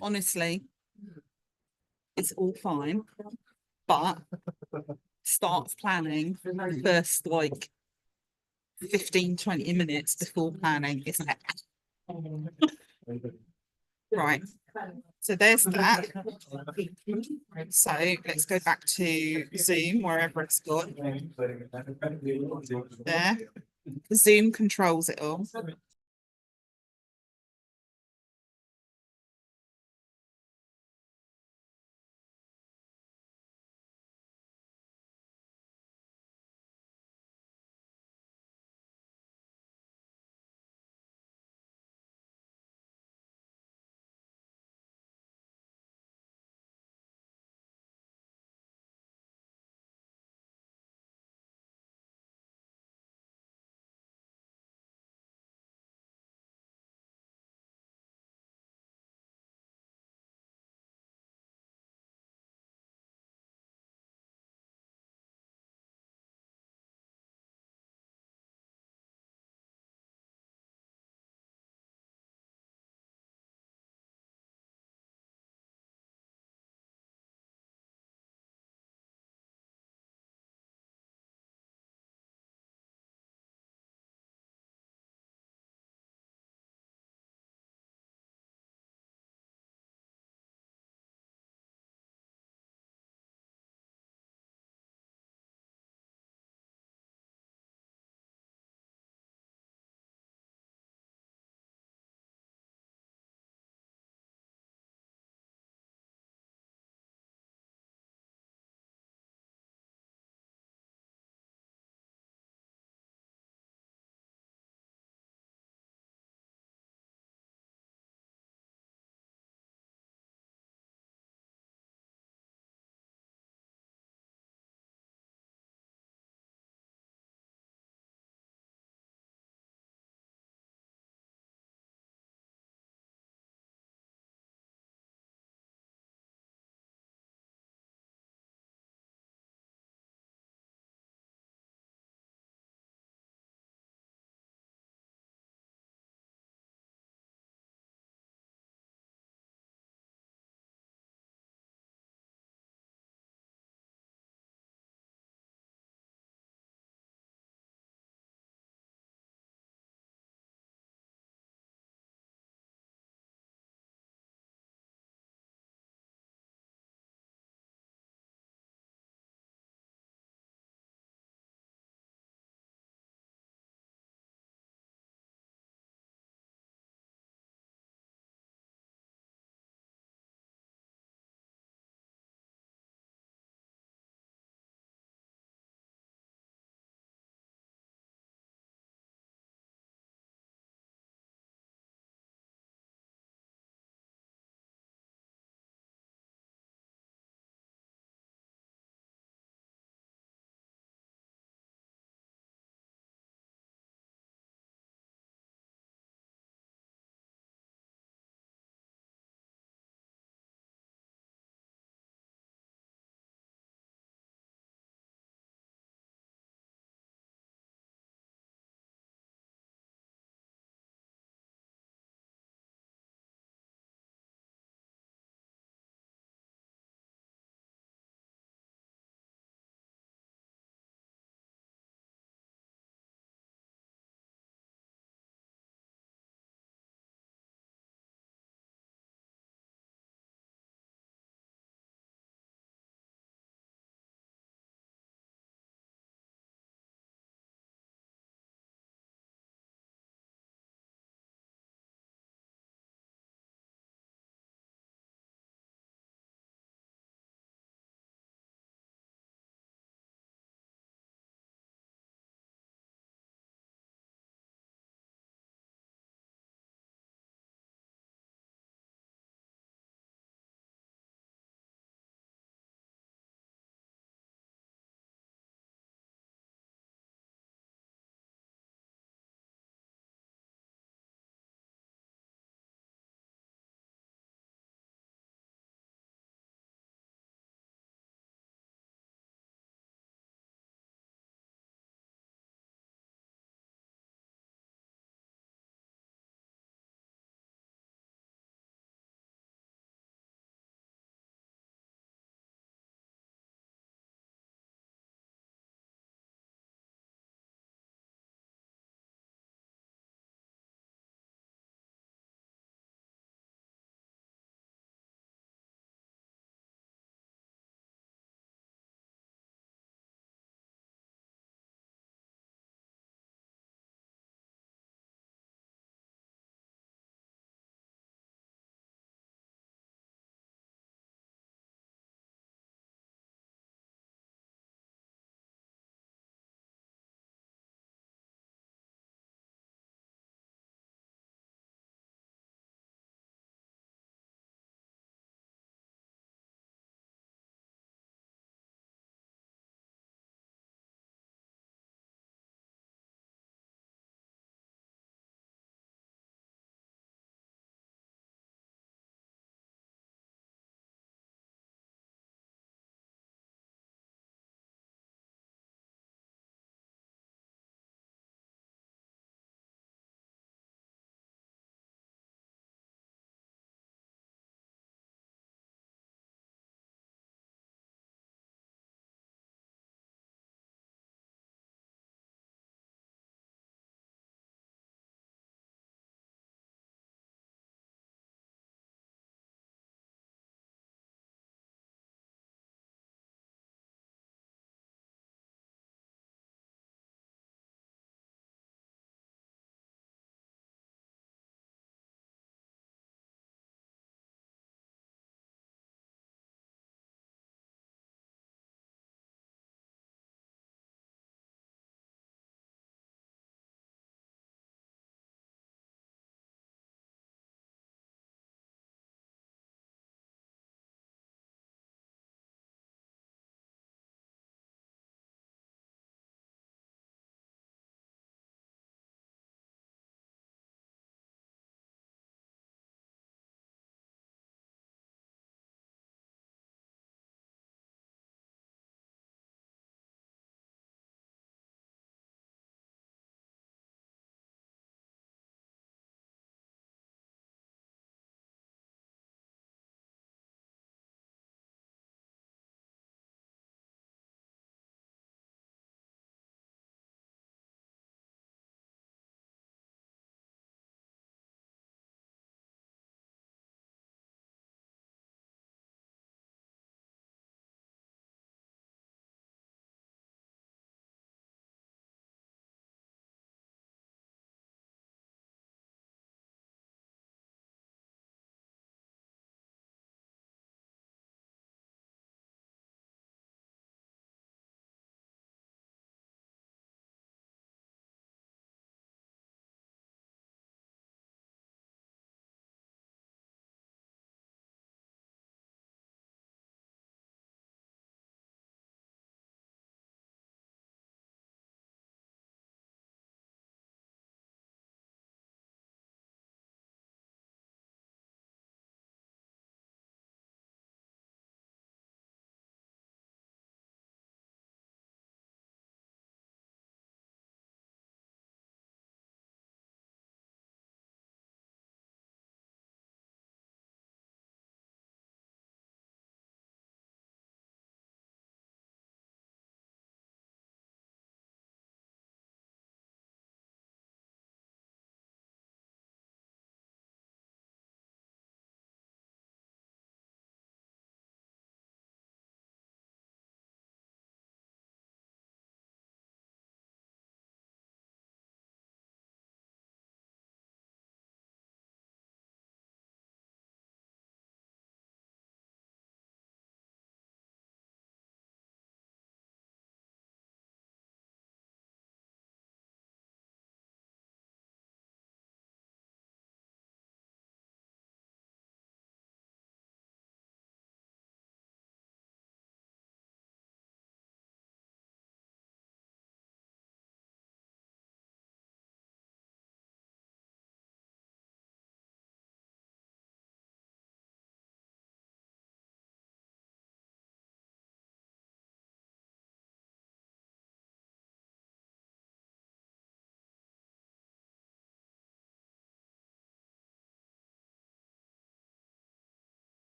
Honestly, it's all fine, but starts planning the first like 15-20 minutes before planning is like, right. So there's that. So let's go back to Zoom, wherever it's gone. There. Zoom controls it all.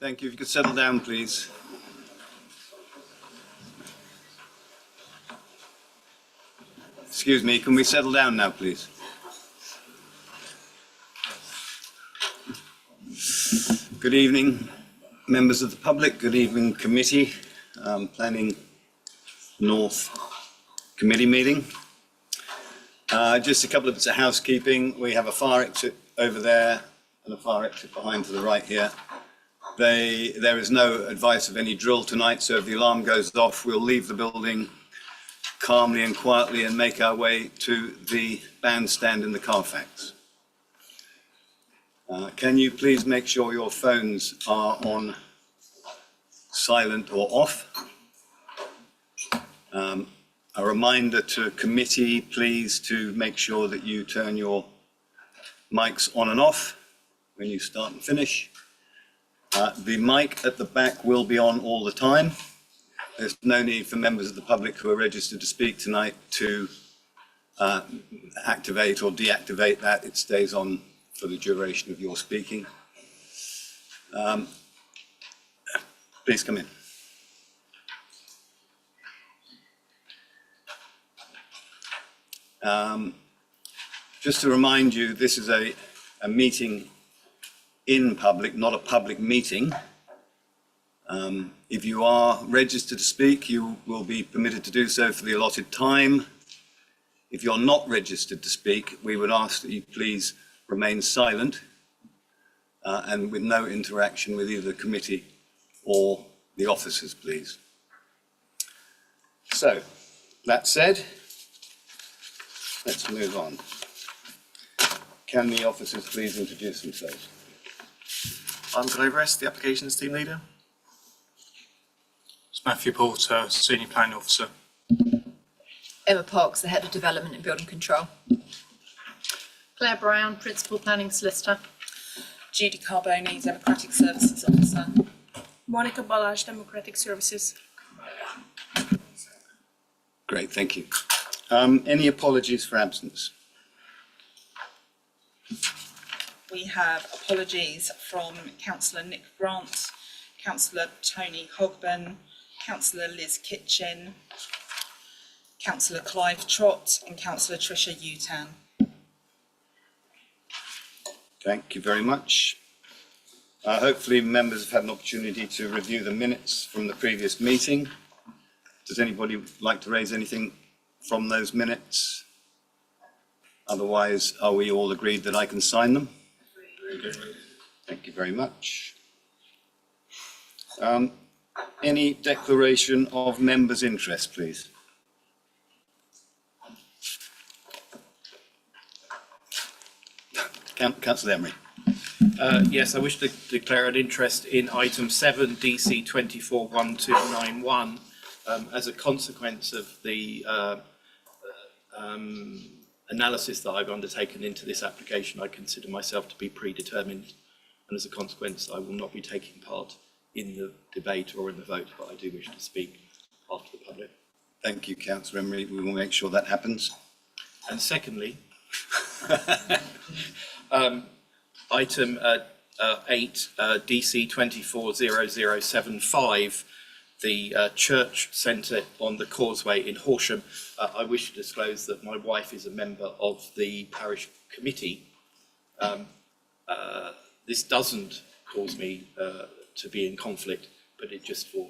Thank you. If you could settle down, please. Excuse me, can we settle down now, please? Good evening, members of the public. Good evening, committee. Planning North committee meeting. Just a couple of bits of housekeeping. We have a fire exit over there and a fire exit behind to the right here. There is no advice of any drill tonight, so if the alarm goes off, we'll leave the building calmly and quietly and make our way to the bandstand in the Carfax. Can you please make sure your phones are on silent or off? A reminder to committee, please, to make sure that you turn your mics on and off when you start and finish. The mic at the back will be on all the time. There's no need for members of the public who are registered to speak tonight to activate or deactivate that. It stays on for the duration of your speaking. Please come in. Just to remind you, this is a meeting in public, not a public meeting. If you are registered to speak, you will be permitted to do so for the allotted time. If you're not registered to speak, we would ask that you please remain silent and with no interaction with either the committee or the officers, please. So, that said, let's move on. Can the officers please introduce themselves? I'm Glovers, the applications team leader. It's Matthew Porter, Senior Planning Officer. Emma Parks, the Head of Development and Building Control. Claire Brown, Principal Planning Solicitor. Judy Carboni, Democratic Services Officer. Monica Balazs, Democratic Services. Great, thank you. Any apologies for absence? We have apologies from Councillor Nick Grant, Councillor Tony Hogben, Councillor Liz Kitchen, Councillor Clive Trott and Councillor Tricia Utan. Thank you very much. Hopefully members have had an opportunity to review the minutes from the previous meeting. Does anybody like to raise anything from those minutes? Otherwise, are we all agreed that I can sign them? Thank you very much. Any declaration of members' interest, please? Councillor Emery. Yes, I wish to declare an interest in item 7, DC 241291, as a consequence of the analysis that I've undertaken into this application. I consider myself to be predetermined, and as a consequence, I will not be taking part in the debate or in the vote, but I do wish to speak after the public. Thank you, Councillor Emery. We will make sure that happens. And secondly, item 8, DC 240075, the church centre on the causeway in Horsham. I wish to disclose that my wife is a member of the parish committee. This doesn't cause me to be in conflict, but it just for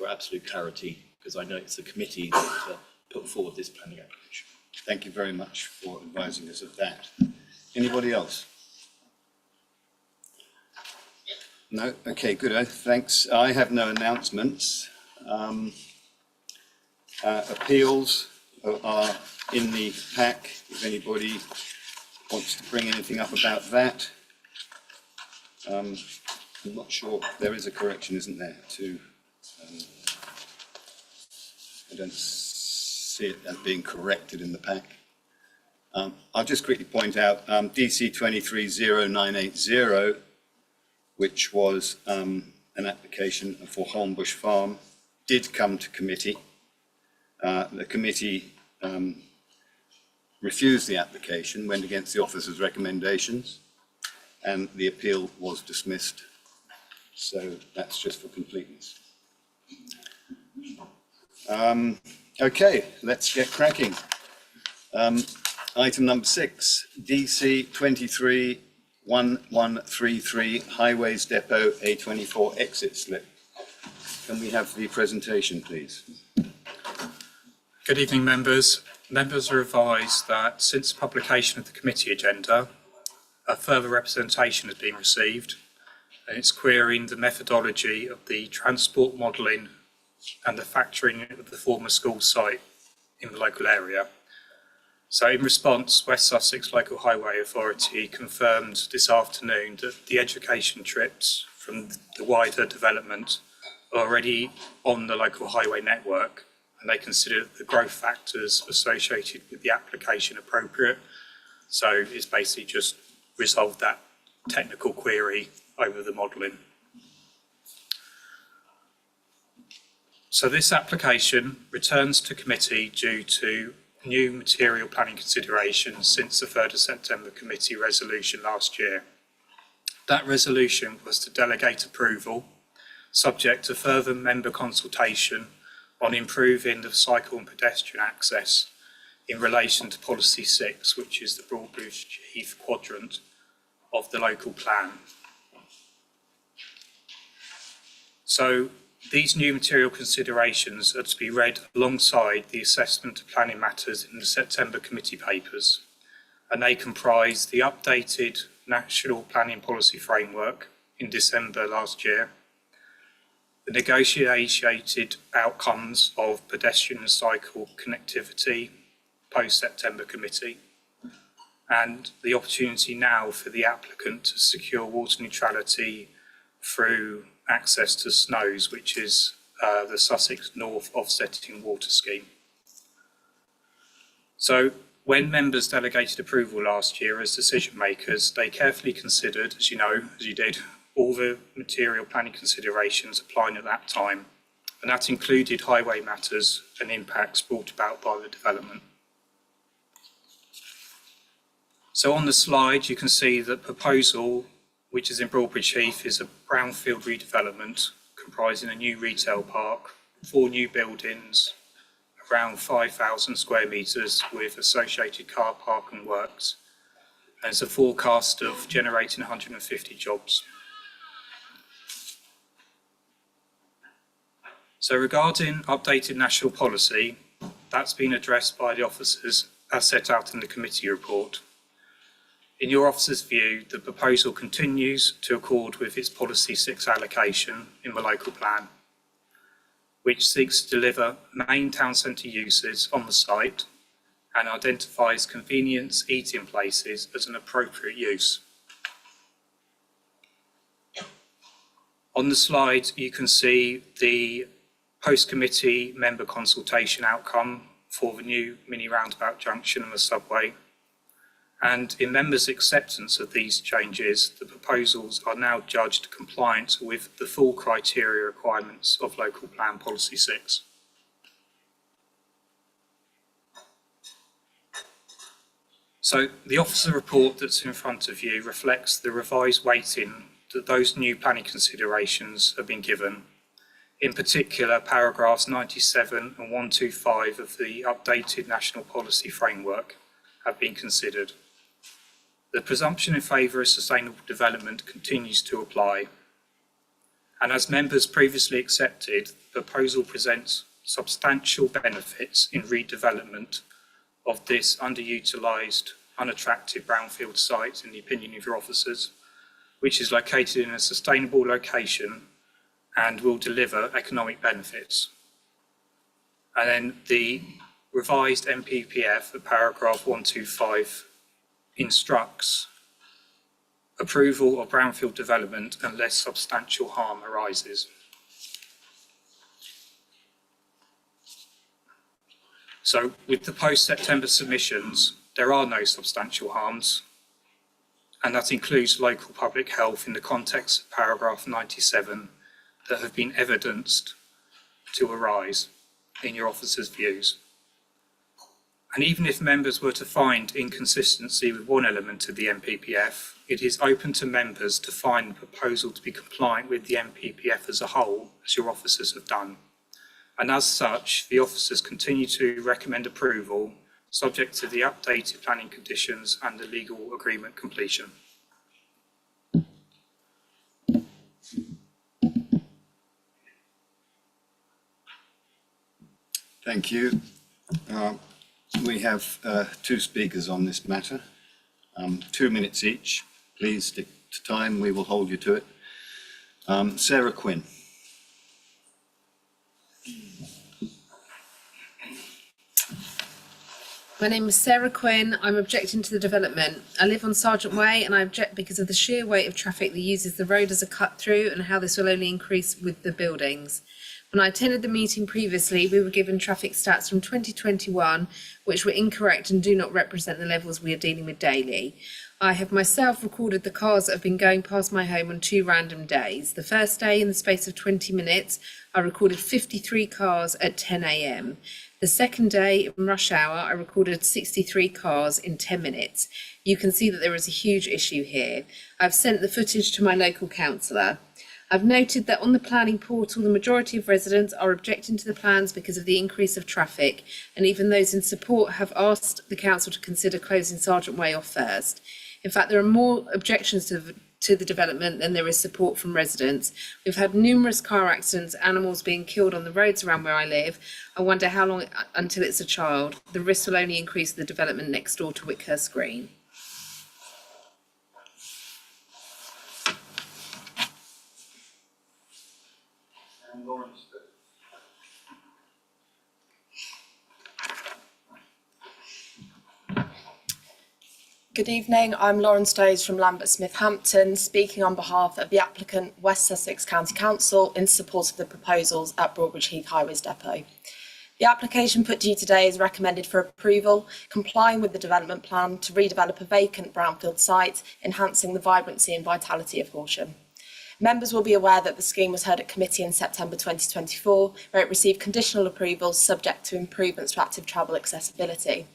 absolute clarity, because I know it's the committee that put forward this planning application. Thank you very much for advising us of that. Anybody else? No? Okay, good. Thanks. I have no announcements. Appeals are in the pack. If anybody wants to bring anything up about that. I'm not sure. There is a correction, isn't there, to... I don't see it as being corrected in the pack. I'll just quickly point out DC 230980, which was an application for Holmbush Farm, did come to committee. The committee refused the application, went against the officer's recommendations, and the appeal was dismissed So that's just for completeness. Okay, let's get cracking. Item number 6, DC 231133 Highways Depot A24 exit slip. Can we have the presentation, please? Good evening, members. Members are advised that since the publication of the committee agenda, a further representation has been received, and it's querying the methodology of the transport modelling and the factoring of the former school site in the local area. So in response, West Sussex Local Highway Authority confirmed this afternoon that the education trips from the wider development are already on the local highway network, and they consider the growth factors associated with the application appropriate. So it's basically just resolved that technical query over the modelling. So this application returns to committee due to new material planning considerations since the 3rd of September committee resolution last year. That resolution was to delegate approval, subject to further member consultation on improving the cycle and pedestrian access in relation to policy 6, which is the Broadbridge Heath quadrant of the local plan. So these new material considerations are to be read alongside the assessment of planning matters in the September committee papers, and they comprise the updated National Planning Policy Framework in December last year, the negotiated outcomes of pedestrian and cycle connectivity post-September committee, and the opportunity now for the applicant to secure water neutrality through access to SNOWS, which is the Sussex North Offsetting Water Scheme. So when members delegated approval last year as decision makers, they carefully considered, as you know, as you did, all the material planning considerations applying at that time, and that included highway matters and impacts brought about by the development. So on the slide, you can see the proposal, which is in Broadbridge Heath, is a brownfield redevelopment comprising a new retail park, 4 new buildings, around 5,000 square metres with associated car park and works. And it's a forecast of generating 150 jobs. So regarding updated national policy, that's been addressed by the officers as set out in the committee report. In your officer's view, the proposal continues to accord with its Policy 6 allocation in the local plan, which seeks to deliver main town centre uses on the site and identifies convenience eating places as an appropriate use. On the slide, you can see the post-committee member consultation outcome for the new mini roundabout junction and the subway. And in members' acceptance of these changes, the proposals are now judged compliant with the full criteria requirements of Local Plan Policy 6. So the officer report that's in front of you reflects the revised weighting that those new planning considerations have been given. In particular, paragraphs 97 and 125 of the updated National Policy Framework have been considered. The presumption in favour of sustainable development continues to apply. And as members previously accepted, the proposal presents substantial benefits in redevelopment of this underutilised, unattractive brownfield site, in the opinion of your officers, which is located in a sustainable location and will deliver economic benefits. And then the revised NPPF at paragraph 125 instructs approval of brownfield development unless substantial harm arises. So with the post-September submissions, there are no substantial harms, and that includes local public health in the context of paragraph 97 that have been evidenced to arise in your officers' views. And even if members were to find inconsistency with one element of the NPPF, it is open to members to find the proposal to be compliant with the NPPF as a whole, as your officers have done. And as such, the officers continue to recommend approval, subject to the updated planning conditions and the legal agreement completion. Thank you. We have two speakers on this matter. 2 minutes each. Please stick to time. We will hold you to it. Sarah Quinn. My name is Sarah Quinn. I'm objecting to the development. I live on Sergeant Way and I object because of the sheer weight of traffic that uses the road as a cut through and how this will only increase with the buildings. When I attended the meeting previously, we were given traffic stats from 2021, which were incorrect and do not represent the levels we are dealing with daily. I have myself recorded the cars that have been going past my home on 2 random days. The first day, in the space of 20 minutes, I recorded 53 cars at 10 a.m. The second day, in rush hour, I recorded 63 cars in 10 minutes. You can see that there is a huge issue here. I've sent the footage to my local councillor. I've noted that on the planning portal, the majority of residents are objecting to the plans because of the increase of traffic, and even those in support have asked the council to consider closing Sergeant Way off first. In fact, there are more objections to the development than there is support from residents. We've had numerous car accidents, animals being killed on the roads around where I live. I wonder how long until it's a child. The risk will only increase the development next door to Wickhurst Green. Good evening, I'm Lauren Stowes from Lambert Smith Hampton, speaking on behalf of the applicant West Sussex County Council in support of the proposals at Broadbridge Heath Highways Depot. The application put to you today is recommended for approval, complying with the development plan to redevelop a vacant brownfield site, enhancing the vibrancy and vitality of Horsham. Members will be aware that the scheme was heard at committee in September 2024, where it received conditional approval subject to improvements to active travel accessibility.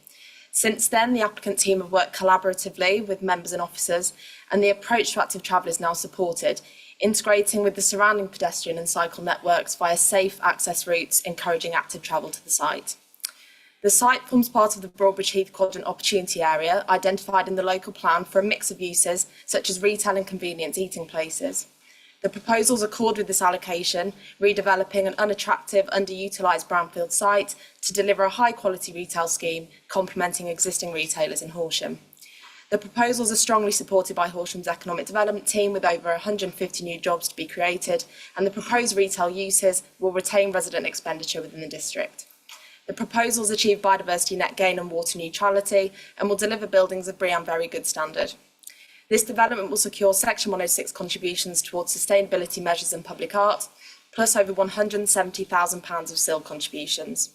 Since then, the applicant team have worked collaboratively with members and officers, and the approach to active travel is now supported, integrating with the surrounding pedestrian and cycle networks via safe access routes, encouraging active travel to the site. The site forms part of the Broadbridge Heath Quadrant Opportunity Area, identified in the local plan for a mix of uses, such as retail and convenience eating places. The proposals accord with this allocation, redeveloping an unattractive, underutilised brownfield site to deliver a high-quality retail scheme, complementing existing retailers in Horsham. The proposals are strongly supported by Horsham's economic development team, with over 150 new jobs to be created, and the proposed retail uses will retain resident expenditure within the district. The proposals achieve biodiversity net gain and water neutrality, and will deliver buildings of BREEAM Very Good standard. This development will secure Section 106 contributions towards sustainability measures and public art, plus over £170,000 of SIL contributions.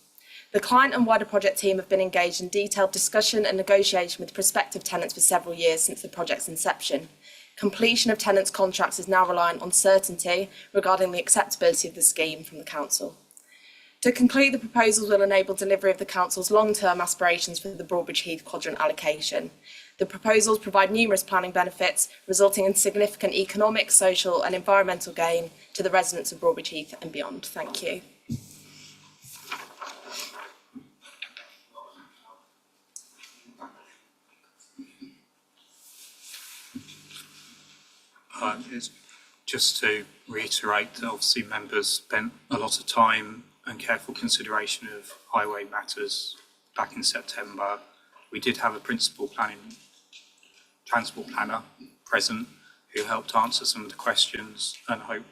The client and wider project team have been engaged in detailed discussion and negotiation with prospective tenants for several years since the project's inception. Completion of tenants' contracts is now reliant on certainty regarding the acceptability of the scheme from the council. To conclude, the proposals will enable delivery of the council's long-term aspirations for the Broadbridge Heath Quadrant allocation. The proposals provide numerous planning benefits, resulting in significant economic, social and environmental gain to the residents of Broadbridge Heath and beyond. Thank you. Just to reiterate, that obviously members spent a lot of time and careful consideration of highway matters back in September. We did have a transport planner present who helped answer some of the questions and hope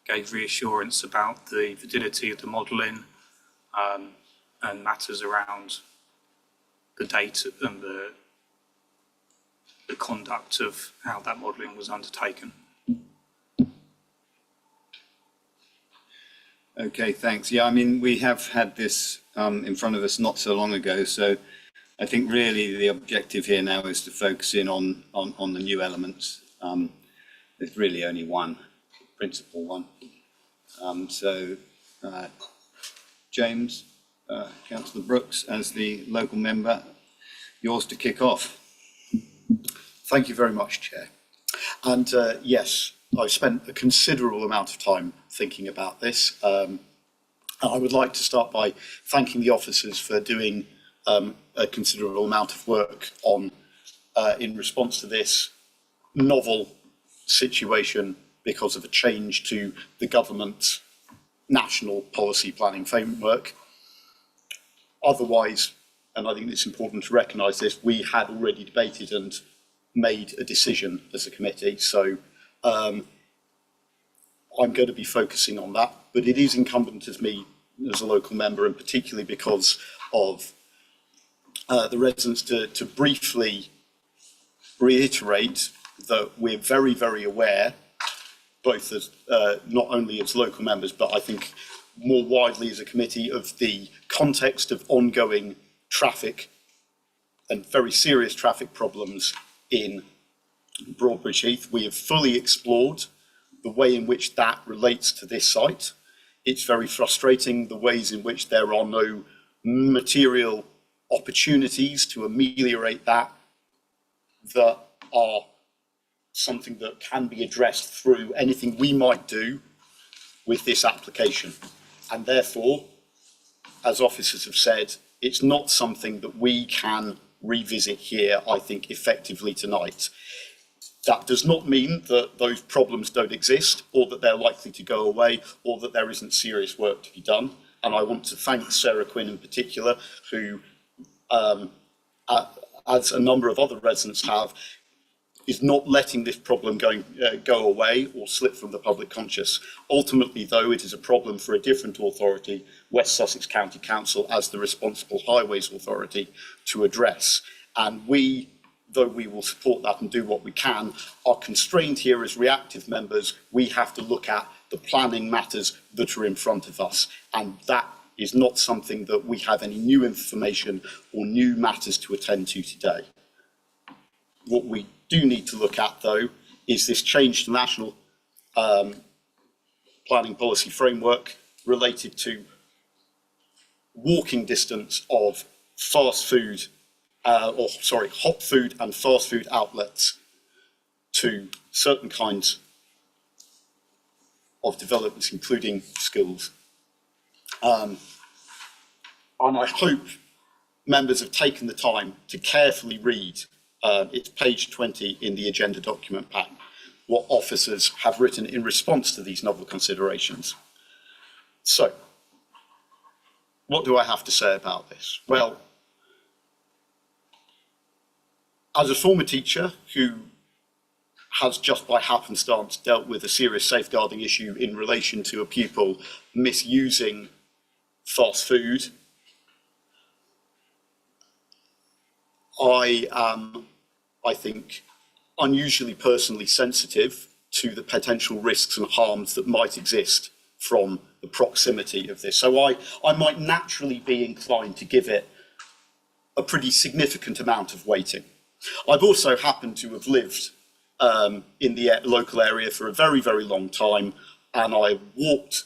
gave reassurance about the validity of the modelling and matters around the data and the conduct of how that modelling was undertaken. Okay, thanks. Yeah, I mean, we have had this in front of us not so long ago, so I think really the objective here now is to focus in on the new elements. There's really only one, principal one. James, Councillor Brooks, as the local member, yours to kick off. Thank you very much, Chair. And yes, I've spent a considerable amount of time thinking about this. And I would like to start by thanking the officers for doing a considerable amount of work on in response to this novel situation because of a change to the government's national policy planning framework. Otherwise, and I think it's important to recognise this, we had already debated and made a decision as a committee. So I'm going to be focusing on that, but it is incumbent as me as a local member, and particularly because of the residents, to briefly reiterate that we're very, very aware, both as not only as local members, but I think more widely as a committee, of the context of ongoing traffic and very serious traffic problems in Broadbridge Heath. We have fully explored the way in which that relates to this site. It's very frustrating the ways in which there are no material opportunities to ameliorate that are something that can be addressed through anything we might do with this application. And therefore, as officers have said, it's not something that we can revisit here, I think, effectively tonight. That does not mean that those problems don't exist, or that they're likely to go away, or that there isn't serious work to be done. And I want to thank Sarah Quinn in particular, who, as a number of other residents have, is not letting this problem go away or slip from the public conscious. Ultimately, though, it is a problem for a different authority, West Sussex County Council, as the responsible highways authority, to address. And we, though we will support that and do what we can, are constrained here as reactive members. We have to look at the planning matters that are in front of us, and that is not something that we have any new information or new matters to attend to today. What we do need to look at, though, is this change to national planning policy framework related to walking distance of hot food and fast food outlets to certain kinds of developments, including schools. And I hope members have taken the time to carefully read, it's page 20 in the agenda document pack, what officers have written in response to these novel considerations. So, what do I have to say about this? Well, as a former teacher who has just by happenstance dealt with a serious safeguarding issue in relation to a pupil misusing fast food, I am, I think, unusually personally sensitive to the potential risks and harms that might exist from the proximity of this. So I might naturally be inclined to give it a pretty significant amount of weighting. I've also happened to have lived in the local area for a very, very long time, and I walked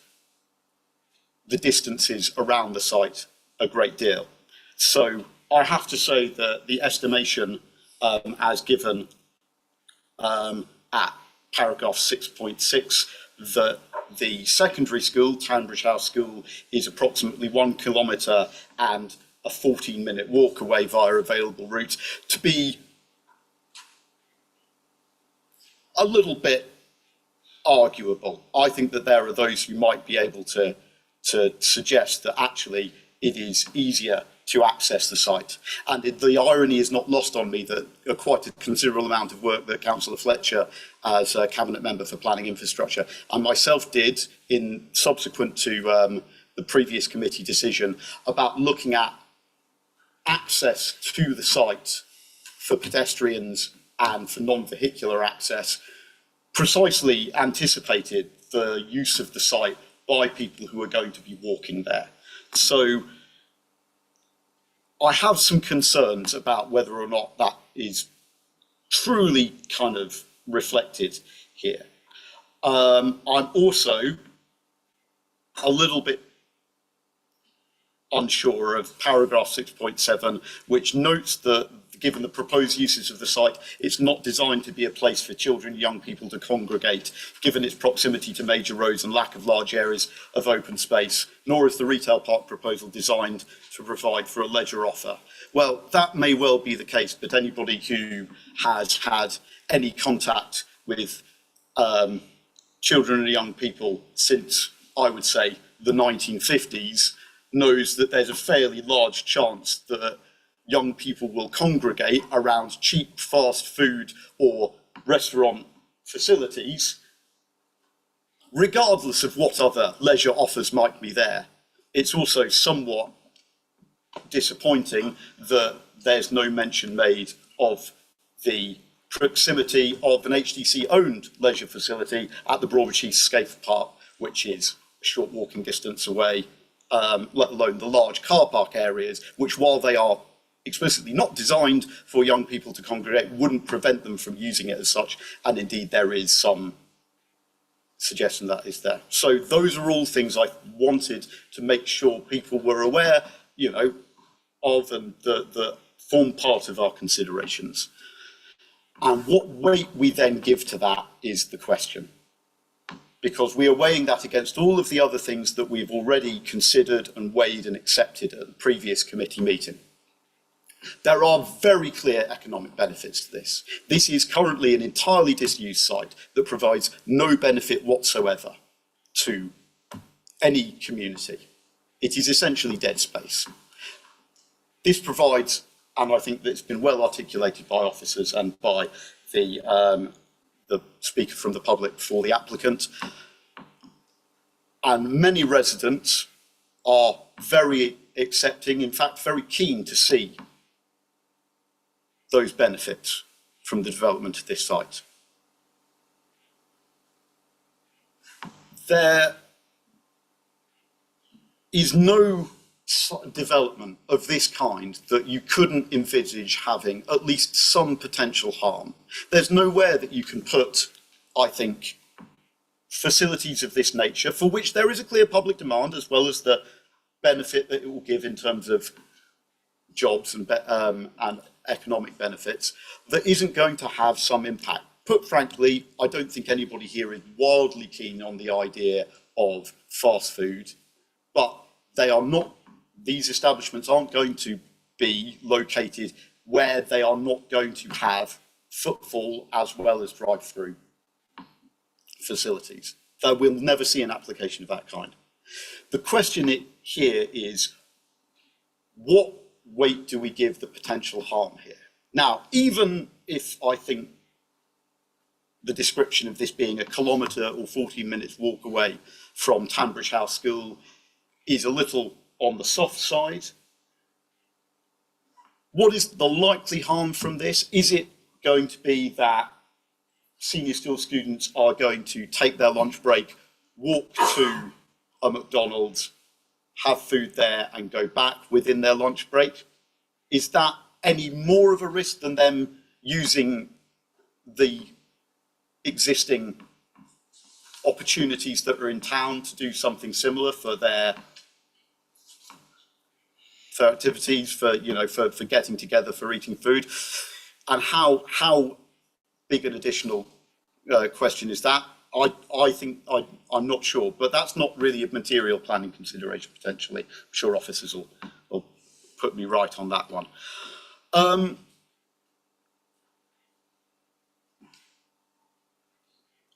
the distances around the site a great deal. So I have to say that the estimation as given at paragraph 6.6, that the secondary school, Townbridge House School, is approximately 1 kilometre and a 14-minute walk away via available routes, to be a little bit arguable. I think that there are those who might be able to suggest that actually it is easier to access the site. And the irony is not lost on me that quite a considerable amount of work that Councillor Fletcher, as a Cabinet Member for Planning Infrastructure, and myself did in subsequent to the previous committee decision about looking at access to the site for pedestrians and for non-vehicular access, precisely anticipated the use of the site by people who are going to be walking there. So I have some concerns about whether or not that is truly kind of reflected here. I'm also a little bit unsure of paragraph 6.7, which notes that given the proposed uses of the site, it's not designed to be a place for children and young people to congregate, given its proximity to major roads and lack of large areas of open space, nor is the retail park proposal designed to provide for a leisure offer. Well, that may well be the case, but anybody who has had any contact with children and young people since, I would say, the 1950s knows that there's a fairly large chance that young people will congregate around cheap fast food or restaurant facilities, regardless of what other leisure offers might be there. It's also somewhat disappointing that there's no mention made of the proximity of an HDC-owned leisure facility at the Broadbridge Heath Scaife Park, which is a short walking distance away, let alone the large car park areas, which, while they are explicitly not designed for young people to congregate, wouldn't prevent them from using it as such, and indeed there is some suggestion that is there. So those are all things I wanted to make sure people were aware, you know, of, and that form part of our considerations. And what weight we then give to that is the question, because we are weighing that against all of the other things that we've already considered and weighed and accepted at the previous committee meeting. There are very clear economic benefits to this. This is currently an entirely disused site that provides no benefit whatsoever to any community. It is essentially dead space. This provides, and I think that it's been well articulated by officers and by the speaker from the public for the applicant, and many residents are very accepting, in fact, very keen to see those benefits from the development of this site. There is no development of this kind that you couldn't envisage having at least some potential harm. There's nowhere that you can put, I think, facilities of this nature, for which there is a clear public demand, as well as the benefit that it will give in terms of jobs and economic benefits, that isn't going to have some impact. Put frankly, I don't think anybody here is wildly keen on the idea of fast food, but they are not, these establishments aren't going to be located where they are not going to have footfall as well as drive-through facilities. They will never see an application of that kind. The question here is, what weight do we give the potential harm here? Now, even if I think the description of this being a kilometre or 14 minutes walk away from Tanbridge House School is a little on the soft side, what is the likely harm from this? Is it going to be that senior school students are going to take their lunch break, walk to a McDonald's, have food there and go back within their lunch break? Is that any more of a risk than them using the existing opportunities that are in town to do something similar for their activities, for getting together, for eating food? And how big an additional question is that? I think I'm not sure, but that's not really a material planning consideration potentially. I'm sure officers will put me right on that one.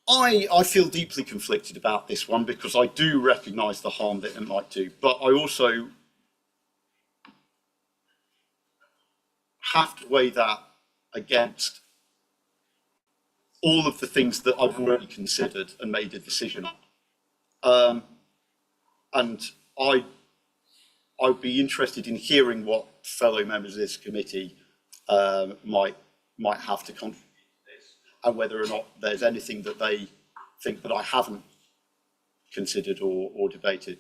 I feel deeply conflicted about this one, because I do recognise the harm that it might do, but I also have to weigh that against all of the things that I've already considered and made a decision on. And I'd be interested in hearing what fellow members of this committee might have to contribute to this, and whether or not there's anything that they think that I haven't considered or debated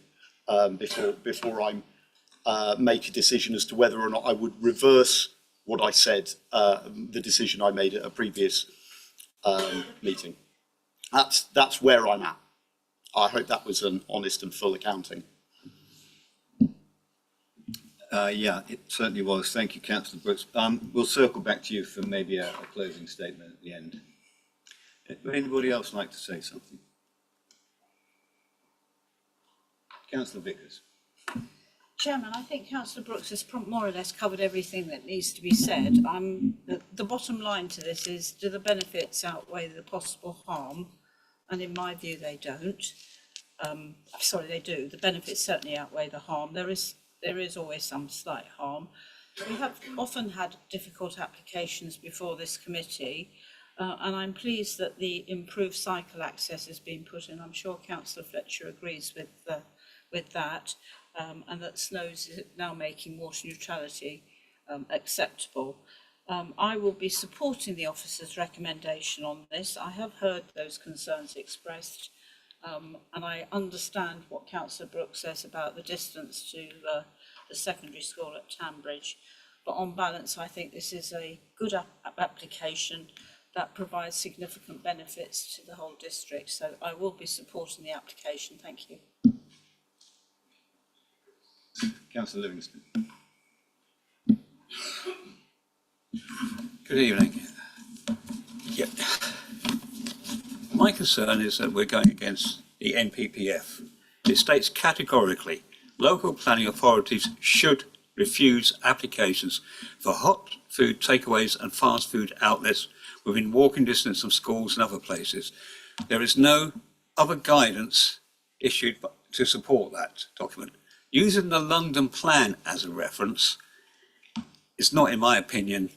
before I make a decision as to whether or not I would reverse what I said, the decision I made at a previous meeting. That's where I'm at. I hope that was an honest and full accounting. Yeah, it certainly was. Thank you, Councillor Brooks. We'll circle back to you for maybe a closing statement at the end. Would anybody else like to say something? Councillor Vickers. Chairman, I think Councillor Brooks has more or less covered everything that needs to be said. The bottom line to this is, do the benefits outweigh the possible harm? And in my view, they don't. Sorry, they do. The benefits certainly outweigh the harm. There is always some slight harm. We have often had difficult applications before this committee, and I'm pleased that the improved cycle access has been put in. I'm sure Councillor Fletcher agrees with that, and that Snowes is now making water neutrality acceptable. I will be supporting the officer's recommendation on this. I have heard those concerns expressed, and I understand what Councillor Brooks says about the distance to the secondary school at Tambridge. But on balance, I think this is a good application that provides significant benefits to the whole district. So I will be supporting the application. Thank you. Councillor Livingston. Good evening. Yeah. My concern is that we're going against the NPPF. It states categorically, local planning authorities should refuse applications for hot food takeaways and fast food outlets within walking distance of schools and other places. There is no other guidance issued to support that document. Using the London plan as a reference is not, in my opinion,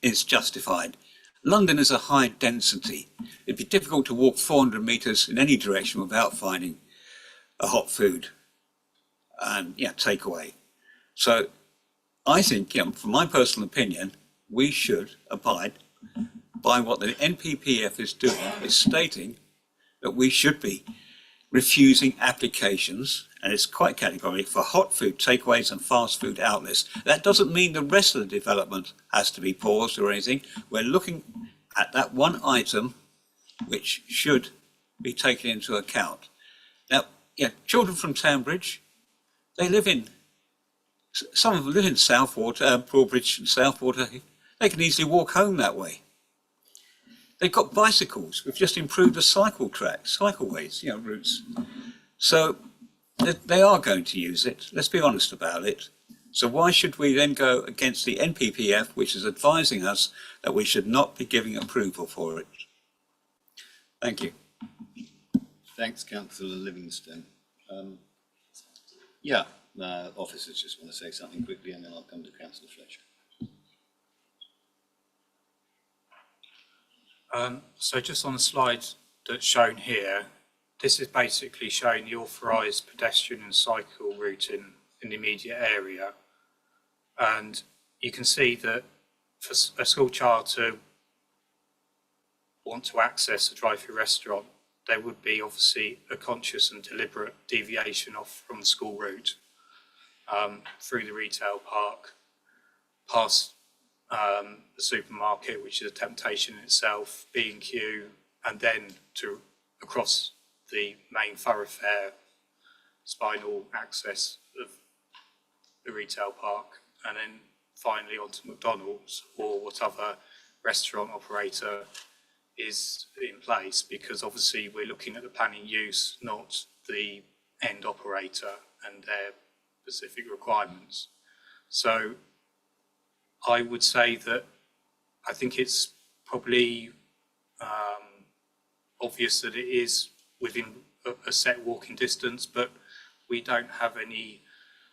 it's justified. London is a high density. It'd be difficult to walk 400 metres in any direction without finding a hot food and takeaway. So I think, from my personal opinion, we should abide by what the NPPF is doing. It's stating that we should be refusing applications, and it's quite categorical, for hot food takeaways and fast food outlets. That doesn't mean the rest of the development has to be paused or anything. We're looking at that one item which should be taken into account. Now, children from Tambridge, some of them live in Southwater, Broadbridge and Southwater. They can easily walk home that way. They've got bicycles. We've just improved the cycleways, routes. So they are going to use it. Let's be honest about it. So why should we then go against the NPPF, which is advising us that we should not be giving approval for it? Thank you. Thanks, Councillor Livingston. Officers just want to say something quickly, and then I'll come to Councillor Fletcher. So just on the slide that's shown here, this is basically showing the authorised pedestrian and cycle route in the immediate area. And you can see that for a school child to want to access a drive-through restaurant, there would be obviously a conscious and deliberate deviation off from the school route, through the retail park, past the supermarket, which is a temptation in itself, B&Q, and then across the main thoroughfare, spinal access of the retail park, and then finally onto McDonald's or what other restaurant operator is in place, because obviously we're looking at the planning use, not the end operator and their specific requirements. So I would say that I think it's probably obvious that it is within a set walking distance, but we don't have any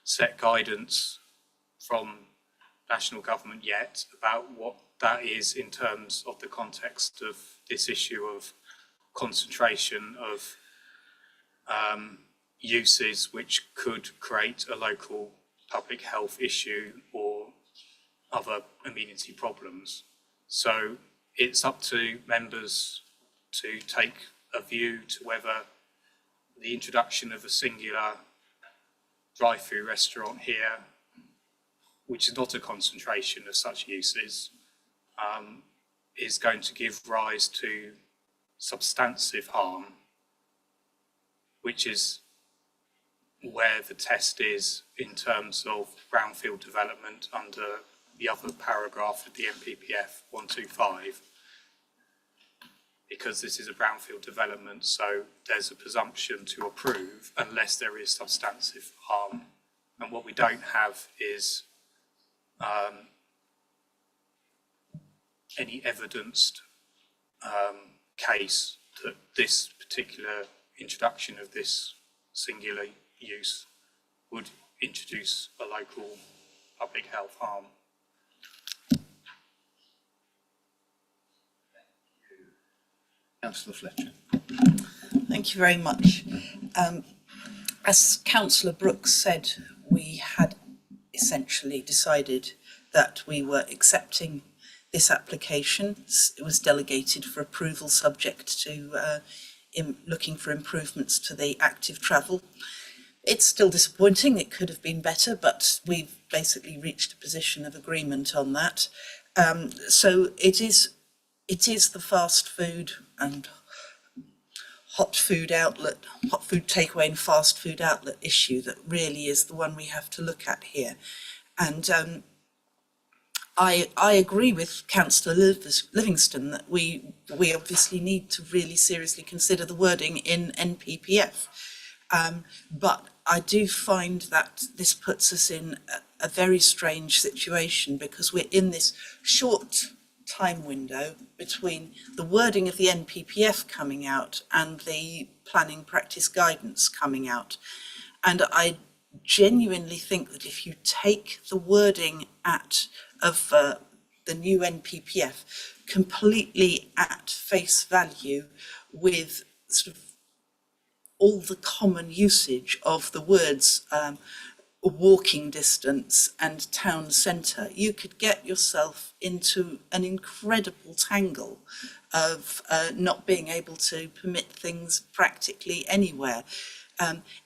set guidance from national government yet about what that is in terms of the context of this issue of concentration of uses which could create a local public health issue or other amenity problems. So it's up to members to take a view to whether the introduction of a singular drive-through restaurant here, which is not a concentration of such uses, is going to give rise to substantive harm, which is where the test is in terms of brownfield development under the other paragraph of the NPPF 125, because this is a brownfield development, so there's a presumption to approve unless there is substantive harm. And what we don't have is any evidenced case that this particular introduction of this singular use would introduce a local public health harm. Councillor Fletcher. Thank you very much. As Councillor Brooks said, we had essentially decided that we were accepting this application. It was delegated for approval subject to looking for improvements to the active travel. It's still disappointing, it could have been better, but we've basically reached a position of agreement on that. So it is the fast food and hot food takeaway and fast food outlet issue that really is the one we have to look at here. And I agree with Councillor Livingston that we obviously need to really seriously consider the wording in NPPF. But I do find that this puts us in a very strange situation, because we're in this short time window between the wording of the NPPF coming out and the planning practice guidance coming out. And I genuinely think that if you take the wording of the new NPPF completely at face value, with sort of all the common usage of the words walking distance and town centre, you could get yourself into an incredible tangle of not being able to permit things practically anywhere.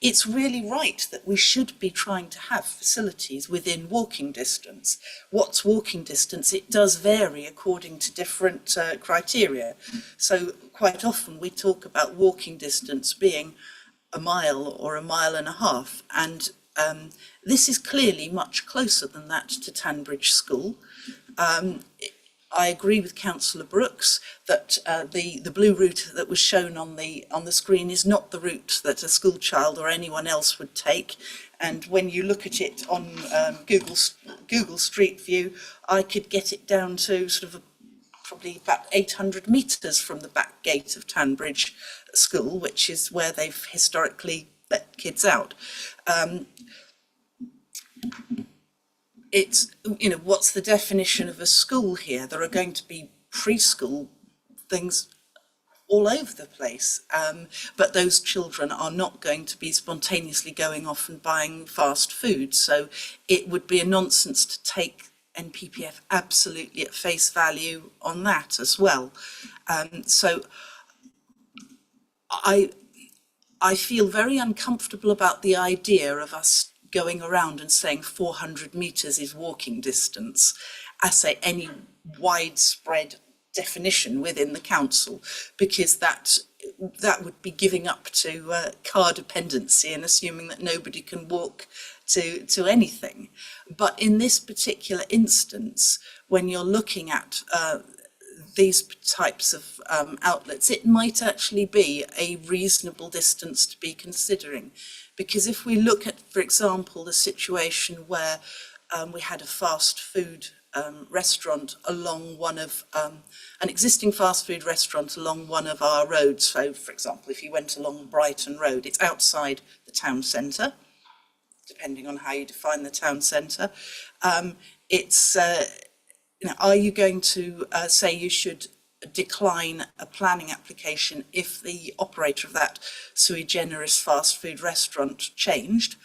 It's really right that we should be trying to have facilities within walking distance. What's walking distance? It does vary according to different criteria. So quite often we talk about walking distance being a mile or a mile and a half, and this is clearly much closer than that to Tanbridge School. I agree with Councillor Brooks that the blue route that was shown on the screen is not the route that a school child or anyone else would take. And when you look at it on Google Street View, I could get it down to sort of probably about 800 metres from the back gate of Tanbridge School, which is where they've historically let kids out. It's, what's the definition of a school here? There are going to be preschool things all over the place, but those children are not going to be spontaneously going off and buying fast food. So it would be a nonsense to take NPPF absolutely at face value on that as well. So I feel very uncomfortable about the idea of us going around and saying 400 metres is walking distance as any widespread definition within the council, because that would be giving up to car dependency and assuming that nobody can walk to anything. But in this particular instance, when you're looking at these types of outlets, it might actually be a reasonable distance to be considering. Because if we look at, for example, the situation where we had a fast food restaurant along one of, an existing fast food restaurant along one of our roads. So, for example, if you went along Brighton Road, it's outside the town centre, depending on how you define the town centre. Are you going to say you should decline a planning application if the operator of that sui generis fast food restaurant changed?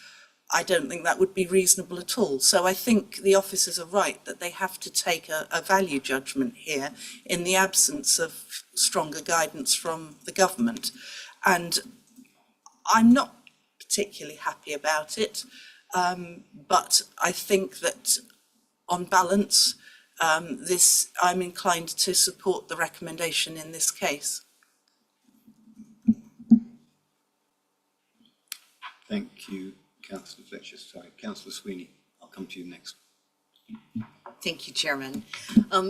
I don't think that would be reasonable at all. So I think the officers are right that they have to take a value judgment here in the absence of stronger guidance from the government. And I'm not particularly happy about it, but I think that on balance, I'm inclined to support the recommendation in this case. Thank you, Councillor Fletcher. Sorry, Councillor Sweeney, I'll come to you next. Thank you, Chairman.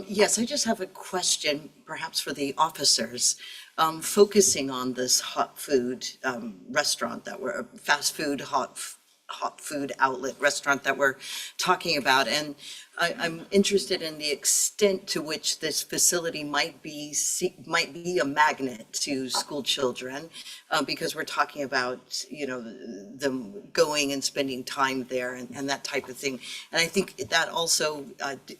Yes, I just have a question, perhaps for the officers, focusing on this hot food restaurant that we're, fast food, hot food outlet restaurant that we're talking about. And I'm interested in the extent to which this facility might be a magnet to school children, because we're talking about, you know, them going and spending time there and that type of thing. And I think that also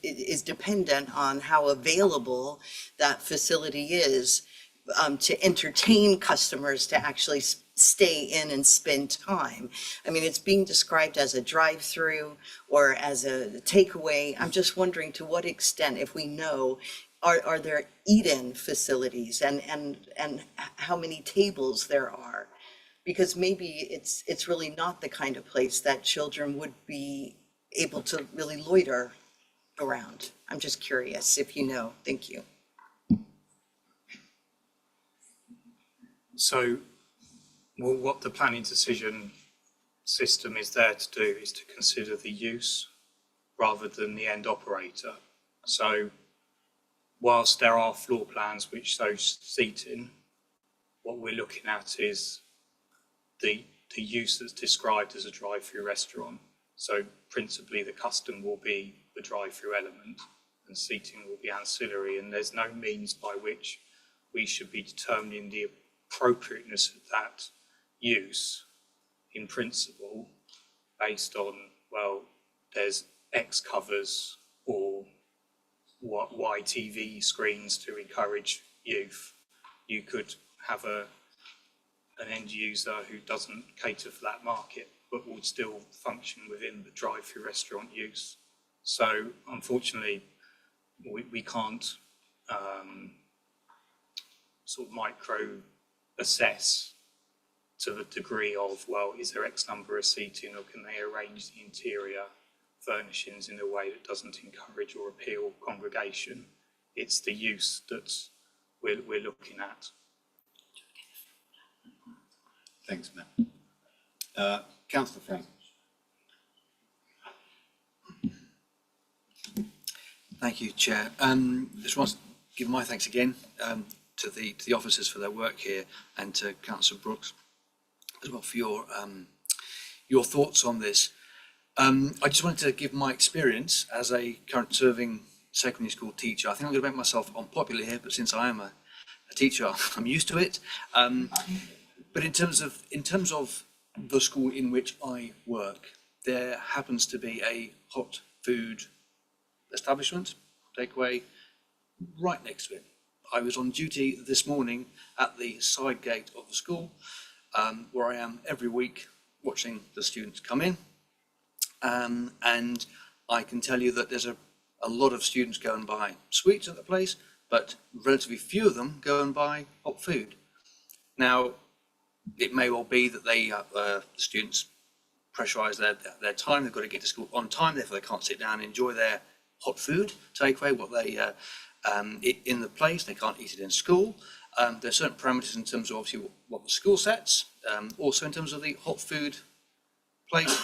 is dependent on how available that facility is to entertain customers to actually stay in and spend time. I mean, it's being described as a drive-through or as a takeaway. I'm just wondering to what extent, if we know, are there eat-in facilities and how many tables there are? Because maybe it's really not the kind of place that children would be able to really loiter around. I'm just curious if you know. Thank you. So, well, what the planning decision system is there to do is to consider the use rather than the end operator. So, whilst there are floor plans which show seating, what we're looking at is the use that's described as a drive-through restaurant. So, principally, the custom will be the drive-through element and seating will be ancillary, and there's no means by which we should be determining the appropriateness of that use in principle based on, well, there's X covers or what Y TV screens to encourage youth. You could have an end user who doesn't cater for that market but would still function within the drive-through restaurant use. So unfortunately we can't sort of micro assess to the degree of, well, is there X number of seating, or can they arrange the interior furnishings in a way that doesn't encourage or appeal congregation? It's the use that we're looking at. Thanks, Matt. Councillor Frank. Thank you, Chair. Just want to give my thanks again to the officers for their work here, and to Councillor Brooks as well for your thoughts on this. I just wanted to give my experience as a current serving secondary school teacher. I think I'm going to make myself unpopular here, but since I am a teacher, I'm used to it. But in terms of the school in which I work, there happens to be a hot food establishment, takeaway, right next to it. I was on duty this morning at the side gate of the school, where I am every week watching the students come in. And I can tell you that there's a lot of students go and buy sweets at the place, but relatively few of them go and buy hot food. Now, it may well be that the students pressurise their time. They've got to get to school on time, therefore they can't sit down and enjoy their hot food takeaway, what they in the place. They can't eat it in school. There are certain parameters in terms of obviously what the school sets, also in terms of the hot food place.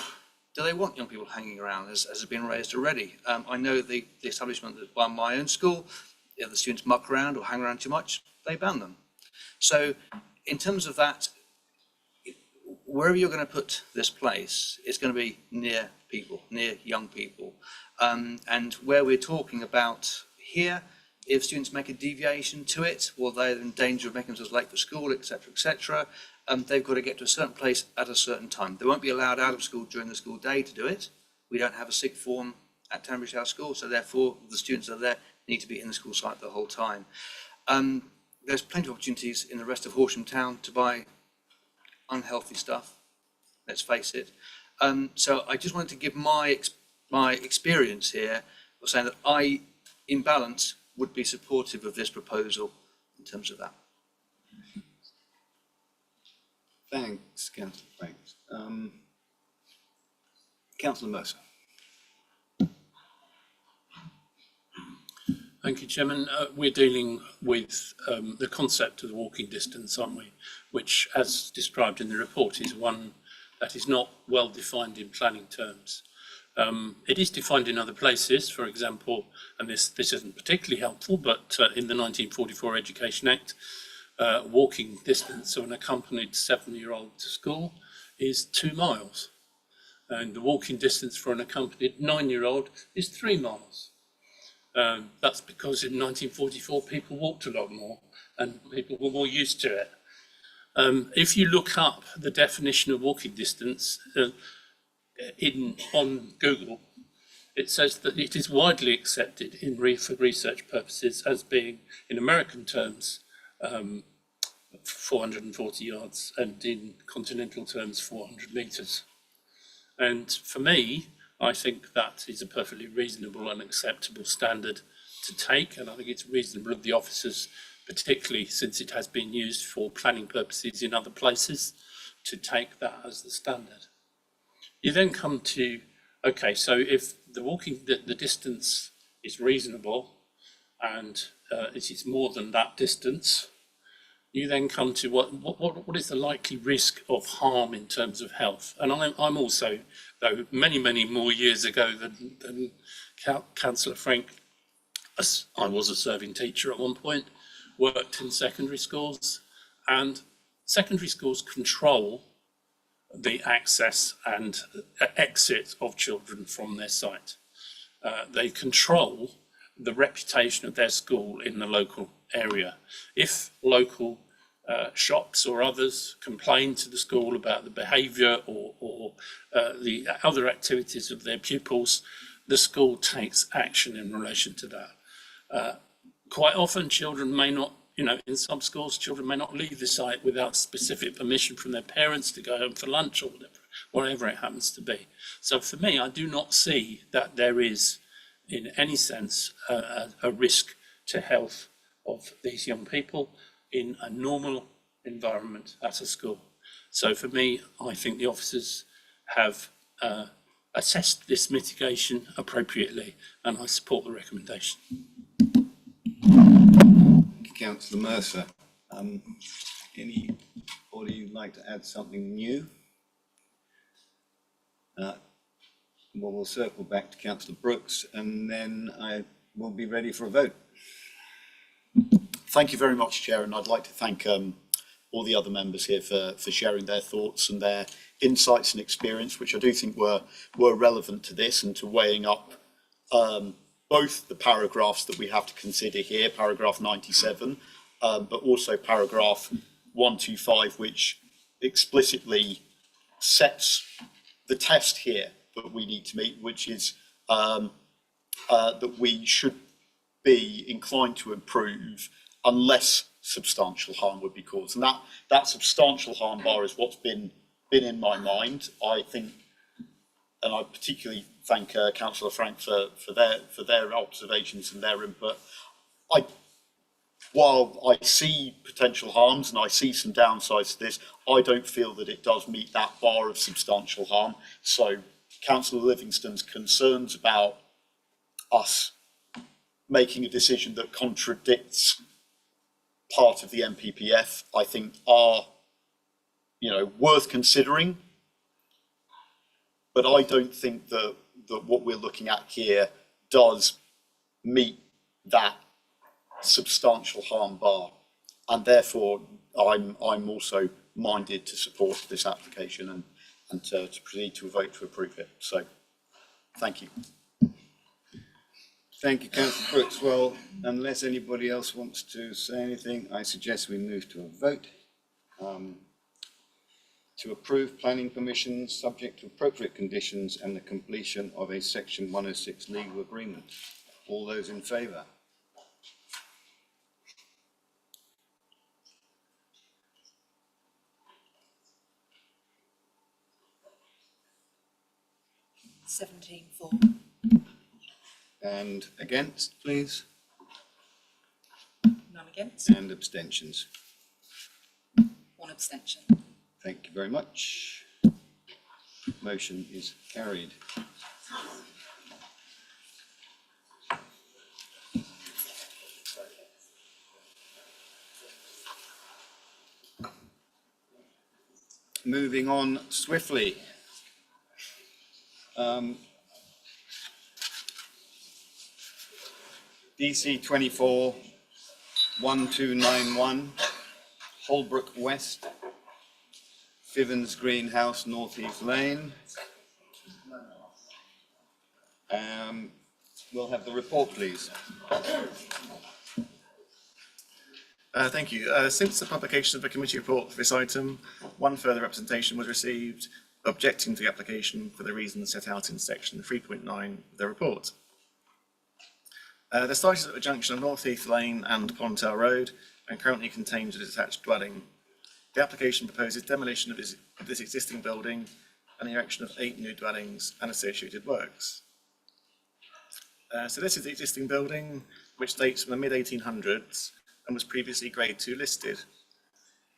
Do they want young people hanging around, as has been raised already? I know the establishment that by my own school, if the students muck around or hang around too much, they ban them. So in terms of that, wherever you're going to put this place, it's going to be near people, near young people. And where we're talking about here, if students make a deviation to it, or they're in danger of making themselves late for school, etc., they've got to get to a certain place at a certain time. They won't be allowed out of school during the school day to do it. We don't have a sixth form at Tambridge House School, so therefore the students that are there need to be in the school site the whole time. There's plenty of opportunities in the rest of Horsham town to buy unhealthy stuff, let's face it. So I just wanted to give my experience here of saying that I, in balance, would be supportive of this proposal in terms of that. Thanks, Councillor Franks. Councillor Mercer. Thank you, Chairman. We're dealing with the concept of the walking distance, aren't we? Which, as described in the report, is one that is not well defined in planning terms. It is defined in other places, for example, and this isn't particularly helpful, but in the 1944 Education Act, walking distance of an accompanied 7-year-old to school is 2 miles. And the walking distance for an accompanied 9-year-old is 3 miles. That's because in 1944 people walked a lot more and people were more used to it. If you look up the definition of walking distance on Google, it says that it is widely accepted for research purposes as being, in American terms, 440 yards, and in continental terms, 400 metres. And for me, I think that is a perfectly reasonable and acceptable standard to take, and I think it's reasonable of the officers, particularly since it has been used for planning purposes in other places, to take that as the standard. You then come to, okay, so if the distance is reasonable and it is more than that distance, you then come to what is the likely risk of harm in terms of health? And I'm also, though many more years ago than Councillor Frank, I was a serving teacher at one point, worked in secondary schools, and secondary schools control the access and exit of children from their site. They control the reputation of their school in the local area. If local shops or others complain to the school about the behaviour or the other activities of their pupils, the school takes action in relation to that. Quite often children may not, in some schools, children may not leave the site without specific permission from their parents to go home for lunch or whatever it happens to be. So for me, I do not see that there is, in any sense, a risk to health of these young people in a normal environment at a school. So for me, I think the officers have assessed this mitigation appropriately, and I support the recommendation. Councillor Mercer, anybody who'd like to add something new? Well, we'll circle back to Councillor Brooks, and then I will be ready for a vote. Thank you very much, Chair, and I'd like to thank all the other members here for sharing their thoughts and their insights and experience, which I do think were relevant to this and to weighing up both the paragraphs that we have to consider here, paragraph 97, but also paragraph 125, which explicitly sets the test here that we need to meet, which is that we should be inclined to improve unless substantial harm would be caused. And that substantial harm bar is what's been in my mind. I think, and I particularly thank Councillor Frank for their observations and their input. While I see potential harms and I see some downsides to this, I don't feel that it does meet that bar of substantial harm. So Councillor Livingston's concerns about us making a decision that contradicts part of the MPPF, I think are, worth considering. But I don't think that what we're looking at here does meet that substantial harm bar, and therefore I'm also minded to support this application and to proceed to a vote to approve it. So, thank you. Thank you, Councillor Brooks. Well, unless anybody else wants to say anything, I suggest we move to a vote to approve planning permissions subject to appropriate conditions and the completion of a Section 106 legal agreement. All those in favour? And against, please? None against. And abstentions? 1 abstention. Thank you very much. Motion is carried. moving on swiftly. DC 24-1291, Holbrook West, Fivens Greenhouse, North Heath Lane. We'll have the report, please. Thank you. Since the publication of the committee report for this item, one further representation was received objecting to the application for the reasons set out in section 3.9 of the report. The site is at the junction of North Heath Lane and Pontel Road and currently contains a detached dwelling. The application proposes demolition of this existing building and the erection of 8 new dwellings and associated works. So this is the existing building, which dates from the mid-1800s and was previously Grade 2 listed.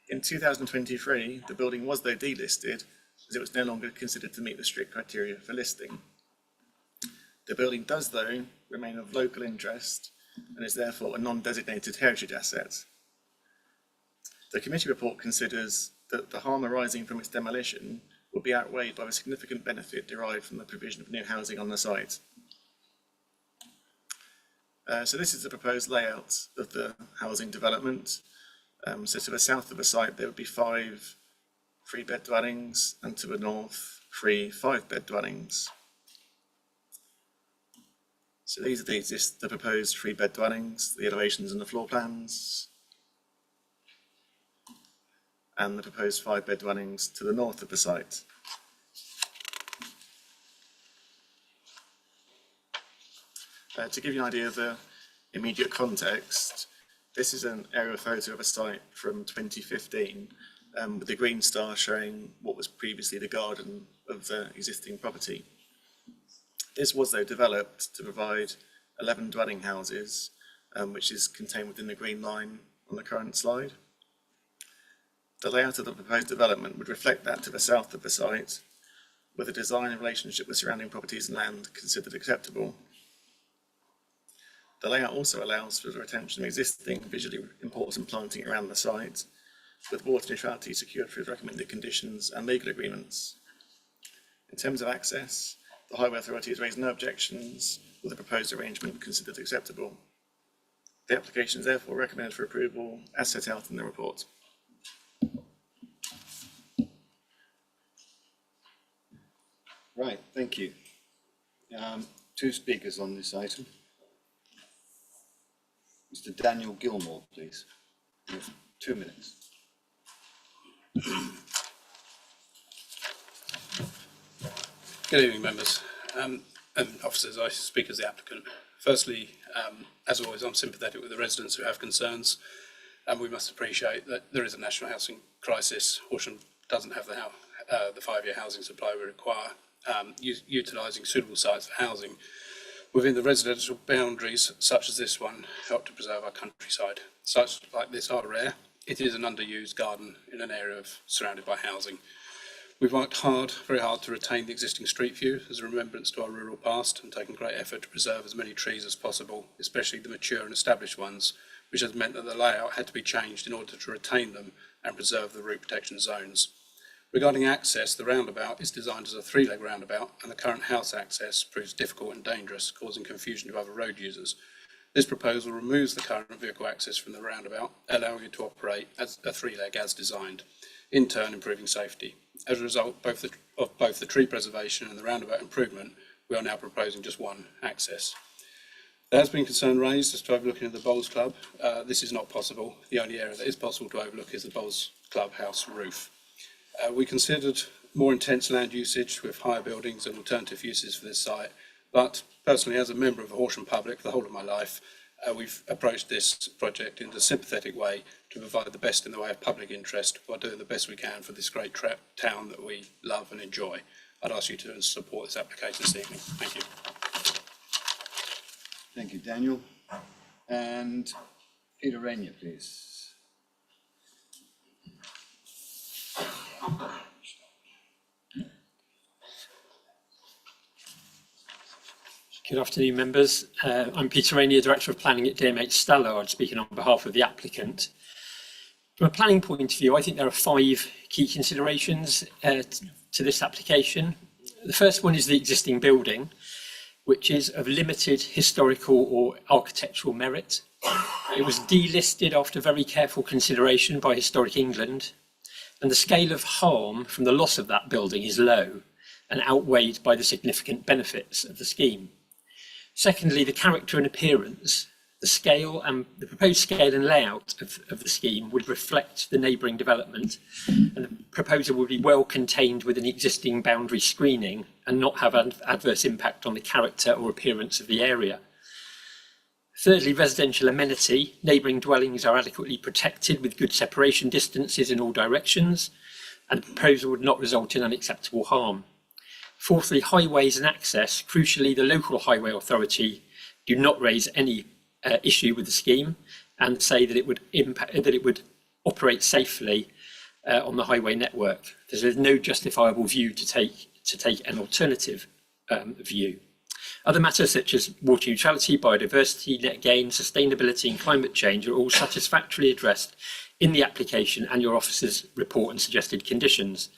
In 2023, the building was though delisted, as it was no longer considered to meet the strict criteria for listing. The building does, though, remain of local interest and is therefore a non-designated heritage asset. The committee report considers that the harm arising from its demolition will be outweighed by the significant benefit derived from the provision of new housing on the site. So this is the proposed layout of the housing development. So to the south of the site there would be 5 3-bed dwellings and to the north 3 5-bed dwellings. So these are the proposed 3-bed dwellings, the elevations and the floor plans, and the proposed 5-bed dwellings to the north of the site. To give you an idea of the immediate context, this is an aerial photo of a site from 2015, with the green star showing what was previously the garden of the existing property. This was, though, developed to provide 11 dwelling houses, which is contained within the green line on the current slide. The layout of the proposed development would reflect that to the south of the site, with a design in relationship with surrounding properties and land considered acceptable. The layout also allows for the retention of existing visually important planting around the site, with water neutrality secured through the recommended conditions and legal agreements. In terms of access, the Highway Authority has raised no objections with the proposed arrangement considered acceptable. The application is therefore recommended for approval as set out in the report. Right, thank you. 2 speakers on this item. Mr. Daniel Gilmore, please. You have 2 minutes. Good evening, members and officers. I speak as the applicant. Firstly, as always, I'm sympathetic with the residents who have concerns, and we must appreciate that there is a national housing crisis. Horsham doesn't have the 5-year housing supply we require. Utilising suitable sites for housing within the residential boundaries, such as this one, help to preserve our countryside. Sites like this are rare. It is an underused garden in an area surrounded by housing. We've worked very hard to retain the existing street view as a remembrance to our rural past and taken great effort to preserve as many trees as possible, especially the mature and established ones, which has meant that the layout had to be changed in order to retain them and preserve the root protection zones. Regarding access, the roundabout is designed as a 3-leg roundabout, and the current house access proves difficult and dangerous, causing confusion to other road users. This proposal removes the current vehicle access from the roundabout, allowing it to operate as a 3-leg as designed, in turn improving safety. As a result of both the tree preservation and the roundabout improvement, we are now proposing just one access. There has been concern raised as to overlooking the Bowls Club. This is not possible. The only area that is possible to overlook is the Bowls Clubhouse roof. We considered more intense land usage with higher buildings and alternative uses for this site, but personally, as a member of the Horsham public the whole of my life, we've approached this project in a sympathetic way to provide the best in the way of public interest while doing the best we can for this great town that we love and enjoy. I'd ask you to support this application this evening. Thank you. Thank you, Daniel. And Peter Rainier, please. Good afternoon, members. I'm Peter Rainier, Director of Planning at DMH Stella. I'm speaking on behalf of the applicant. From a planning point of view, I think there are 5 key considerations to this application. The first one is the existing building, which is of limited historical or architectural merit. It was delisted after very careful consideration by Historic England, and the scale of harm from the loss of that building is low and outweighed by the significant benefits of the scheme. Secondly, the character and appearance, the proposed scale and layout of the scheme would reflect the neighbouring development, and the proposal would be well contained within existing boundary screening and not have an adverse impact on the character or appearance of the area. Thirdly, residential amenity. Neighbouring dwellings are adequately protected with good separation distances in all directions, and the proposal would not result in unacceptable harm. Fourthly, highways and access. Crucially, the local highway authority do not raise any issue with the scheme and say that it would operate safely on the highway network. There's no justifiable view to take an alternative view. Other matters such as water neutrality, biodiversity, net gain, sustainability and climate change are all satisfactorily addressed in the application and your officer's report and suggested conditions.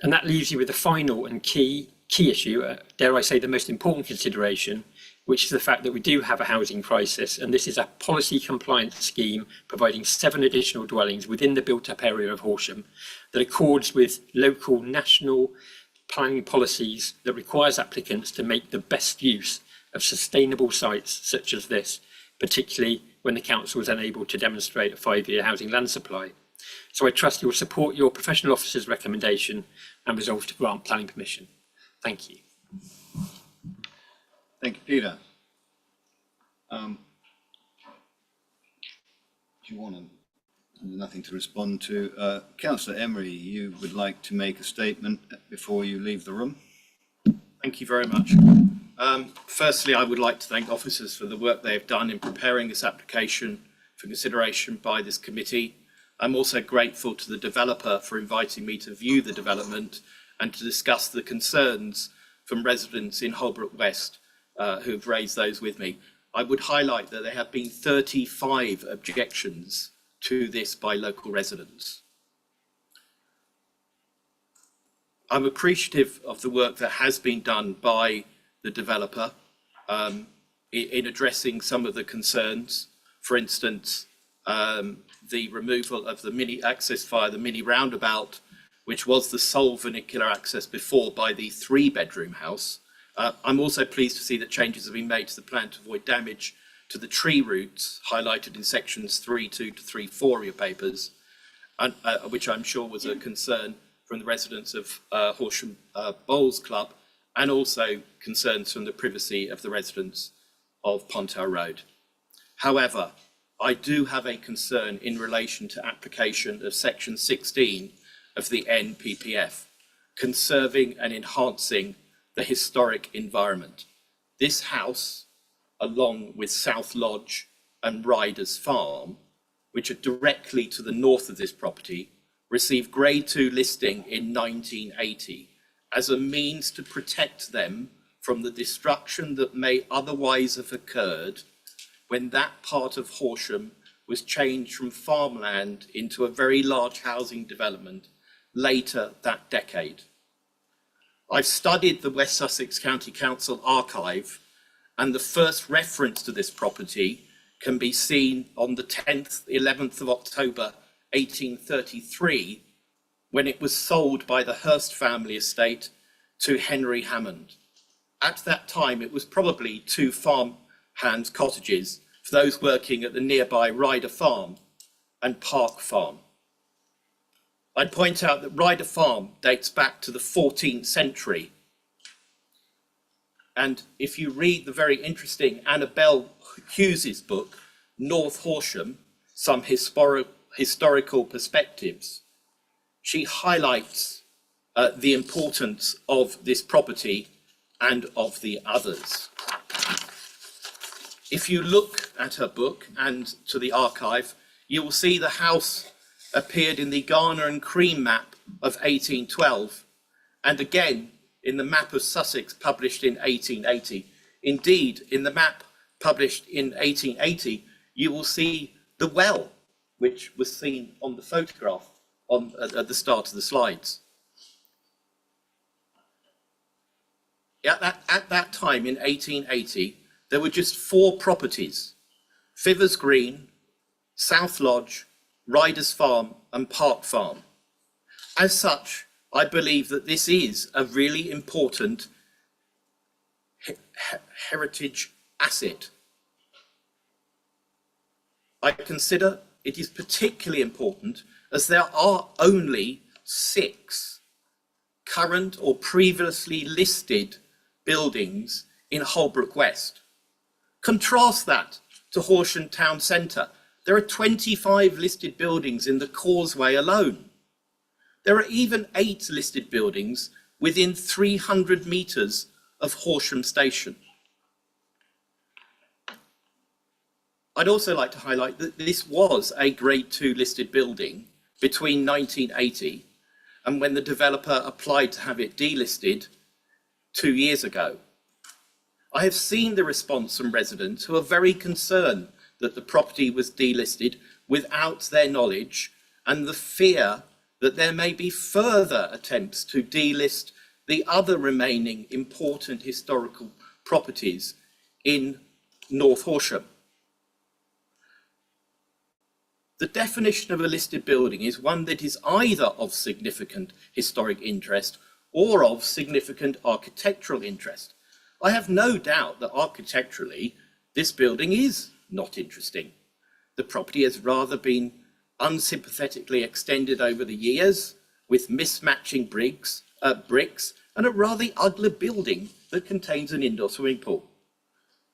And that leaves you with the final and key issue, dare I say the most important consideration, which is the fact that we do have a housing crisis, and this is a policy compliant scheme providing 7 additional dwellings within the built up area of Horsham that accords with local national planning policies that requires applicants to make the best use of sustainable sites such as this, particularly when the council is unable to demonstrate a 5-year housing land supply. So I trust you will support your professional officer's recommendation and resolve to grant planning permission. Thank you. Thank you, Peter. Do you want to? Nothing to respond to. Councillor Emery, you would like to make a statement before you leave the room? Thank you very much. Firstly, I would like to thank officers for the work they have done in preparing this application for consideration by this committee. I'm also grateful to the developer for inviting me to view the development and to discuss the concerns from residents in Holbrook West who have raised those with me. I would highlight that there have been 35 objections to this by local residents. I'm appreciative of the work that has been done by the developer in addressing some of the concerns. For instance, the removal of the mini access via the mini roundabout, which was the sole vernacular access before by the 3-bedroom house. I'm also pleased to see that changes have been made to the plan to avoid damage to the tree roots highlighted in sections 3.2 to 3.4 of your papers, and, which I'm sure was a concern from the residents of Horsham Bowls Club, and also concerns from the privacy of the residents of Pontow Road. However, I do have a concern in relation to application of section 16 of the NPPF, conserving and enhancing the historic environment. This house, along with South Lodge and Riders Farm, which are directly to the north of this property, received Grade 2 listing in 1980 as a means to protect them from the destruction that may otherwise have occurred when that part of Horsham was changed from farmland into a very large housing development later that decade. I've studied the West Sussex County Council archive, and the first reference to this property can be seen on the 11th of October 1833, when it was sold by the Hurst family estate to Henry Hammond. At that time, it was probably 2 farmhands' cottages for those working at the nearby Ryder Farm and Park Farm. I'd point out that Ryder Farm dates back to the 14th century. And if you read the very interesting Annabel Hughes's book, North Horsham, Some Historical Perspectives, she highlights the importance of this property and of the others. If you look at her book and to the archive, you will see the house appeared in the Garner and Cream map of 1812, and again in the map of Sussex published in 1880. Indeed, in the map published in 1880, you will see the well, which was seen on the photograph at the start of the slides. At that time in 1880, there were just 4 properties: Fivers Green, South Lodge, Riders Farm and Park Farm. As such, I believe that this is a really important heritage asset. I consider it is particularly important as there are only 6 current or previously listed buildings in Holbrook West. Contrast that to Horsham Town Centre. There are 25 listed buildings in the Causeway alone. There are even 8 listed buildings within 300 metres of Horsham Station. I'd also like to highlight that this was a Grade 2 listed building between 1980 and when the developer applied to have it delisted 2 years ago. I have seen the response from residents who are very concerned that the property was delisted without their knowledge, and the fear that there may be further attempts to delist the other remaining important historical properties in North Horsham. The definition of a listed building is one that is either of significant historic interest or of significant architectural interest. I have no doubt that architecturally this building is not interesting. The property has rather been unsympathetically extended over the years with mismatching bricks and a rather ugly building that contains an indoor swimming pool.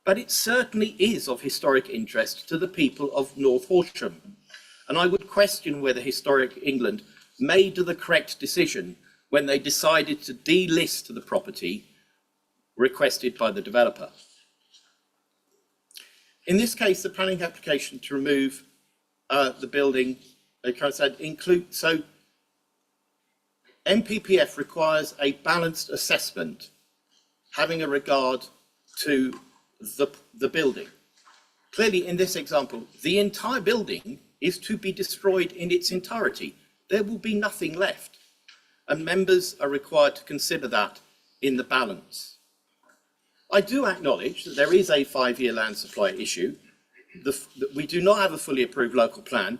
But it certainly is of historic interest to the people of North Horsham, and I would question whether Historic England made the correct decision when they decided to delist the property requested by the developer. In this case, the planning application to remove the building, so MPPF requires a balanced assessment having a regard to the building. Clearly, in this example, the entire building is to be destroyed in its entirety. There will be nothing left, and members are required to consider that in the balance. I do acknowledge that there is a 5-year land supply issue. We do not have a fully approved local plan,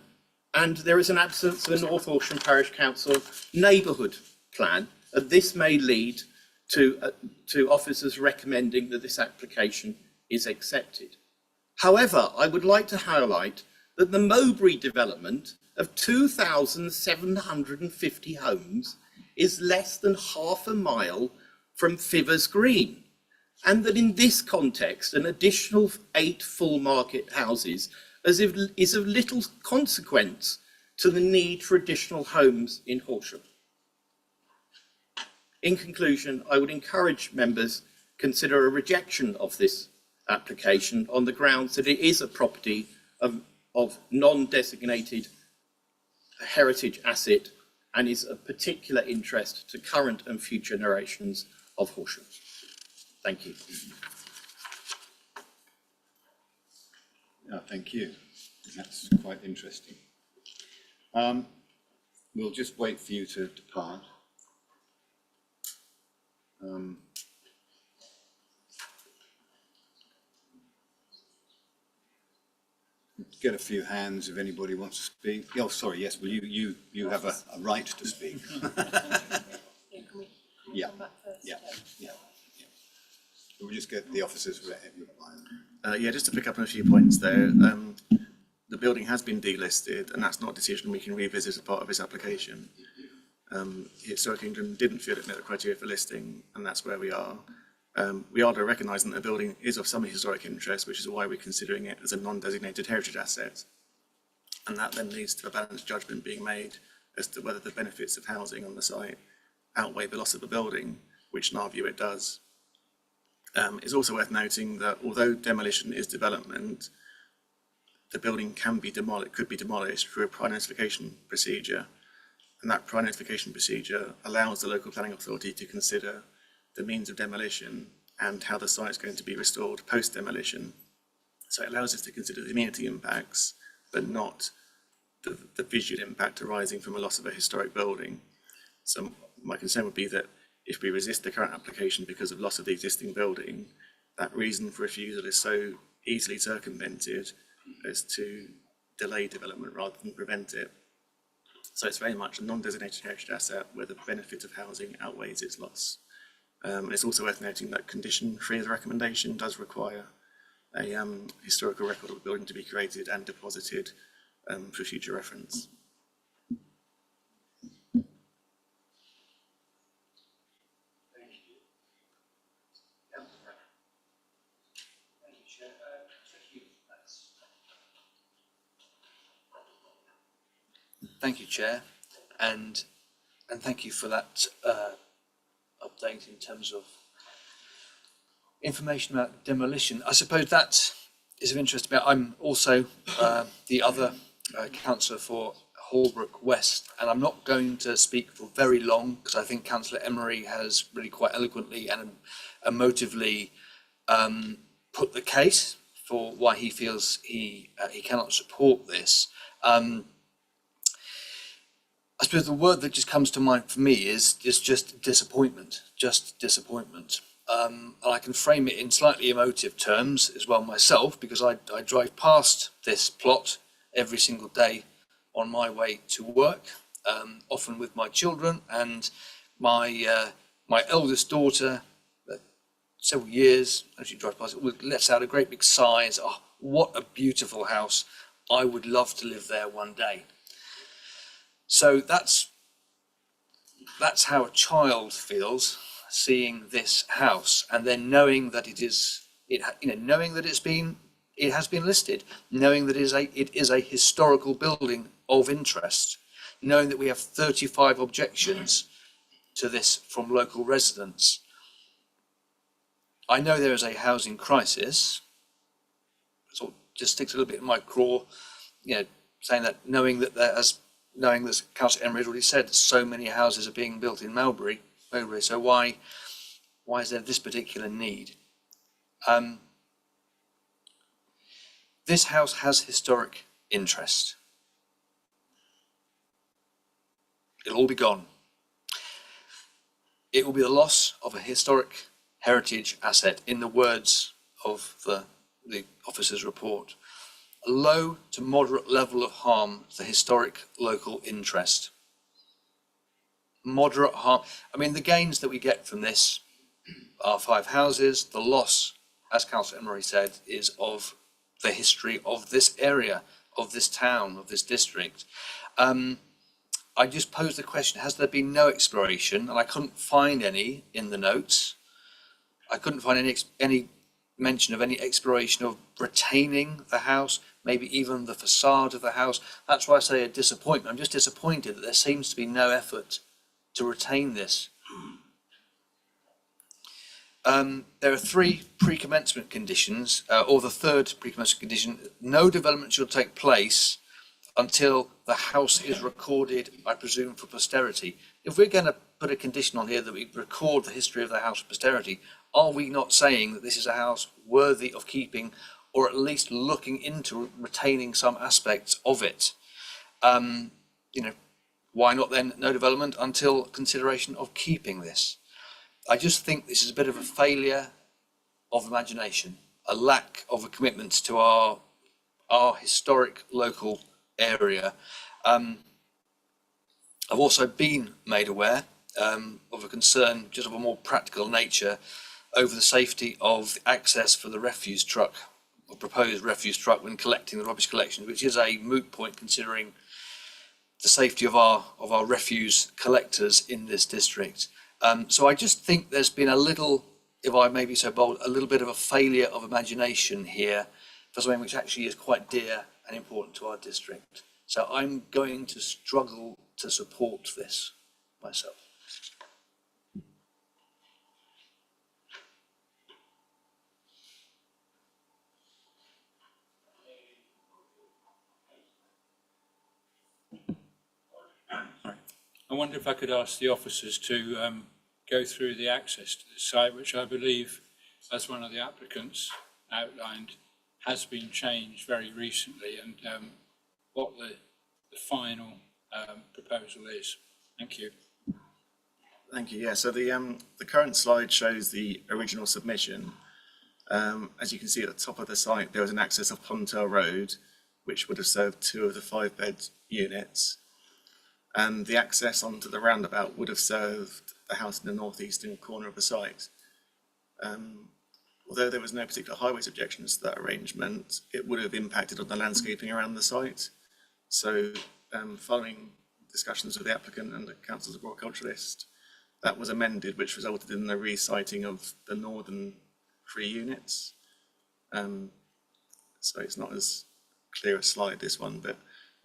and there is an absence of a North Horsham Parish Council neighbourhood plan, and this may lead to officers recommending that this application is accepted. However, I would like to highlight that the Mowbray development of 2,750 homes is less than half a mile from Fivers Green, and that in this context an additional 8 full market houses is of little consequence to the need for additional homes in Horsham. In conclusion, I would encourage members consider a rejection of this application on the grounds that it is a property of non-designated heritage asset and is of particular interest to current and future generations of Horsham. Thank you. Thank you. That's quite interesting. We'll just wait for you to depart. Get a few hands if anybody wants to speak. Oh, sorry, yes, well, you have a right to speak. Yeah, yeah. We'll just get the officers reply. Yeah, just to pick up on a few points there. The building has been delisted, and that's not a decision we can revisit as part of this application. Historic England didn't feel it met the criteria for listing, and that's where we are. We are recognising that the building is of some historic interest, which is why we're considering it as a non-designated heritage asset. And that then leads to a balanced judgment being made as to whether the benefits of housing on the site outweigh the loss of the building, which in our view it does. It's also worth noting that although demolition is development, the building could be demolished through a prior notification procedure, and that prior notification procedure allows the local planning authority to consider the means of demolition and how the site is going to be restored post-demolition. So it allows us to consider the amenity impacts, but not the visual impact arising from a loss of a historic building. So my concern would be that if we resist the current application because of loss of the existing building, that reason for refusal is so easily circumvented as to delay development rather than prevent it. So it's very much a non-designated heritage asset where the benefit of housing outweighs its loss. And it's also worth noting that condition 3 of the recommendation does require a historical record of the building to be created and deposited for future reference. Thank you, Chair, and thank you for that update in terms of information about demolition. I suppose that is of interest. I'm also the other councillor for Holbrook West, and I'm not going to speak for very long because I think Councillor Emery has really quite eloquently and emotively put the case for why he feels he cannot support this. I suppose the word that just comes to mind for me is just disappointment, and I can frame it in slightly emotive terms as well myself, because I drive past this plot every single day on my way to work, often with my children, and my eldest daughter, several years as she drives past it, lets out a great big sigh and says, "Oh, what a beautiful house. I would love to live there one day." So that's how a child feels seeing this house, and then knowing that it has been listed, knowing that it is a historical building of interest, knowing that we have 35 objections to this from local residents. I know there is a housing crisis, so it just sticks a little bit in my craw, saying that, knowing that Councillor Emery has already said so many houses are being built in Mowbray, so why is there this particular need? This house has historic interest. It'll all be gone. It will be the loss of a historic heritage asset, in the words of the officer's report. A low to moderate level of harm to historic local interest. Moderate harm. I mean, the gains that we get from this are 5 houses. The loss, as Councillor Emery said, is of the history of this area, of this town, of this district. I just posed the question, has there been no exploration? And I couldn't find any in the notes. I couldn't find any mention of any exploration of retaining the house, maybe even the facade of the house. That's why I say a disappointment. I'm just disappointed that there seems to be no effort to retain this. There are 3 pre-commencement conditions, or the third pre-commencement condition: no development shall take place until the house is recorded, I presume, for posterity. If we're going to put a condition on here that we record the history of the house for posterity, are we not saying that this is a house worthy of keeping, or at least looking into retaining some aspects of it? Why not then no development until consideration of keeping this? I just think this is a bit of a failure of imagination, a lack of a commitment to our historic local area. I've also been made aware of a concern just of a more practical nature over the safety of access for the refuse truck, or proposed refuse truck, when collecting the rubbish collection, which is a moot point considering the safety of our refuse collectors in this district. So I just think there's been a little, if I may be so bold, a little bit of a failure of imagination here for something which actually is quite dear and important to our district. So I'm going to struggle to support this myself. I wonder if I could ask the officers to go through the access to the site, which I believe, as one of the applicants outlined, has been changed very recently, and what the final proposal is. Thank you. Thank you. Yeah, so the current slide shows the original submission. As you can see at the top of the site, there was an access off Pontel Road, which would have served 2 of the 5-bed units. And the access onto the roundabout would have served the house in the northeastern corner of the site. Although there was no particular highways objections to that arrangement, it would have impacted on the landscaping around the site. So following discussions with the applicant and the council's horticulturalist, that was amended, which resulted in the resiting of the northern 3 units. So it's not as clear a slide, this one, but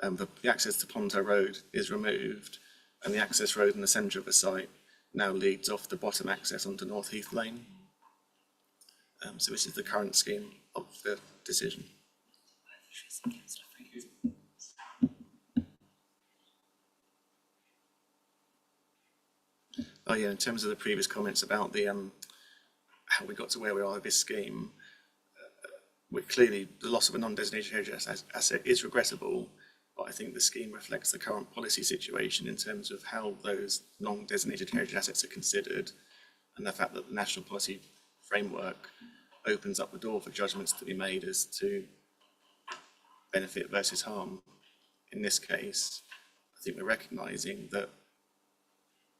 the access to Ponto Road is removed, and the access road in the centre of the site now leads off the bottom access onto North Heath Lane. So this is the current scheme of the decision. Oh yeah, in terms of the previous comments about the how we got to where we are with this scheme, we're clearly, the loss of a non-designated heritage asset is regrettable, but I think the scheme reflects the current policy situation in terms of how those non-designated heritage assets are considered, and the fact that the national policy framework opens up the door for judgments to be made as to benefit versus harm. In this case, I think we're recognising that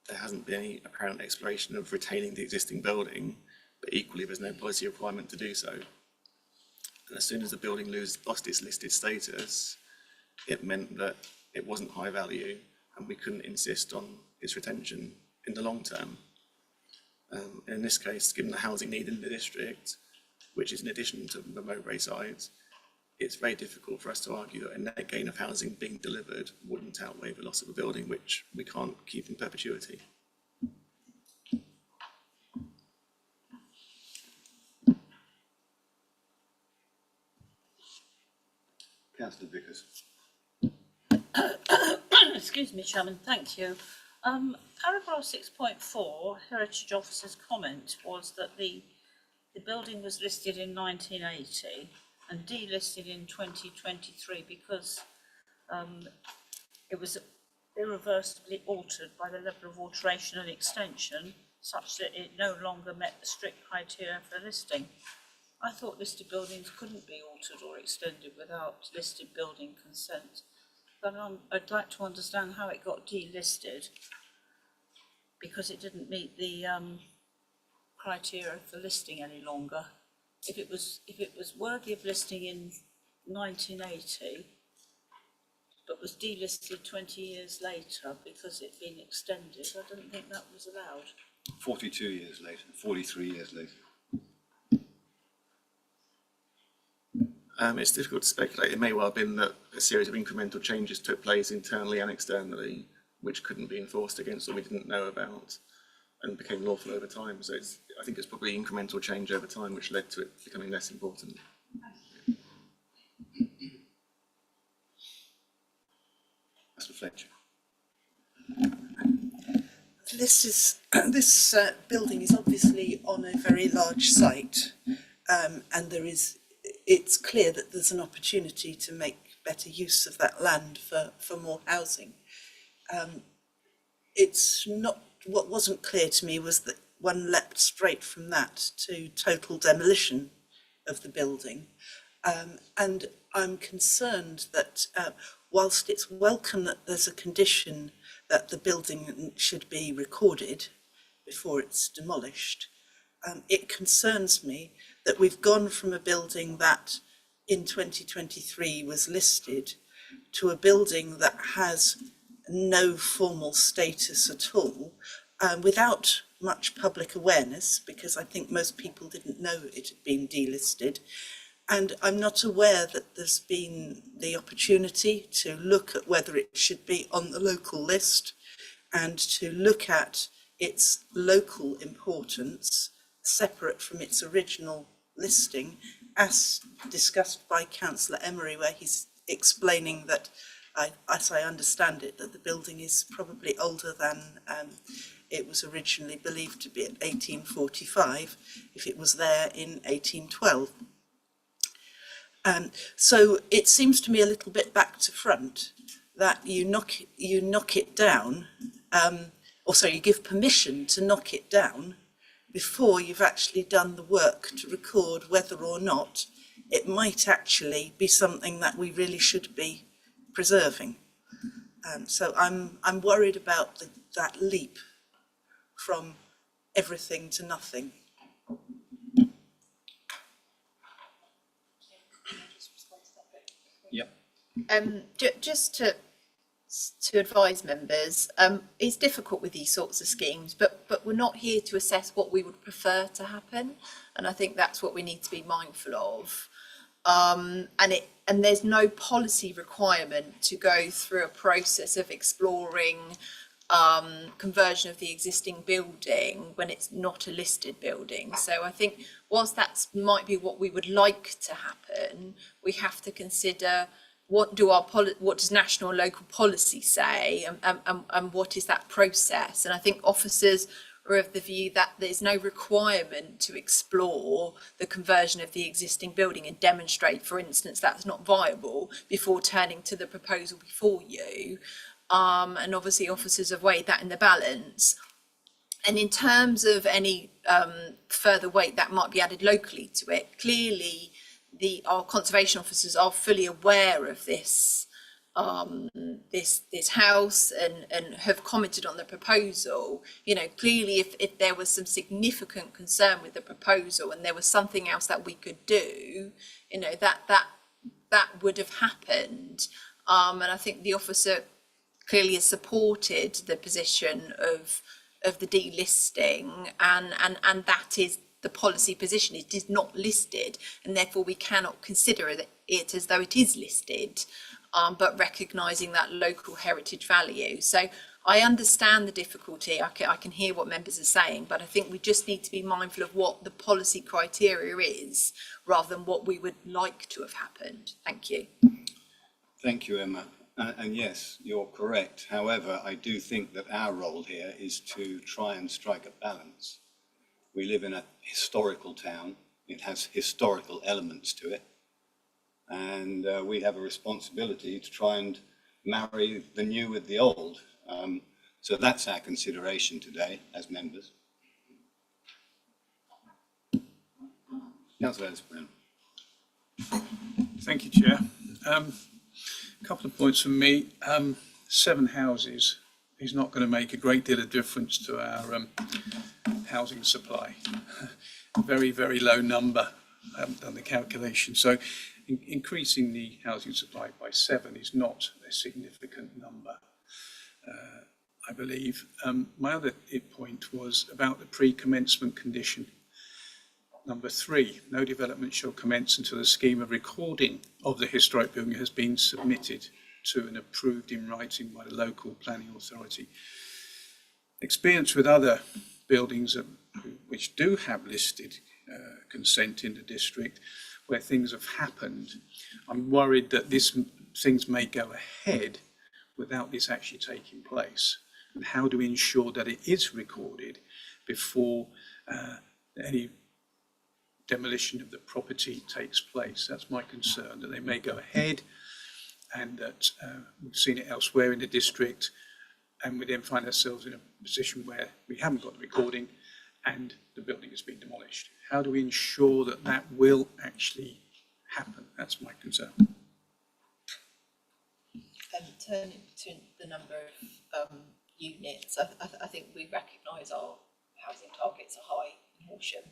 there hasn't been any apparent exploration of retaining the existing building, but equally there's no policy requirement to do so. And as soon as the building lost its listed status, it meant that it wasn't high value and we couldn't insist on its retention in the long term. In this case, given the housing need in the district, which is in addition to the Mowbray site, it's very difficult for us to argue that a net gain of housing being delivered wouldn't outweigh the loss of a building, which we can't keep in perpetuity. Councillor Vickers. Excuse me, Chairman, thank you. Paragraph 6.4, Heritage Officer's comment was that the building was listed in 1980 and delisted in 2023 because it was irreversibly altered by the level of alteration and extension such that it no longer met the strict criteria for listing. I thought listed buildings couldn't be altered or extended without listed building consent. But I'd like to understand how it got delisted because it didn't meet the criteria for listing any longer. If it was worthy of listing in 1980, but was delisted 20 years later because it'd been extended, I didn't think that was allowed. 42 years later, 43 years later. It's difficult to speculate. It may well have been that a series of incremental changes took place internally and externally, which couldn't be enforced against or we didn't know about, and became lawful over time. So I think it's probably incremental change over time which led to it becoming less important. Mr. Fletcher. This building is obviously on a very large site, and it's clear that there's an opportunity to make better use of that land for more housing. It's not, what wasn't clear to me was that one leapt straight from that to total demolition of the building. And I'm concerned that whilst it's welcome that there's a condition that the building should be recorded before it's demolished, it concerns me that we've gone from a building that in 2023 was listed to a building that has no formal status at all, without much public awareness, because I think most people didn't know it had been delisted. And I'm not aware that there's been the opportunity to look at whether it should be on the local list and to look at its local importance separate from its original listing, as discussed by Councillor Emery, where he's explaining that, as I understand it, that the building is probably older than it was originally believed to be at 1845, if it was there in 1812. So it seems to me a little bit back to front that you knock it down, or sorry, you give permission to knock it down before you've actually done the work to record whether or not it might actually be something that we really should be preserving. So I'm worried about that leap from everything to nothing. Yep. Just to advise members, it's difficult with these sorts of schemes, but we're not here to assess what we would prefer to happen, and I think that's what we need to be mindful of. And there's no policy requirement to go through a process of exploring conversion of the existing building when it's not a listed building. So I think whilst that might be what we would like to happen, we have to consider what does national and local policy say, and what is that process. And I think officers are of the view that there's no requirement to explore the conversion of the existing building and demonstrate, for instance, that's not viable before turning to the proposal before you. And obviously officers have weighed that in the balance. And in terms of any further weight that might be added locally to it, clearly our conservation officers are fully aware of this house and have commented on the proposal. You know, clearly if there was some significant concern with the proposal and there was something else that we could do, you know, that would have happened. And I think the officer clearly has supported the position of the delisting, and that is the policy position. It is not listed, and therefore we cannot consider it as though it is listed, but recognising that local heritage value. So I understand the difficulty. I can hear what members are saying, but I think we just need to be mindful of what the policy criteria is, rather than what we would like to have happened. Thank you. Thank you, Emma. And yes, you're correct. However, I do think that our role here is to try and strike a balance. We live in a historical town. It has historical elements to it. And we have a responsibility to try and marry the new with the old. So that's our consideration today as members. Councillor Ellis-Brown. Thank you, Chair. A couple of points from me. 7 houses is not going to make a great deal of difference to our housing supply. Very, very low number. I haven't done the calculation. So increasing the housing supply by 7 is not a significant number, I believe. My other point was about the pre-commencement condition. Number 3, no development shall commence until a scheme of recording of the historic building has been submitted to and approved in writing by the local planning authority. Experience with other buildings which do have listed consent in the district where things have happened, I'm worried that things may go ahead without this actually taking place. And how do we ensure that it is recorded before any demolition of the property takes place? That's my concern, that they may go ahead, and that we've seen it elsewhere in the district, and we then find ourselves in a position where we haven't got the recording and the building has been demolished. How do we ensure that that will actually happen? That's my concern. Turning to the number of units, I think we recognise our housing targets are high in Horsham,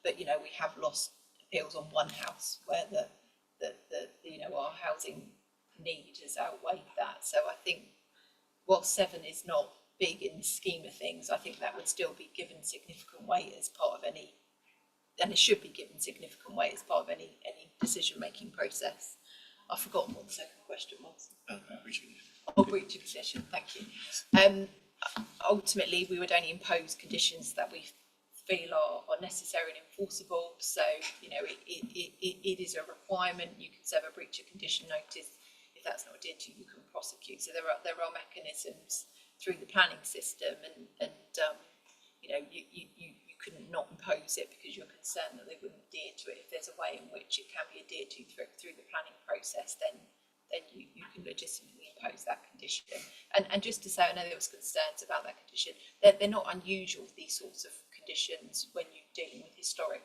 but you know, we have lost appeals on one house where the you know, our housing need has outweighed that. So I think while 7 is not big in the scheme of things, I think that would still be given significant weight as part of any, and it should be given significant weight as part of any decision-making process. I've forgotten what the second question was. Breach of condition, thank you. Ultimately, we would only impose conditions that we feel are necessary and enforceable. So, you know, it is a requirement. You can serve a breach of condition notice. If that's not adhered to, you can prosecute. So there are mechanisms through the planning system, and you know, you couldn't not impose it because you're concerned that they wouldn't adhere to it. If there's a way in which it can be adhered to through the planning process, then you can legitimately propose that condition. And just to say, I know there was concerns about that condition. They're not unusual, these sorts of conditions, when you're dealing with historic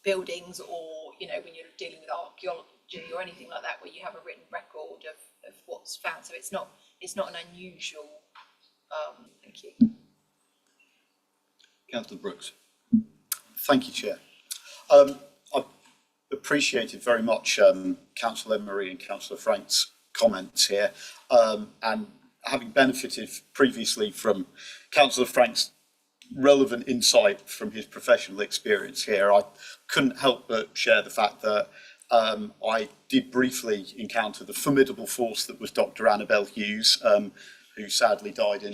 buildings, or when you're dealing with archaeology or anything like that, where you have a written record of what's found. So it's not an unusual. Thank you. Councillor Brooks. Thank you, Chair. I appreciated very much Councillor Emery and Councillor Frank's comments here, and having benefited previously from Councillor Frank's relevant insight from his professional experience here, I couldn't help but share the fact that I did briefly encounter the formidable force that was Dr. Annabel Hughes, who sadly died in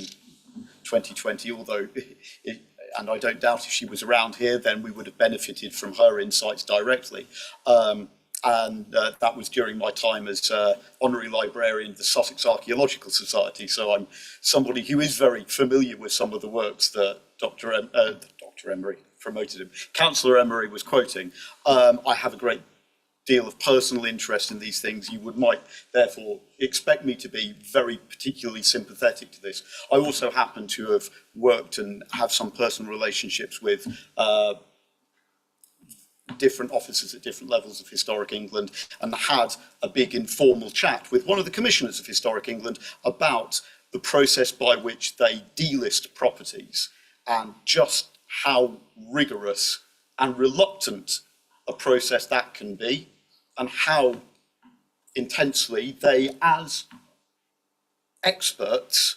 2020, although and I don't doubt if she was around here, then we would have benefited from her insights directly. That was during my time as honorary librarian of the Sussex Archaeological Society. So I'm somebody who is very familiar with some of the works that Dr. Emery promoted him. Councillor Emery was quoting. I have a great deal of personal interest in these things. You might therefore expect me to be very particularly sympathetic to this. I also happen to have worked and have some personal relationships with different officers at different levels of Historic England, and had a big informal chat with one of the commissioners of Historic England about the process by which they delist properties, and just how rigorous and reluctant a process that can be, and how intensely they, as experts,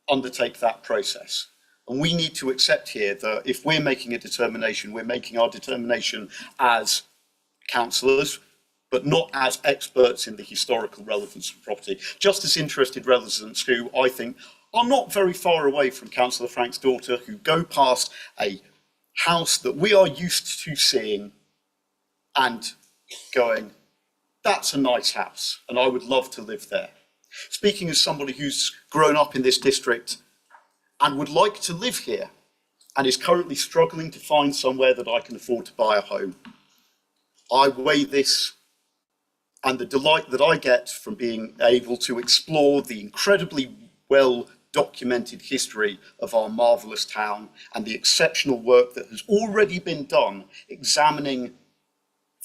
undertake that process. And we need to accept here that if we're making a determination, we're making our determination as councillors, but not as experts in the historical relevance of property. Just as interested residents who I think are not very far away from Councillor Frank's daughter, who go past a house that we are used to seeing and going, that's a nice house and I would love to live there. Speaking as somebody who's grown up in this district and would like to live here and is currently struggling to find somewhere that I can afford to buy a home, I weigh this and the delight that I get from being able to explore the incredibly well documented history of our marvellous town and the exceptional work that has already been done examining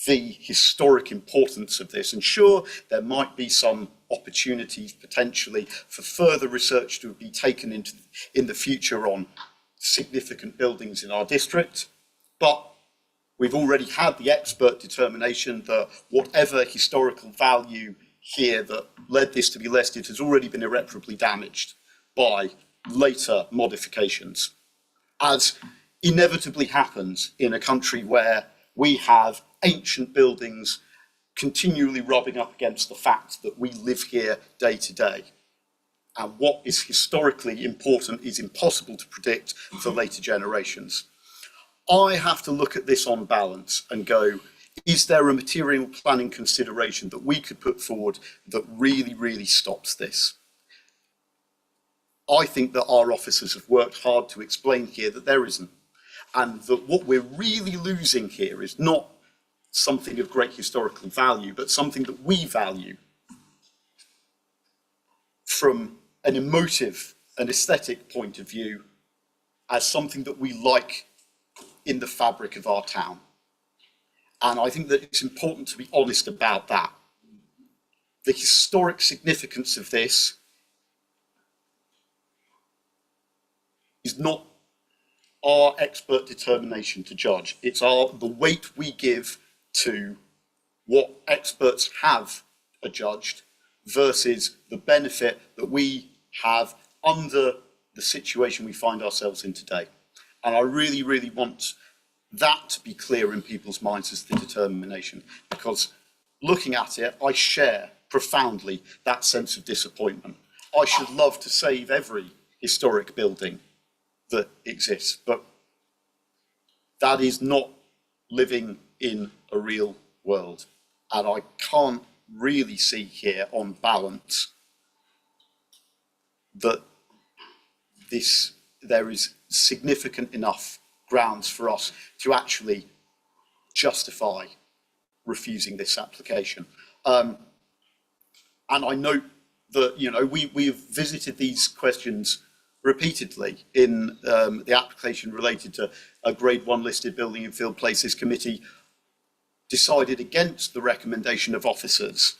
the historic importance of this. And sure, there might be some opportunities potentially for further research to be taken in the future on significant buildings in our district, but we've already had the expert determination that whatever historical value here that led this to be listed has already been irreparably damaged by later modifications, as inevitably happens in a country where we have ancient buildings continually rubbing up against the fact that we live here day to day. And what is historically important is impossible to predict for later generations. I have to look at this on balance and go, is there a material planning consideration that we could put forward that really, really stops this? I think that our officers have worked hard to explain here that there isn't. And that what we're really losing here is not something of great historical value, but something that we value from an emotive and aesthetic point of view as something that we like in the fabric of our town. And I think that it's important to be honest about that. The historic significance of this is not our expert determination to judge. It's the weight we give to what experts have adjudged versus the benefit that we have under the situation we find ourselves in today. And I really, really want that to be clear in people's minds as the determination, because looking at it, I share profoundly that sense of disappointment. I should love to save every historic building that exists, but that is not living in a real world. And I can't really see here on balance that there is significant enough grounds for us to actually justify refusing this application. And I note that, you know, we have visited these questions repeatedly in the application related to a grade 1 listed building in Field Places Committee decided against the recommendation of officers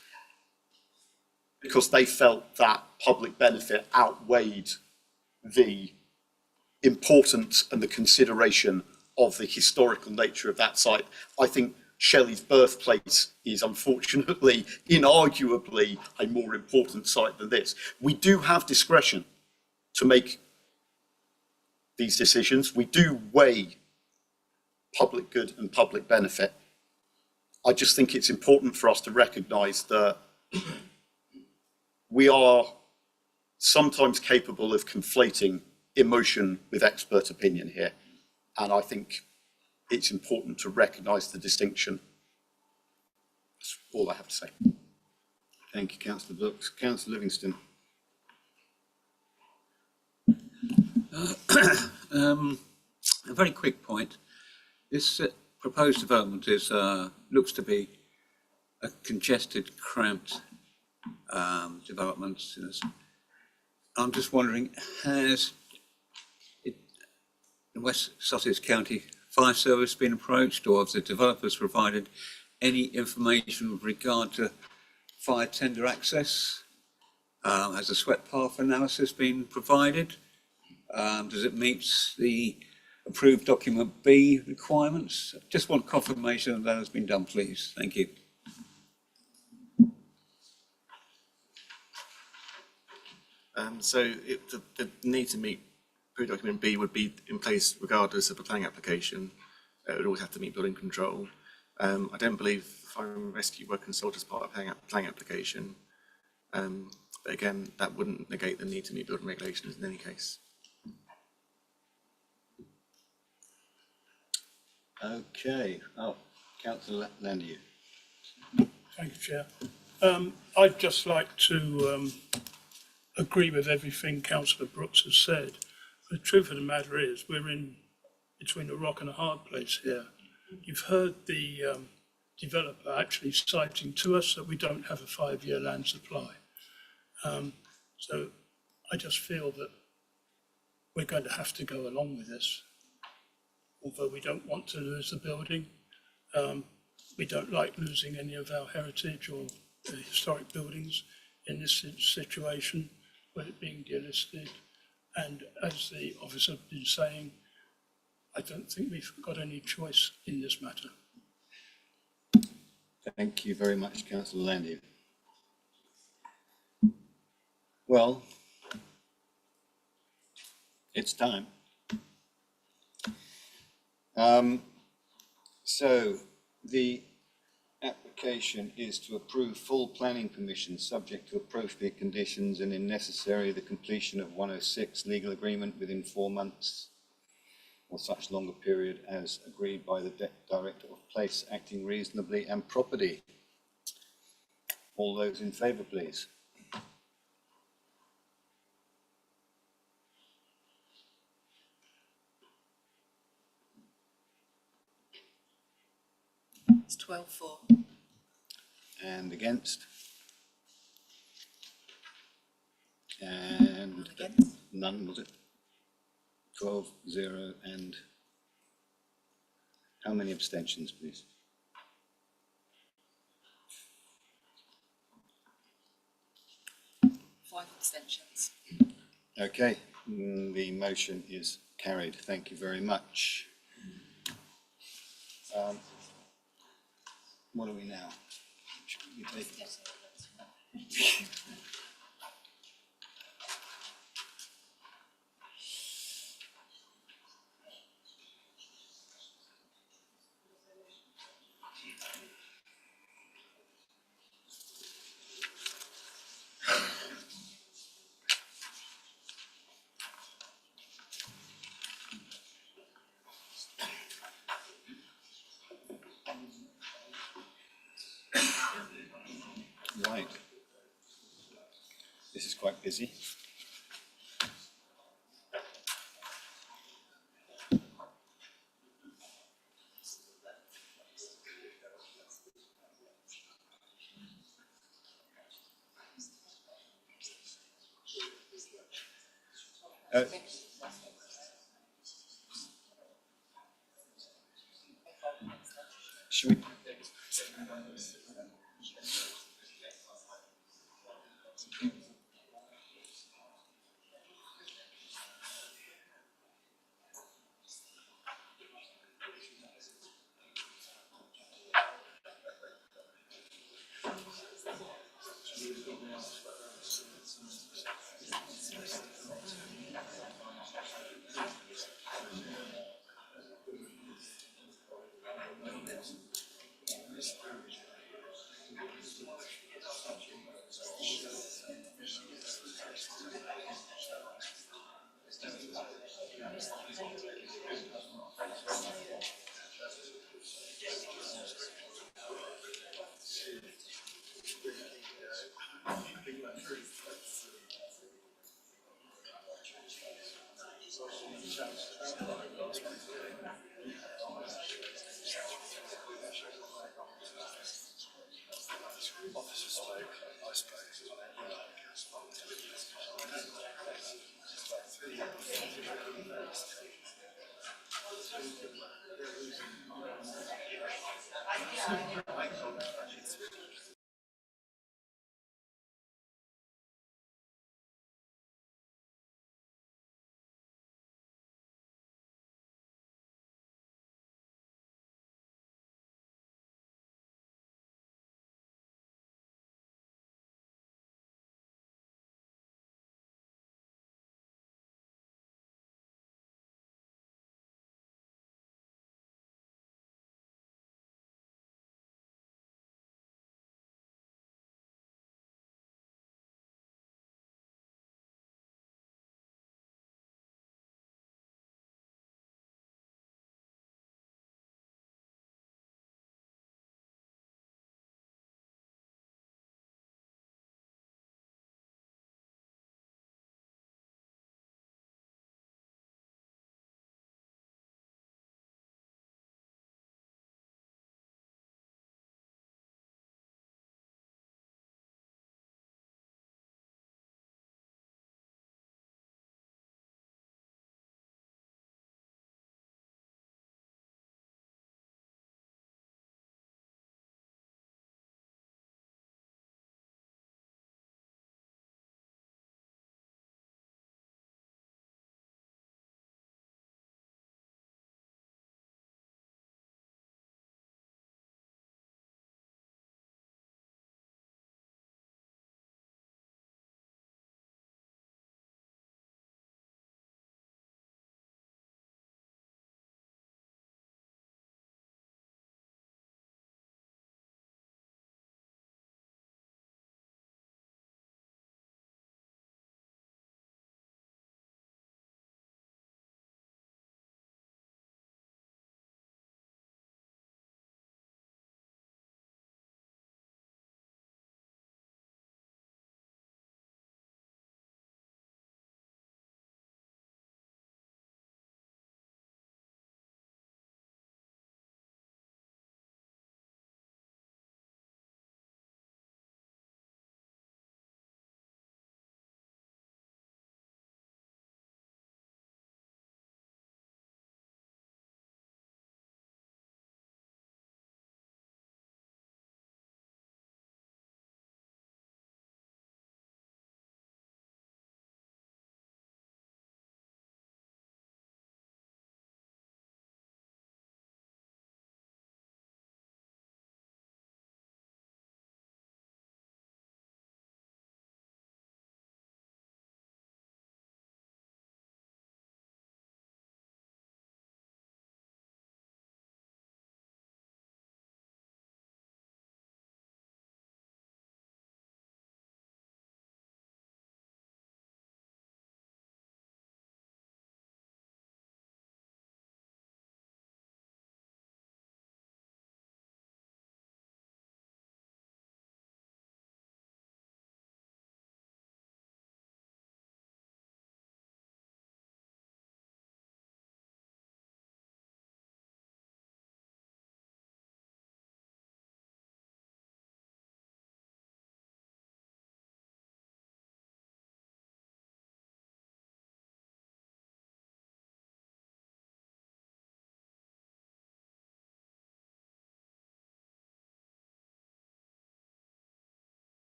because they felt that public benefit outweighed the importance and the consideration of the historical nature of that site. I think Shelley's birthplace is unfortunately, inarguably, a more important site than this. We do have discretion to make these decisions. We do weigh public good and public benefit. I just think it's important for us to recognise that we are sometimes capable of conflating emotion with expert opinion here. And I think it's important to recognise the distinction. That's all I have to say. Thank you, Councillor Brooks. Councillor Livingston. A very quick point. This proposed development is looks to be a congested, cramped development. I'm just wondering, has the West Sussex County Fire Service been approached, or have the developers provided any information with regard to fire tender access? Has a sweat path analysis been provided? Does it meet the approved document B requirements? Just want confirmation that has been done, please. Thank you. The need to meet approved document B would be in place regardless of a planning application. It would always have to meet building control. I don't believe fire and rescue were consulted as part of a planning application. But again, that wouldn't negate the need to meet building regulations in any case. Okay. Oh, Councillor Landier. Thank you, Chair. I'd just like to agree with everything Councillor Brooks has said. The truth of the matter is we're in between a rock and a hard place here. You've heard the developer actually citing to us that we don't have a 5-year land supply. So I just feel that we're going to have to go along with this. Although we don't want to lose the building, we don't like losing any of our heritage or historic buildings in this situation, with it being delisted. And as the officer has been saying, I don't think we've got any choice in this matter. Thank you very much, Councillor Landier. Well, it's time. So the application is to approve full planning permission subject to appropriate conditions and, if necessary, the completion of 106 legal agreement within 4 months or such longer period as agreed by the Director of Place acting reasonably and properly. All those in favour, please. It's 12-4. And against? And against? None, was it? 12-0, and how many abstentions, please? Five abstentions. Okay, the motion is carried. Thank you very much. What are we now? Should we take- Right. This is quite busy. Uh, Should we?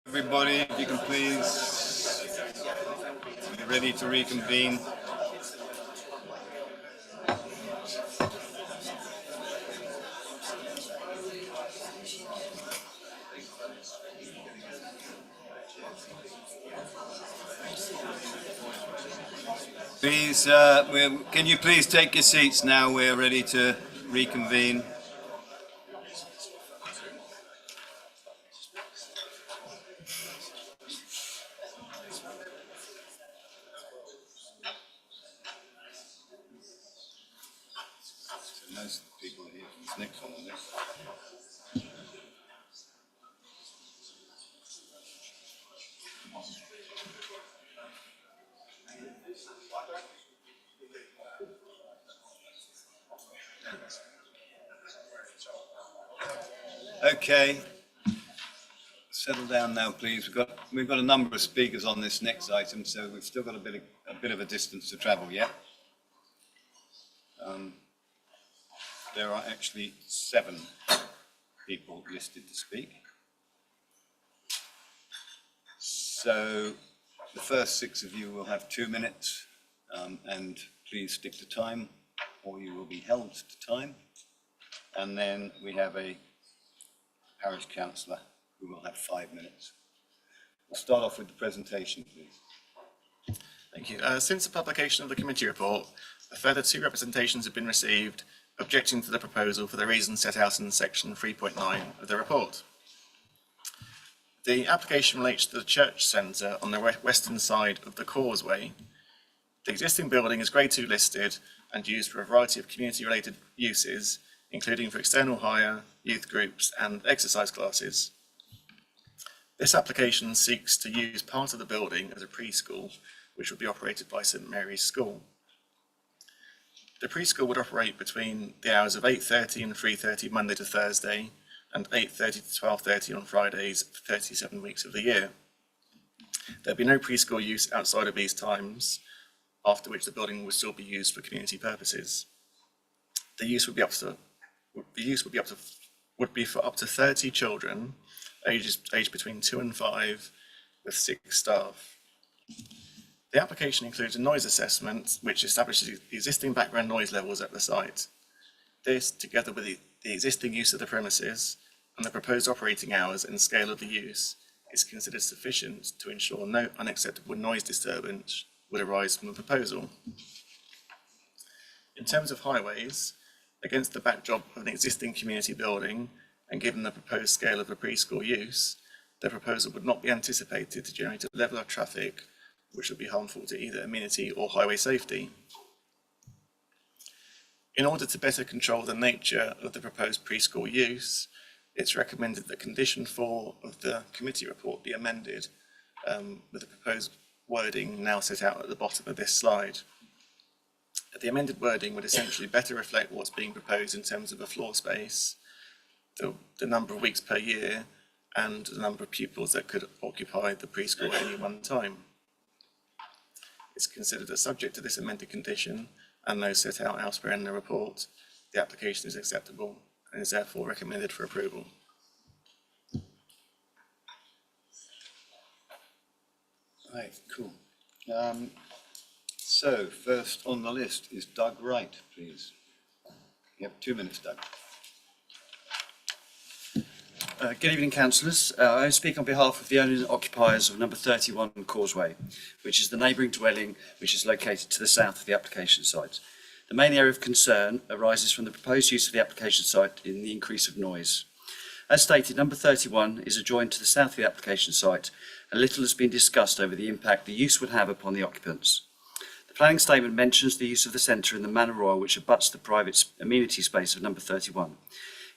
Everybody, if you can please be ready to reconvene. Please, can you please take your seats now? We're ready to reconvene. Most people are here for this next one, aren't they? Okay, settle down now, please. We've got a number of speakers on this next item, so we've still got a bit of a distance to travel yet. There are actually 7 people listed to speak. So the first 6 of you will have 2 minutes, and please stick to time, or you will be held to time. And then we have a parish councillor who will have 5 minutes. We'll start off with the presentation, please. Thank you. Since the publication of the committee report, a further 2 representations have been received objecting to the proposal for the reasons set out in section 3.9 of the report. The application relates to the church centre on the western side of the causeway. The existing building is Grade 2 listed and used for a variety of community-related uses, including for external hire, youth groups and exercise classes. This application seeks to use part of the building as a preschool, which would be operated by St Mary's School. The preschool would operate between the hours of 8:30 and 3:30 Monday to Thursday and 8:30 to 12:30 on Fridays for 37 weeks of the year. There'd be no preschool use outside of these times, after which the building would still be used for community purposes. The use would be for up to 30 children, aged between 2 and 5, with 6 staff. The application includes a noise assessment, which establishes the existing background noise levels at the site. This, together with the existing use of the premises and the proposed operating hours and scale of the use, is considered sufficient to ensure no unacceptable noise disturbance would arise from the proposal. In terms of highways, against the backdrop of an existing community building and given the proposed scale of the preschool use, the proposal would not be anticipated to generate a level of traffic which would be harmful to either amenity or highway safety. In order to better control the nature of the proposed preschool use, it's recommended that condition 4 of the committee report be amended with the proposed wording now set out at the bottom of this slide. The amended wording would essentially better reflect what's being proposed in terms of a floor space, the number of weeks per year, and the number of pupils that could occupy the preschool at any one time. It's considered that subject to this amended condition and those set out elsewhere in the report, the application is acceptable and is therefore recommended for approval. Right, cool. So first on the list is Doug Wright, please. You have 2 minutes, Doug. Good evening, councillors. I speak on behalf of the owners and occupiers of number 31 Causeway, which is the neighbouring dwelling which is located to the south of the application site. The main area of concern arises from the proposed use of the application site in the increase of noise. As stated, number 31 is adjoined to the south of the application site, and little has been discussed over the impact the use would have upon the occupants. The planning statement mentions the use of the centre in the Manor Royal, which abuts the private amenity space of number 31.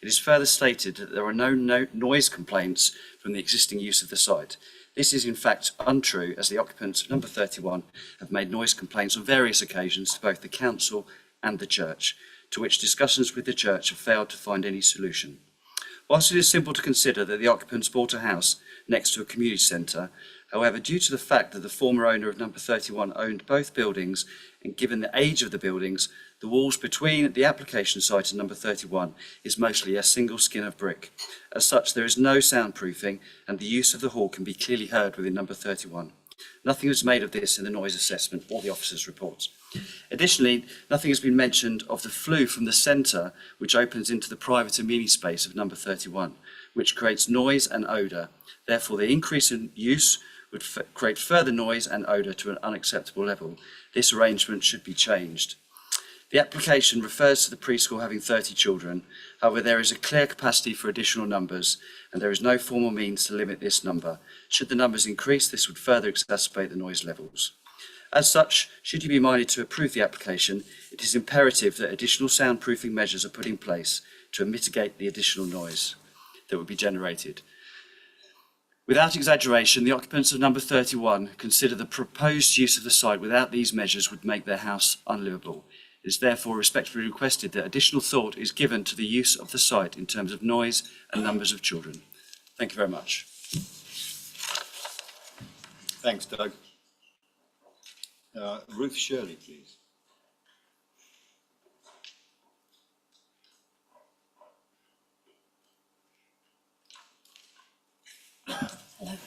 It is further stated that there are no noise complaints from the existing use of the site. This is in fact untrue, as the occupants of number 31 have made noise complaints on various occasions to both the council and the church, to which discussions with the church have failed to find any solution. Whilst it is simple to consider that the occupants bought a house next to a community centre, however, due to the fact that the former owner of number 31 owned both buildings, and given the age of the buildings, The walls between the application site and number 31 is mostly a single skin of brick. As such, there is no soundproofing and the use of the hall can be clearly heard within number 31. Nothing was made of this in the noise assessment or the officer's reports. Additionally, nothing has been mentioned of the flue from the centre, which opens into the private amenity space of number 31, which creates noise and odour. Therefore, the increase in use would create further noise and odour to an unacceptable level. This arrangement should be changed. The application refers to the preschool having 30 children. However, there is a clear capacity for additional numbers and there is no formal means to limit this number. Should the numbers increase, this would further exacerbate the noise levels. As such, should you be minded to approve the application, it is imperative that additional soundproofing measures are put in place to mitigate the additional noise that would be generated. Without exaggeration, the occupants of number 31 consider the proposed use of the site without these measures would make their house unlivable. It is therefore respectfully requested that additional thought is given to the use of the site in terms of noise and numbers of children. Thank you very much. Thanks, Doug. Ruth Shirley, please. Hello.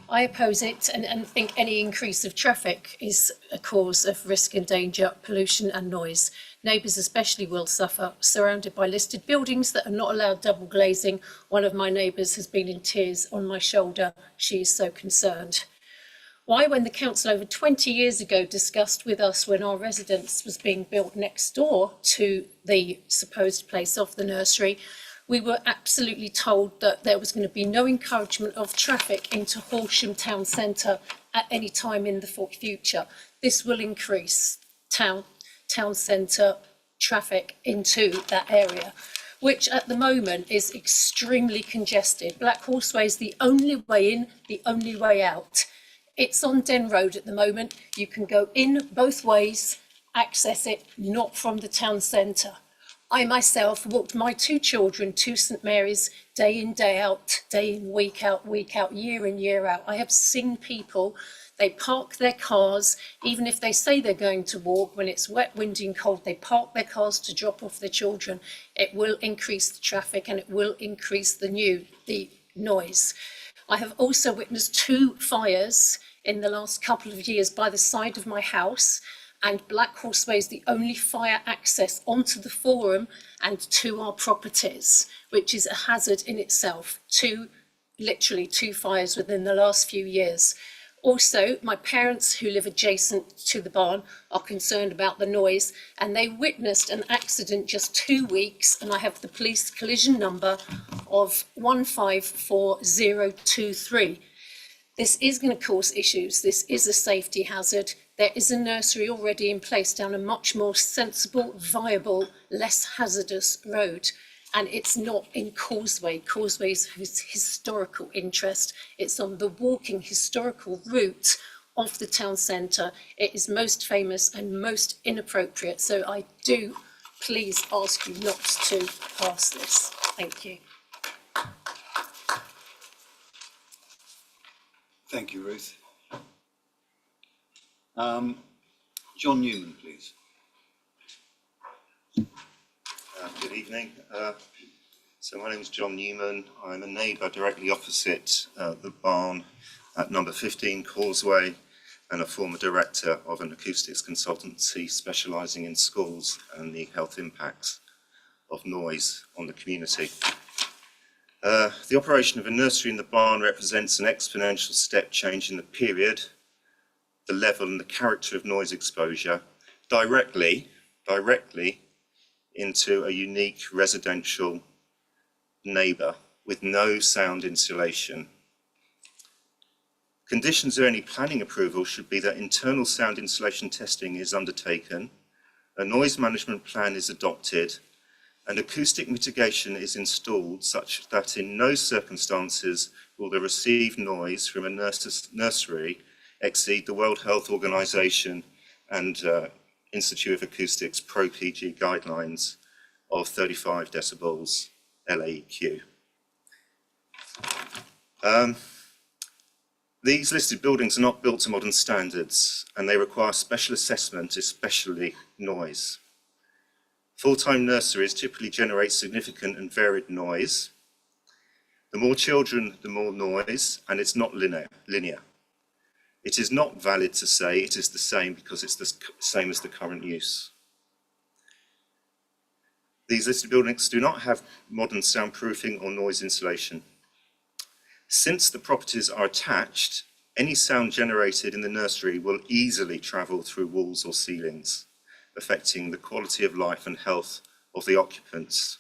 I oppose it and think any increase of traffic is a cause of risk and danger, pollution and noise. Neighbours especially will suffer, surrounded by listed buildings that are not allowed double glazing. One of my neighbours has been in tears on my shoulder. She is so concerned. Why, when the council over 20 years ago discussed with us when our residence was being built next door to the supposed place of the nursery, we were absolutely told that there was going to be no encouragement of traffic into Horsham town centre at any time in the future. This will increase town centre traffic into that area, which at the moment is extremely congested. Black Horseway is the only way in, the only way out. It's on Den Road at the moment. You can go in both ways, access it, not from the town centre. I myself walked my two children to St Mary's day in, day out, week out, year in, year out. I have seen people, they park their cars, even if they say they're going to walk, when it's wet, windy and cold, they park their cars to drop off their children. It will increase the traffic and it will increase the noise. I have also witnessed 2 fires in the last couple of years by the side of my house, and Black Horseway is the only fire access onto the forum and to our properties, which is a hazard in itself. Literally two fires within the last few years. Also, my parents who live adjacent to the barn are concerned about the noise, and they witnessed an accident just 2 weeks, and I have the police collision number of 154023. This is going to cause issues. This is a safety hazard. There is a nursery already in place down a much more sensible, viable, less hazardous road. And it's not in Causeway. Causeway is historical interest. It's on the walking historical route of the town centre. It is most famous and most inappropriate. So I do please ask you not to pass this. Thank you. Thank you, Ruth. John Newman, please. Good evening. So my name is John Newman. I'm a neighbour directly opposite the barn at number 15 Causeway, and a former director of an acoustics consultancy specialising in schools and the health impacts of noise on the community. The operation of a nursery in the barn represents an exponential step change in the period, the level and the character of noise exposure directly into a unique residential neighbour with no sound insulation. Conditions of any planning approval should be that internal sound insulation testing is undertaken, a noise management plan is adopted, and acoustic mitigation is installed such that in no circumstances will the received noise from a nursery exceed the World Health Organization and Institute of Acoustics Pro PG guidelines of 35 decibels These listed buildings are not built to modern standards and they require special assessment, especially noise. Full-time nurseries typically generate significant and varied noise. The more children, the more noise, and it's not linear. It is not valid to say it is the same because it's the same as the current use. These listed buildings do not have modern soundproofing or noise insulation. Since the properties are attached, any sound generated in the nursery will easily travel through walls or ceilings, affecting the quality of life and health of the occupants.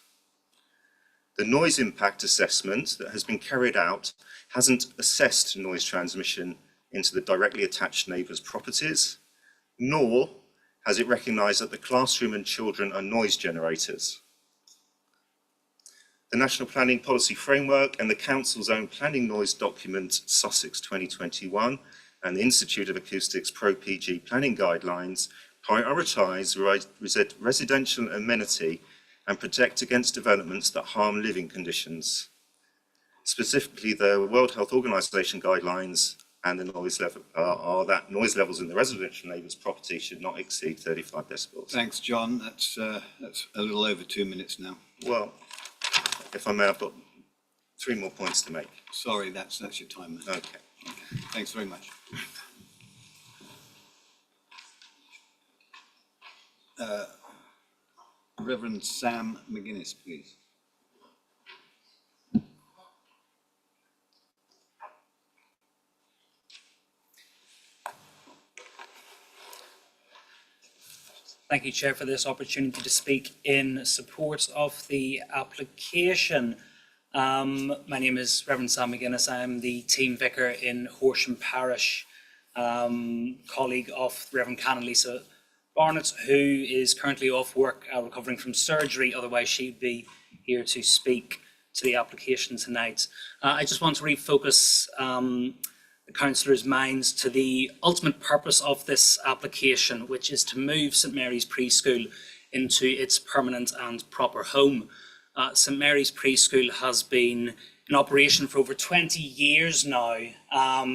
The noise impact assessment that has been carried out hasn't assessed noise transmission into the directly attached neighbours' properties, nor has it recognised that the classroom and children are noise generators. The National Planning Policy Framework and the Council's own planning noise document, Sussex 2021, and the Institute of Acoustics Pro-PG planning guidelines prioritise residential amenity and protect against developments that harm living conditions. Specifically, the World Health Organization guidelines and the noise level are that noise levels in the residential neighbours' property should not exceed 35 decibels. Thanks, John. That's a little over 2 minutes now. Well, if I may, I've got 3 more points to make. Sorry, that's your time. Okay. Thanks very much. Reverend Sam McGuinness, please. Thank you, Chair, for this opportunity to speak in support of the application. My name is Reverend Sam McGuinness. I am the team vicar in Horsham Parish, colleague of Reverend Canon Lisa Barnett, who is currently off work recovering from surgery. Otherwise, she'd be here to speak to the application tonight. I just want to refocus the councillors' minds to the ultimate purpose of this application, which is to move St Mary's Preschool into its permanent and proper home. St Mary's Preschool has been in operation for over 20 years now,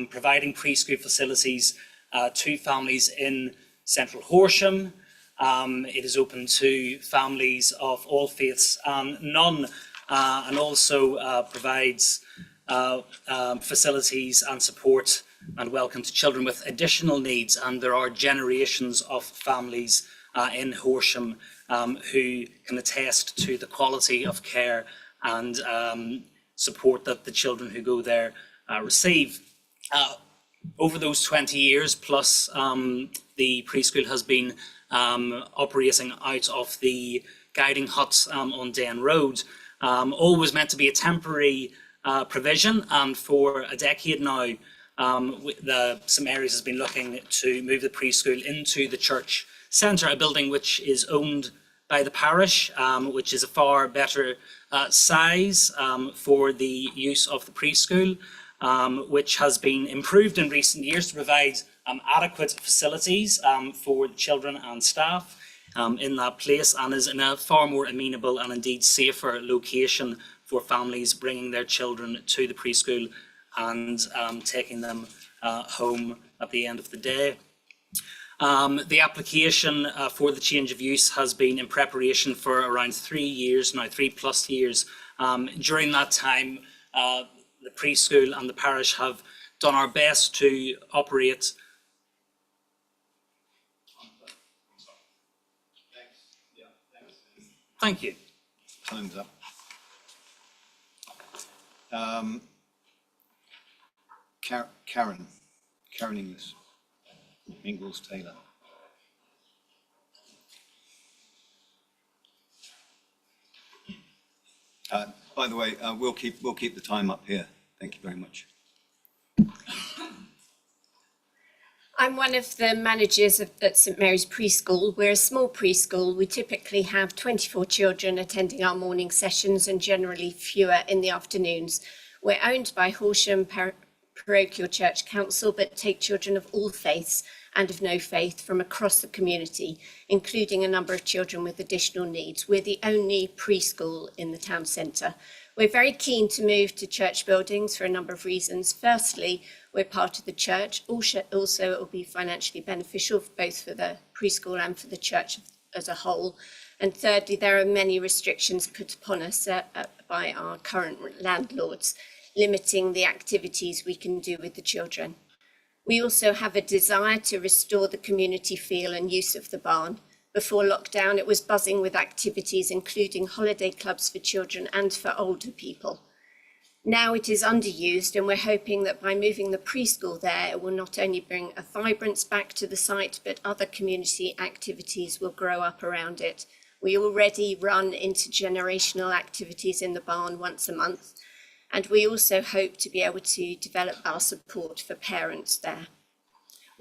providing preschool facilities to families in central Horsham. It is open to families of all faiths and none, and also provides facilities and support and welcome to children with additional needs. And there are generations of families in Horsham who can attest to the quality of care and support that the children who go there receive. Over those 20 years plus, the preschool has been operating out of the guiding hut on Den Road. Always meant to be a temporary provision, and for a decade now, the St Mary's has been looking to move the preschool into the church centre, a building which is owned by the parish, which is a far better size for the use of the preschool, which has been improved in recent years to provide adequate facilities for the children and staff in that place, and is in a far more amenable and indeed safer location for families bringing their children to the preschool and taking them home at the end of the day. The application for the change of use has been in preparation for around 3 years now, 3+ years. During that time, the preschool and the parish have done our best to operate. Thank you. Time's up. Karen Ingles Taylor. By the way, we'll keep the time up here. Thank you very much. I'm one of the managers at St Mary's Preschool. We're a small preschool. We typically have 24 children attending our morning sessions and generally fewer in the afternoons. We're owned by Horsham Parochial Church Council, but take children of all faiths and of no faith from across the community, including a number of children with additional needs. We're the only preschool in the town centre. We're very keen to move to church buildings for a number of reasons. Firstly, We're part of the church. Also, it will be financially beneficial both for the preschool and for the church as a whole. And thirdly, there are many restrictions put upon us by our current landlords, limiting the activities we can do with the children. We also have a desire to restore the community feel and use of the barn. Before lockdown, it was buzzing with activities, including holiday clubs for children and for older people. Now it is underused, and we're hoping that by moving the preschool there, it will not only bring a vibrance back to the site, but other community activities will grow up around it. We already run intergenerational activities in the barn once a month, and we also hope to be able to develop our support for parents there.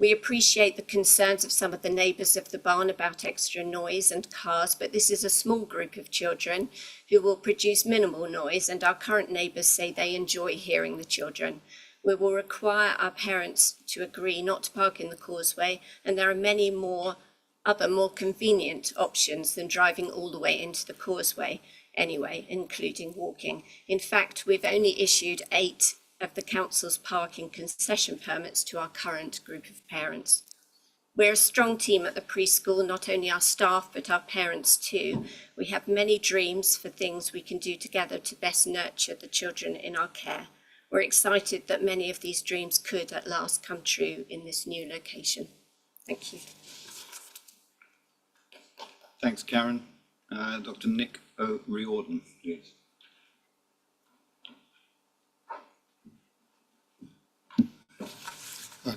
We appreciate the concerns of some of the neighbours of the barn about extra noise and cars, but this is a small group of children who will produce minimal noise, and our current neighbours say they enjoy hearing the children. We will require our parents to agree not to park in the causeway, and there are many other more convenient options than driving all the way into the causeway anyway, including walking. In fact, we've only issued 8 of the council's parking concession permits to our current group of parents. We're a strong team at the preschool, not only our staff, but our parents too. We have many dreams for things we can do together to best nurture the children in our care. We're excited that many of these dreams could at last come true in this new location. Thank you. Thanks, Karen. Dr. Nick O'Riordan, please.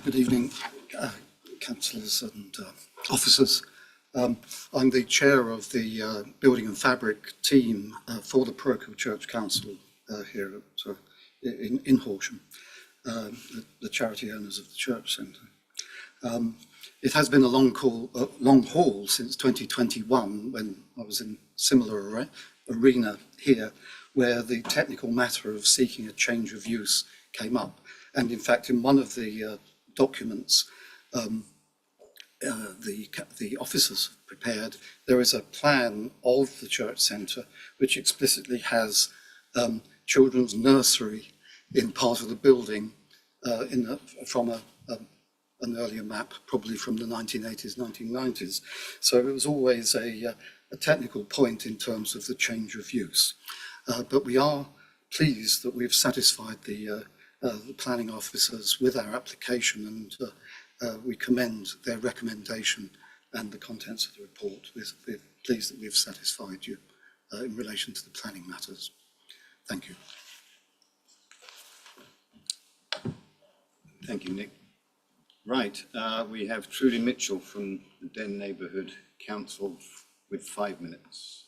Good evening, councillors and officers. I'm the chair of the Building and Fabric team for the Parochial Church Council here in Horsham, the charity owners of the church centre. It has been a long haul since 2021, when I was in a similar arena here, where the technical matter of seeking a change of use came up. And in fact, in one of the documents the officers prepared, there is a plan of the church centre which explicitly has children's nursery in part of the building from an earlier map, probably from the 1980s, 1990s. So it was always a technical point in terms of the change of use. But we are pleased that we've satisfied the planning officers with our application, and we commend their recommendation and the contents of the report. We're pleased that we've satisfied you in relation to the planning matters. Thank you. Thank you, Nick. Right, we have Trudy Mitchell from the Den Neighbourhood Council with 5 minutes.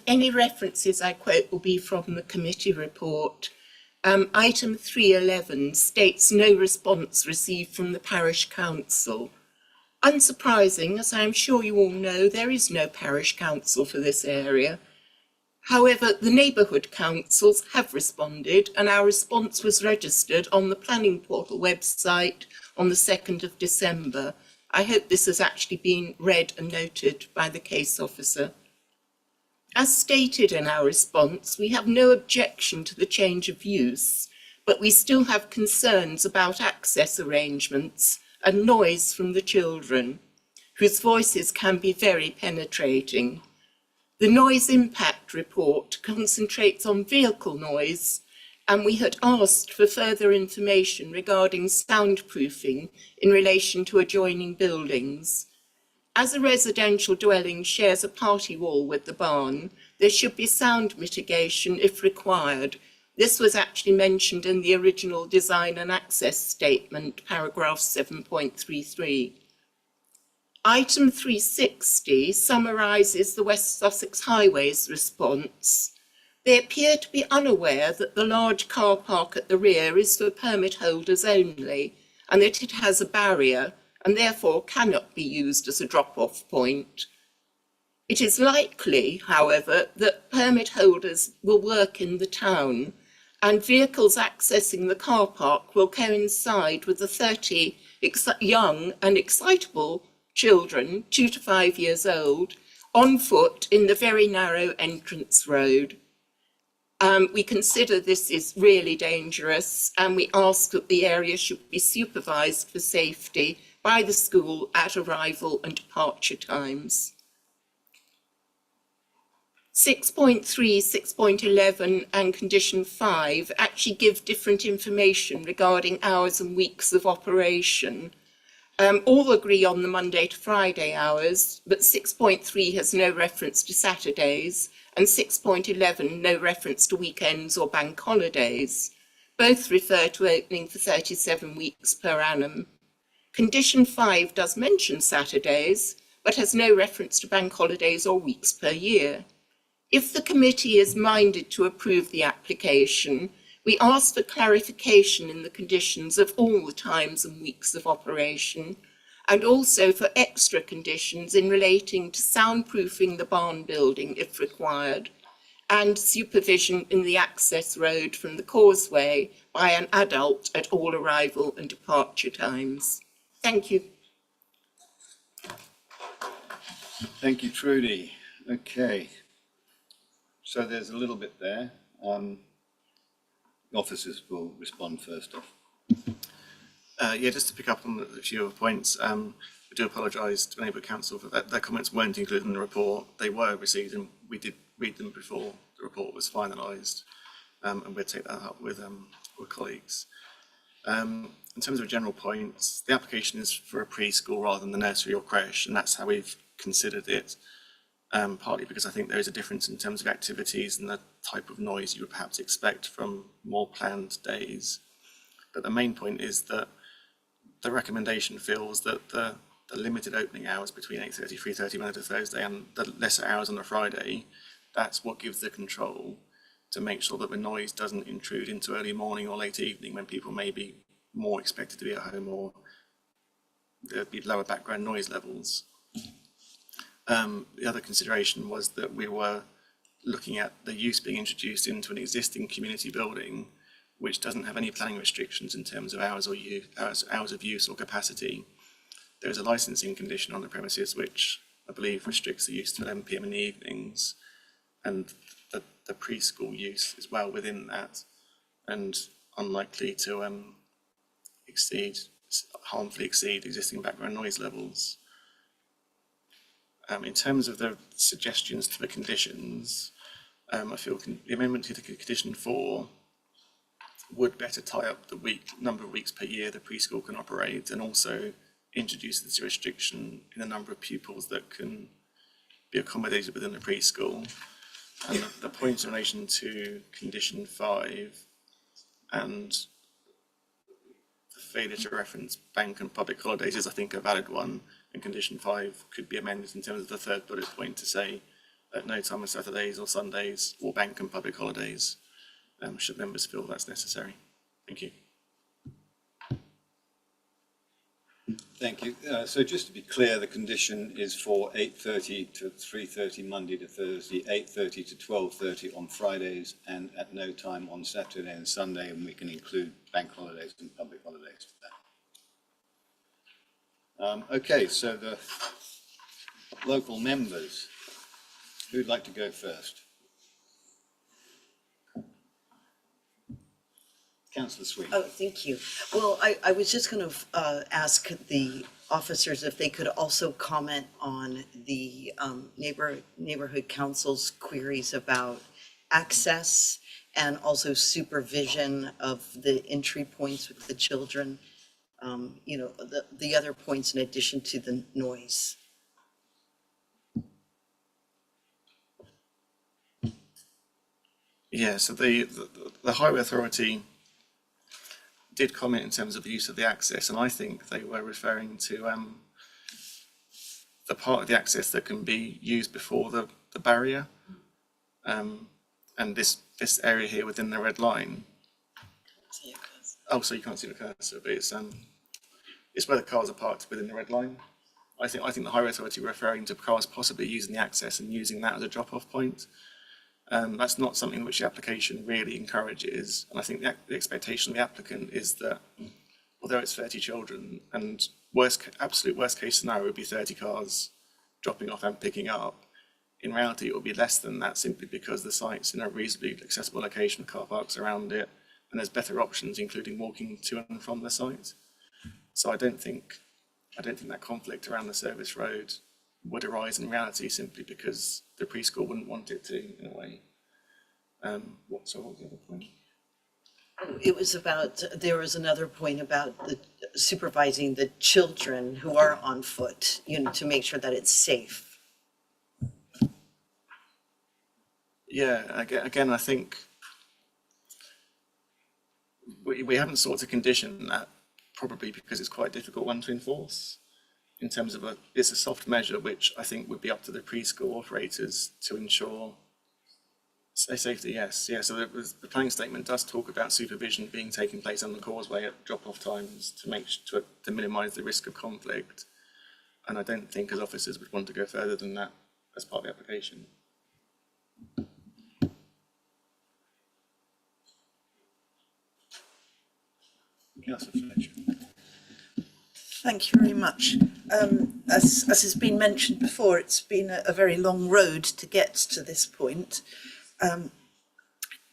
Any references I quote will be from the committee report. Item 311 states no response received from the parish council. Unsurprising, as I am sure you all know, there is no parish council for this area. However, the neighbourhood councils have responded, and our response was registered on the planning portal website on the 2nd of December. I hope this has actually been read and noted by the case officer. As stated in our response, we have no objection to the change of use, but we still have concerns about access arrangements and noise from the children, whose voices can be very penetrating. The noise impact report concentrates on vehicle noise, and we had asked for further information regarding soundproofing in relation to adjoining buildings. As a residential dwelling shares a party wall with the barn, there should be sound mitigation if required. This was actually mentioned in the original design and access statement, paragraph 7.33. Item 360 summarises the West Sussex Highways response. They appear to be unaware that the large car park at the rear is for permit holders only, and that it has a barrier and therefore cannot be used as a drop-off point. It is likely, however, that permit holders will work in the town, and vehicles accessing the car park will coincide with the 30 young and excitable children, 2 to 5 years old, on foot in the very narrow entrance road. We consider this is really dangerous, and we ask that the area should be supervised for safety by the school at arrival and departure times. 6.3, 6.11 and condition 5 actually give different information regarding hours and weeks of operation. All agree on the Monday to Friday hours, but 6.3 has no reference to Saturdays, and 6.11 no reference to weekends or bank holidays. Both refer to opening for 37 weeks per annum. Condition 5 does mention Saturdays, but has no reference to bank holidays or weeks per year. If the committee is minded to approve the application, we ask for clarification in the conditions of all the times and weeks of operation, and also for extra conditions in relating to soundproofing the barn building if required, and supervision in the access road from the causeway by an adult at all arrival and departure times. Thank you. Thank you, Trudy. Okay. So there's a little bit there. Officers will respond first off. Yeah, just to pick up on a few other points, we do apologise to Neighbourhood Council for that. Their comments weren't included in the report. They were received, and we did read them before the report was finalised, and we'll take that up with colleagues. In terms of general points, the application is for a preschool rather than the nursery or creche, and that's how we've considered it. Partly because I think there is a difference in terms of activities and the type of noise you would perhaps expect from more planned days. But the main point is that the recommendation feels that the limited opening hours between 8:30, 3:30 Monday to Thursday and the lesser hours on a Friday, that's what gives the control to make sure that the noise doesn't intrude into early morning or late evening when people may be more expected to be at home or there'd be lower background noise levels. The other consideration was that we were looking at the use being introduced into an existing community building which doesn't have any planning restrictions in terms of hours of use or capacity. There is a licensing condition on the premises which I believe restricts the use to 11 PM in the evenings, and the preschool use is well within that and unlikely to harmfully exceed existing background noise levels. In terms of the suggestions to the conditions, I feel the amendment to the condition 4 would better tie up the number of weeks per year the preschool can operate, and also introduce this restriction in the number of pupils that can be accommodated within the preschool. And the point in relation to condition 5 and the failure to reference bank and public holidays is, I think, a valid one. And condition 5 could be amended in terms of the third bullet point to say at no time on Saturdays or Sundays or bank and public holidays, should members feel that's necessary. Thank you. Thank you. So just to be clear, the condition is for 8:30 to 3:30 Monday to Thursday, 8:30 to 12:30 on Fridays, and at no time on Saturday and Sunday, and we can include bank holidays and public holidays for that. Okay, so the local members, who'd like to go first? Councillor Sweet. Oh, thank you. Well, I was just going to ask the officers if they could also comment on the neighborhood council's queries about access and also supervision of the entry points with the children. You know, the other points in addition to the noise. Yeah, so the Highway Authority did comment in terms of the use of the access, and I think they were referring to the part of the access that can be used before the barrier, and this area here within the red line. Oh, so you can't see the cursor, but it's where the cars are parked within the red line. I think the Highway Authority were referring to cars possibly using the access and using that as a drop-off point. That's not something which the application really encourages. And I think the expectation of the applicant is that although it's 30 children and absolute worst case scenario would be 30 cars dropping off and picking up, in reality it will be less than that simply because the site's in a reasonably accessible location, car parks around it, and there's better options including walking to and from the site. So I don't think that conflict around the service road would arise in reality simply because the preschool wouldn't want it to, in a way. What was the other point? It was about, there was another point about the supervising the children who are on foot, you know, to make sure that it's safe. Yeah, again, I think we haven't sought to condition that, probably because it's quite a difficult one to enforce. In terms of it's a soft measure, which I think would be up to the preschool operators to ensure safety. Yes, yeah. So the planning statement does talk about supervision being taking place on the causeway at drop-off times to minimise the risk of conflict. And I don't think as officers would want to go further than that as part of the application. Councillor Fletcher. Thank you very much. As has been mentioned before, it's been a very long road to get to this point.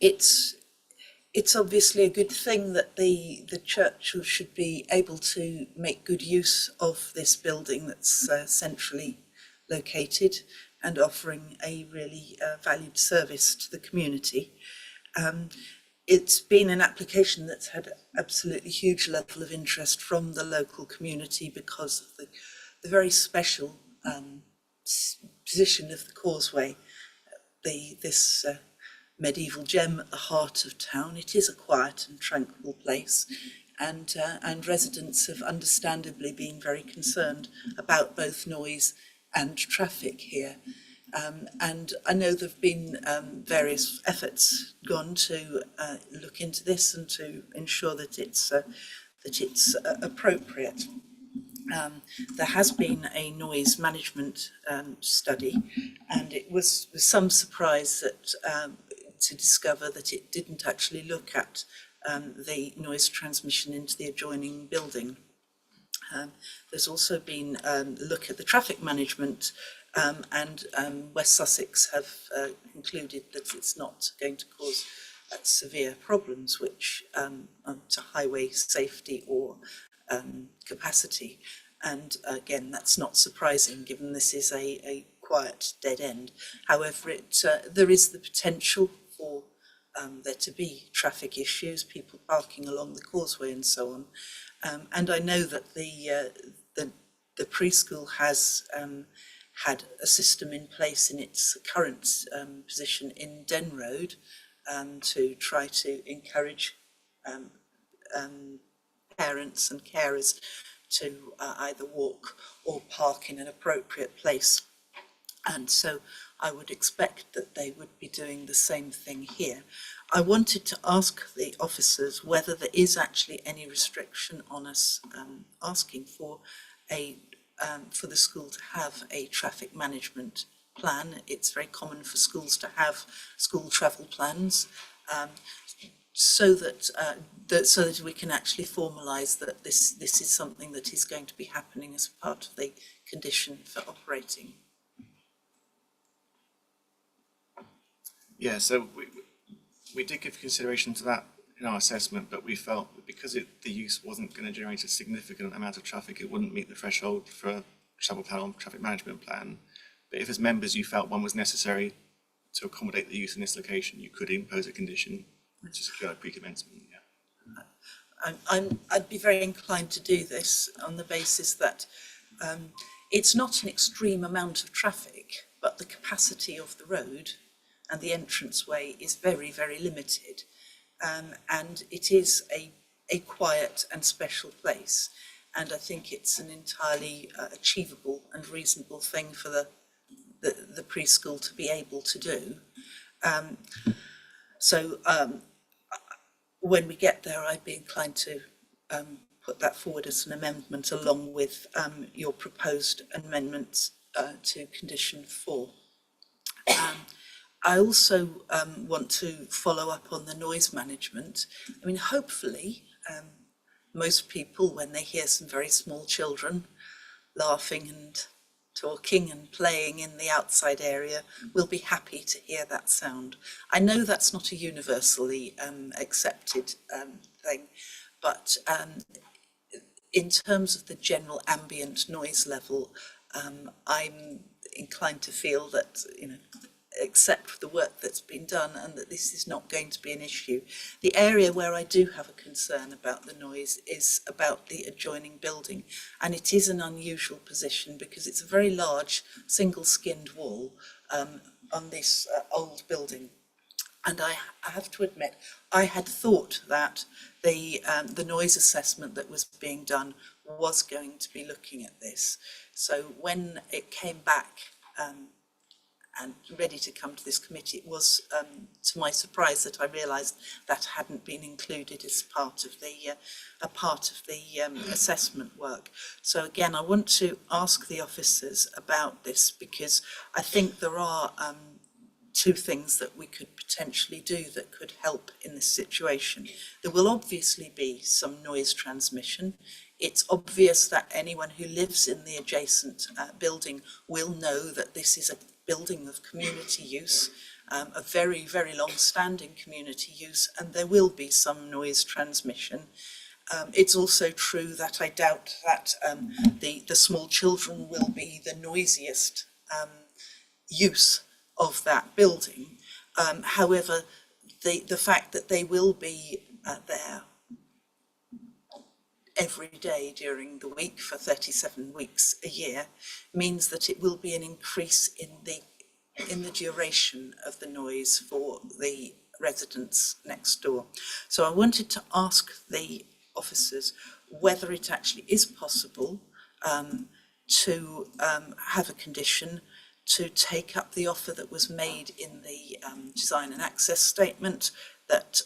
It's obviously a good thing that the church should be able to make good use of this building that's centrally located and offering a really valued service to the community. It's been an application that's had absolutely huge level of interest from the local community because of the very special position of the causeway, this medieval gem at the heart of town. It is a quiet and tranquil place, and residents have understandably been very concerned about both noise and traffic here. And I know there have been various efforts gone to look into this and to ensure that it's appropriate. There has been a noise management study, and it was with some surprise that to discover that it didn't actually look at the noise transmission into the adjoining building. There's also been a look at the traffic management, and West Sussex have concluded that it's not going to cause severe problems which to highway safety or capacity. And again, that's not surprising given this is a quiet dead end. However, there is the potential for there to be traffic issues, people parking along the causeway and so on. And I know that the preschool has had a system in place in its current position in Den Road to try to encourage parents and carers to either walk or park in an appropriate place. And so I would expect that they would be doing the same thing here. I wanted to ask the officers whether there is actually any restriction on us asking for the school to have a traffic management plan. It's very common for schools to have school travel plans, so that we can actually formalise that this is something that is going to be happening as part of the condition for operating. Yeah, so we did give consideration to that in our assessment, but we felt that because the use wasn't going to generate a significant amount of traffic, it wouldn't meet the threshold for a travel plan or traffic management plan. But if as members you felt one was necessary to accommodate the use in this location, you could impose a condition to secure pre-commencement. Yeah. I'd be very inclined to do this on the basis that it's not an extreme amount of traffic, but the capacity of the road and the entranceway is very, very limited. And it is a quiet and special place. And I think it's an entirely achievable and reasonable thing for the preschool to be able to do. So when we get there, I'd be inclined to put that forward as an amendment along with your proposed amendments to condition 4. I also want to follow up on the noise management. I mean, hopefully, most people, when they hear some very small children laughing and talking and playing in the outside area, will be happy to hear that sound. I know that's not a universally accepted thing, but in terms of the general ambient noise level, I'm inclined to feel that, accept for the work that's been done and that this is not going to be an issue. The area where I do have a concern about the noise is about the adjoining building, and it is an unusual position because it's a very large single-skinned wall on this old building. And I have to admit, I had thought that the noise assessment that was being done was going to be looking at this. So when it came back and ready to come to this committee, it was to my surprise that I realised that hadn't been included as part of the assessment work. So again, I want to ask the officers about this, because I think there are two things that we could potentially do that could help in this situation. There will obviously be some noise transmission. It's obvious that anyone who lives in the adjacent building will know that this is a building of community use, a very, very long-standing community use, and there will be some noise transmission. It's also true that I doubt that the small children will be the noisiest use of that building. However, the fact that they will be there every day during the week for 37 weeks a year means that it will be an increase in the duration of the noise for the residents next door. So I wanted to ask the officers whether it actually is possible to have a condition to take up the offer that was made in the design and access statement, that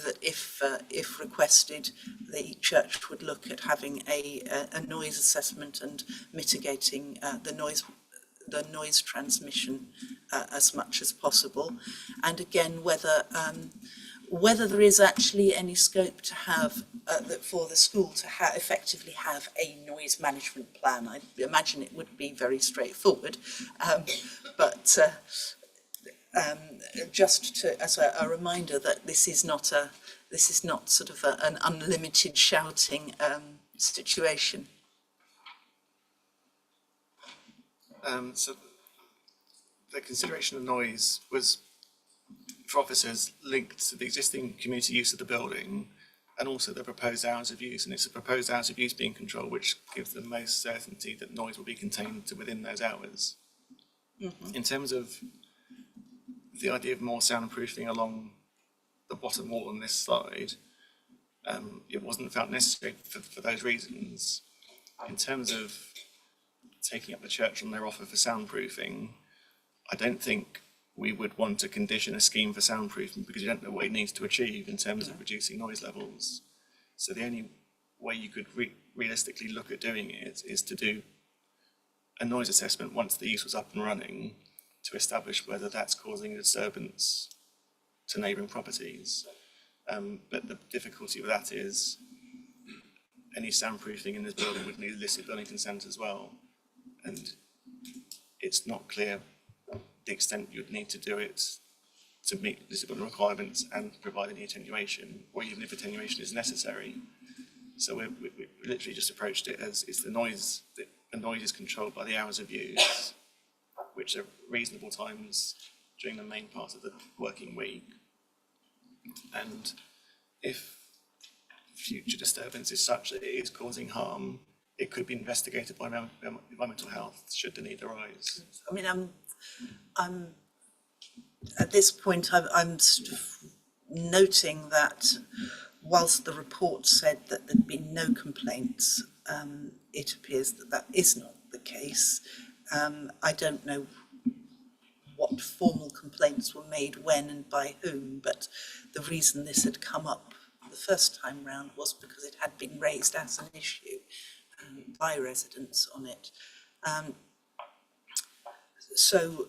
that if requested, the church would look at having a noise assessment and mitigating the noise transmission as much as possible. And again, whether there is actually any scope to have for the school to effectively have a noise management plan. I imagine it would be very straightforward, but just as a reminder that this is not sort of an unlimited shouting situation. So the consideration of noise was for officers linked to the existing community use of the building and also the proposed hours of use. And it's the proposed hours of use being controlled which gives the most certainty that noise will be contained to within those hours. Mm-hmm. In terms of the idea of more soundproofing along the bottom wall on this slide, it wasn't felt necessary for those reasons. In terms of taking up the church on their offer for soundproofing, I don't think we would want to condition a scheme for soundproofing because you don't know what it needs to achieve in terms of reducing noise levels. So the only way you could realistically look at doing it is to do a noise assessment once the use was up and running to establish whether that's causing a disturbance to neighbouring properties. But the difficulty with that is any soundproofing in this building would need illicit building consent as well. And it's not clear the extent you'd need to do it to meet discipline requirements and provide any attenuation, or even if attenuation is necessary. So we literally just approached it as it's the noise is controlled by the hours of use, which are reasonable times during the main part of the working week. And if future disturbance is such that it is causing harm, it could be investigated by environmental health should the need arise. I mean, I'm at this point, I'm sort of noting that whilst the report said that there'd been no complaints, it appears that that is not the case. I don't know what formal complaints were made when and by whom, but the reason this had come up the first time round was because it had been raised as an issue by residents on it. So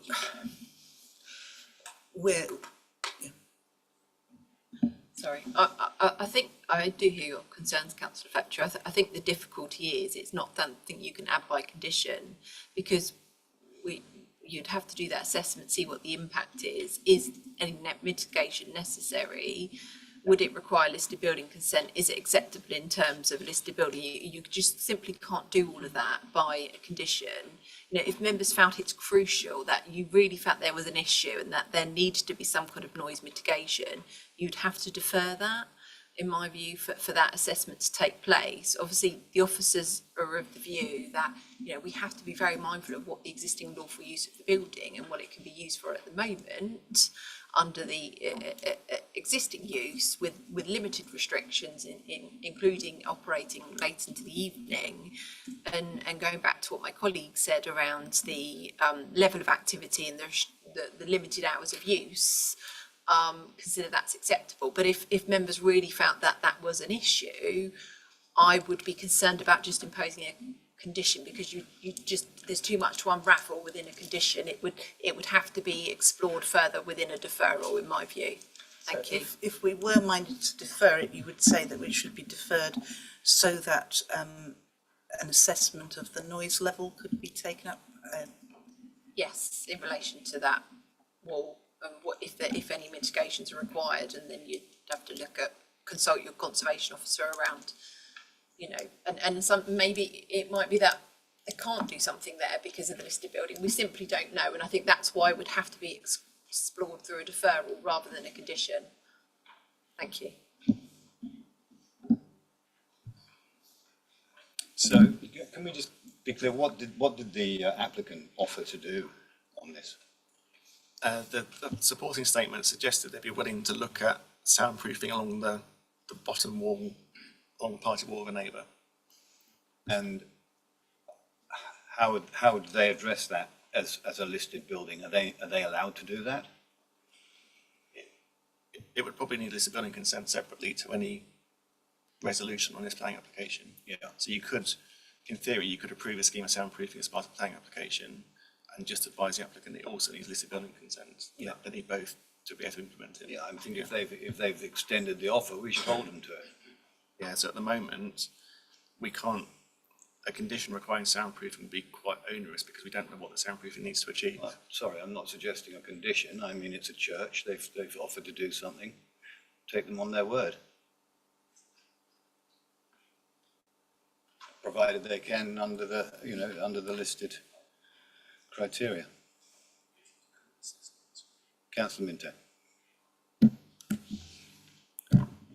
we're, Sorry, I think I do hear your concerns, Councillor Fletcher. I think the difficulty is it's not something you can add by condition, because you'd have to do that assessment, see what the impact is. Is any net mitigation necessary? Would it require listed building consent? Is it acceptable in terms of listed building? You just simply can't do all of that by a condition. You know, if members felt it's crucial, that you really felt there was an issue and that there needed to be some kind of noise mitigation, you'd have to defer that, in my view, for that assessment to take place. Obviously, the officers are of the view that, you know, we have to be very mindful of what the existing lawful use of the building and what it can be used for at the moment under the existing use, with limited restrictions including operating late into the evening, and going back to what my colleague said around the level of activity and the limited hours of use, consider that's acceptable. But if members really felt that that was an issue, I would be concerned about just imposing a condition, because you just, there's too much to unravel within a condition. It would have to be explored further within a deferral, in my view. Thank you. If we were minded to defer it, you would say that it should be deferred so that an assessment of the noise level could be taken up? Yes, in relation to that wall, and what if any mitigations are required, and then you'd have to consult your conservation officer around, you know, and some, maybe it might be that they can't do something there because of the listed building. We simply don't know, and I think that's why it would have to be explored through a deferral rather than a condition. Thank you. So can we just be clear, what did the applicant offer to do on this? The supporting statement suggested they'd be willing to look at soundproofing along the bottom wall, along the party wall of a neighbour. And how would they address that as a listed building? Are they allowed to do that? It would probably need listed building consent separately to any resolution on this planning application. Yeah. So you could, in theory, you could approve a scheme of soundproofing as part of the planning application and just advise the applicant it also needs listed building consent. Yeah. They need both to be able to implement it. Yeah, I think if they've extended the offer, we should hold them to it. Yeah, so at the moment, we can't, a condition requiring soundproofing would be quite onerous because we don't know what the soundproofing needs to achieve. Sorry, I'm not suggesting a condition. I mean, it's a church. They've offered to do something. Take them on their word. Provided they can under the listed criteria. Councillor Minter.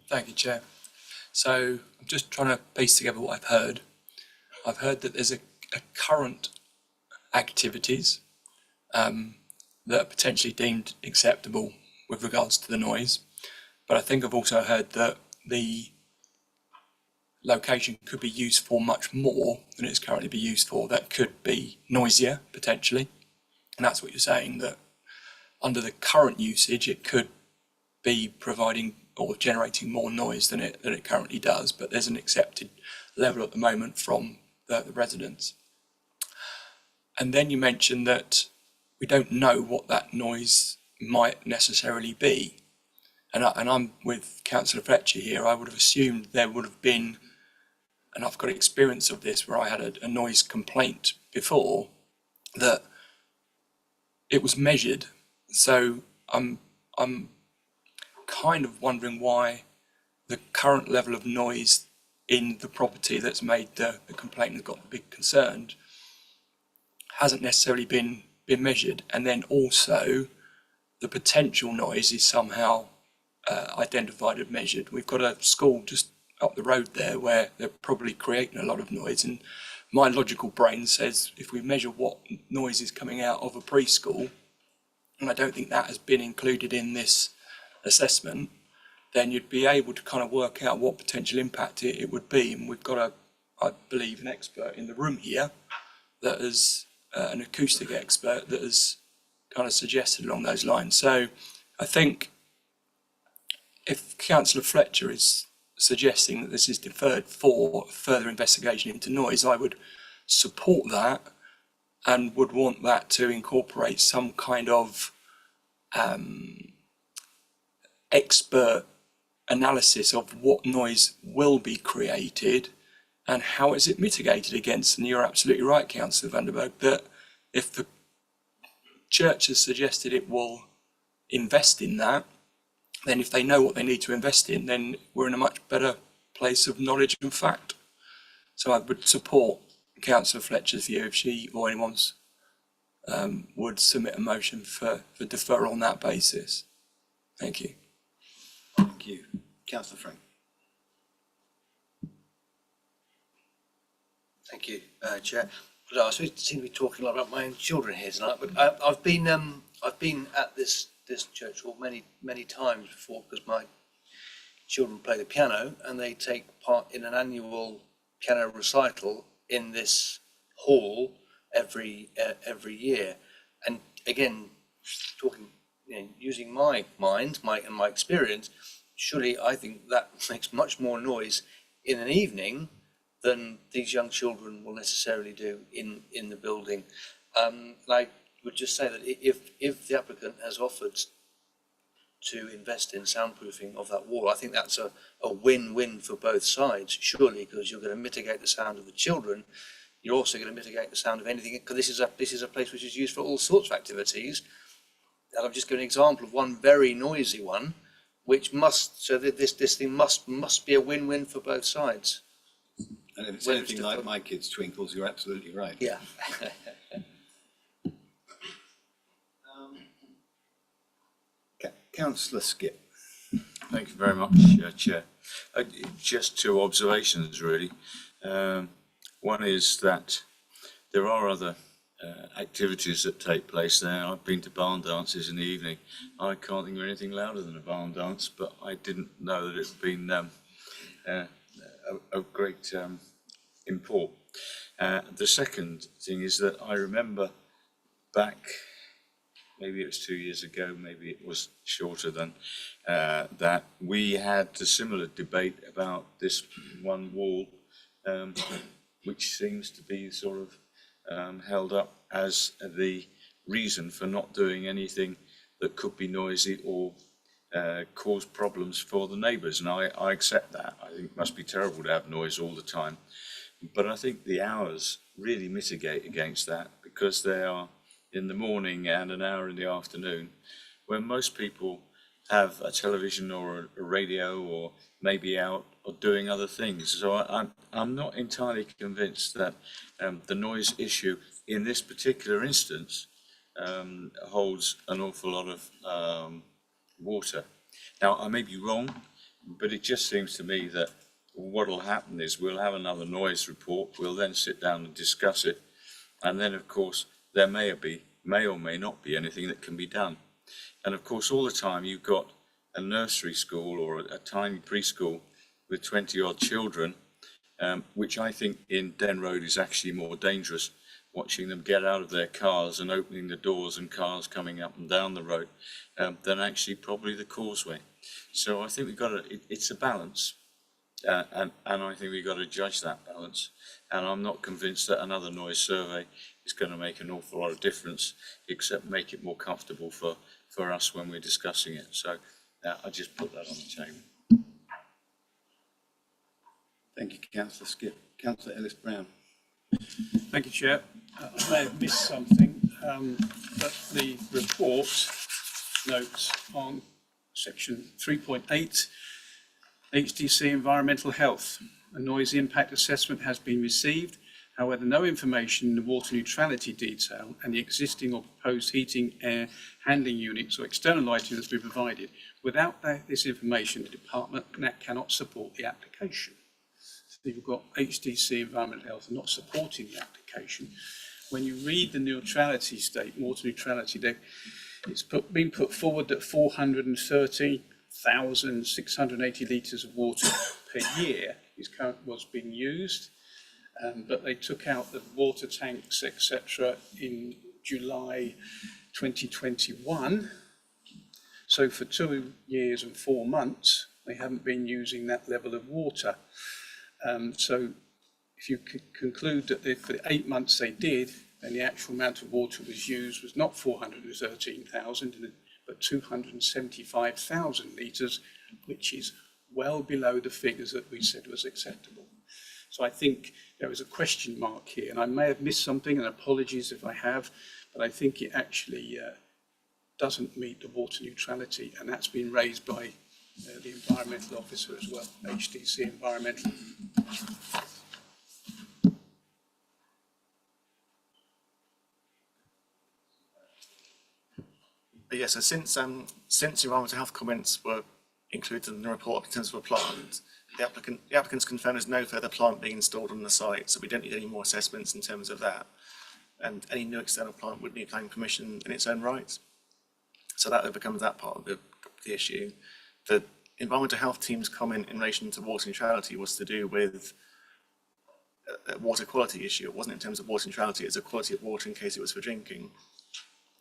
Thank you, Chair. So I'm just trying to piece together what I've heard. I've heard that there's a current activities that are potentially deemed acceptable with regards to the noise. But I think I've also heard that the location could be used for much more than it's currently be used for. That could be noisier, potentially. And that's what you're saying, that under the current usage, it could be providing or generating more noise than it currently does, but there's an accepted level at the moment from the residents. And then you mentioned that we don't know what that noise might necessarily be. And I'm with Councillor Fletcher here. I would have assumed there would have been, and I've got experience of this where I had a noise complaint before, that it was measured. So I'm kind of wondering why the current level of noise in the property that's made the complaint that got the big concerned hasn't necessarily been measured, and then also the potential noise is somehow identified and measured. We've got a school just up the road there where they're probably creating a lot of noise, and my logical brain says if we measure what noise is coming out of a preschool, and I don't think that has been included in this assessment, then you'd be able to kind of work out what potential impact it would be. And we've got I believe, an expert in the room here that is an acoustic expert that has kind of suggested along those lines. So I think if Councillor Fletcher is suggesting that this is deferred for further investigation into noise, I would support that and would want that to incorporate some kind of expert analysis of what noise will be created and how is it mitigated against. And you're absolutely right, Councillor Vanderberg, that if the church has suggested it will invest in that, then if they know what they need to invest in, then we're in a much better place of knowledge and fact. So I would support Councillor Fletcher's view if she or anyone's would submit a motion for deferral on that basis. Thank you. Thank you. Councillor Frank. Thank you, Chair. I seem to be talking a lot about my own children here tonight, but I've been at this church hall many times before because my children play the piano and they take part in an annual piano recital in this hall every year. And again, talking, using my mind, my experience, surely I think that makes much more noise in an evening than these young children will necessarily do in the building. And I would just say that if the applicant has offered to invest in soundproofing of that wall, I think that's a win-win for both sides, surely, because you're going to mitigate the sound of the children. You're also going to mitigate the sound of anything, because this is a place which is used for all sorts of activities. And I'm just giving an example of one very noisy one, which must, so that this thing must be a win-win for both sides. And if it's anything like my kids' twinkles, you're absolutely right. Yeah. Councillor Skip. Thank you very much, Chair. Just two observations, really. One is that there are other activities that take place there. I've been to barn dances in the evening. I can't think of anything louder than a barn dance, but I didn't know that it had been of great import. The second thing is that I remember back, maybe it was 2 years ago, maybe it was shorter than that, we had a similar debate about this one wall, which seems to be sort of held up as the reason for not doing anything that could be noisy or cause problems for the neighbours. And I accept that. I think it must be terrible to have noise all the time. But I think the hours really mitigate against that, because they are in the morning and an hour in the afternoon, when most people have a television or a radio or maybe out or doing other things. So I'm not entirely convinced that the noise issue in this particular instance holds an awful lot of water. Now, I may be wrong, but it just seems to me that what will happen is we'll have another noise report, we'll then sit down and discuss it, and then of course there may or may not be anything that can be done. And of course all the time you've got a nursery school or a tiny preschool with 20 odd children, which I think in Den Road is actually more dangerous, watching them get out of their cars and opening the doors and cars coming up and down the road, than actually probably the causeway. So I think it's a balance. And I think we've got to judge that balance. And I'm not convinced that another noise survey is going to make an awful lot of difference, except make it more comfortable for us when we're discussing it. So I just put that on the table. Thank you, Councillor Skip. Councillor Ellis-Brown. Thank you, Chair. I may have missed something, but the report notes on section 3.8, HDC Environmental Health. A noise impact assessment has been received. However, no information in the water neutrality detail and the existing or proposed heating, air handling units or external lighting has been provided. Without this information, the department cannot support the application. So you've got HDC Environmental Health not supporting the application. When you read the neutrality statement, water neutrality, it's been put forward that 430,680 litres of water per year was being used, but they took out the water tanks, etc. in July 2021. So for 2 years and 4 months, they haven't been using that level of water. So if you could conclude that for the 8 months they did, then the actual amount of water was used was not 413,000, but 275,000 litres, which is well below the figures that we said was acceptable. So I think there is a question mark here, and I may have missed something, and apologies if I have, but I think it actually doesn't meet the water neutrality, and that's been raised by the environmental officer as well, HDC Environmental. Yeah, so since environmental health comments were included in the report in terms of a plant, the applicants confirmed there's no further plant being installed on the site, so we don't need any more assessments in terms of that. And any new external plant would need planning permission in its own right. So that overcomes that part of the issue. The environmental health team's comment in relation to water neutrality was to do with a water quality issue. It wasn't in terms of water neutrality, it's a quality of water in case it was for drinking.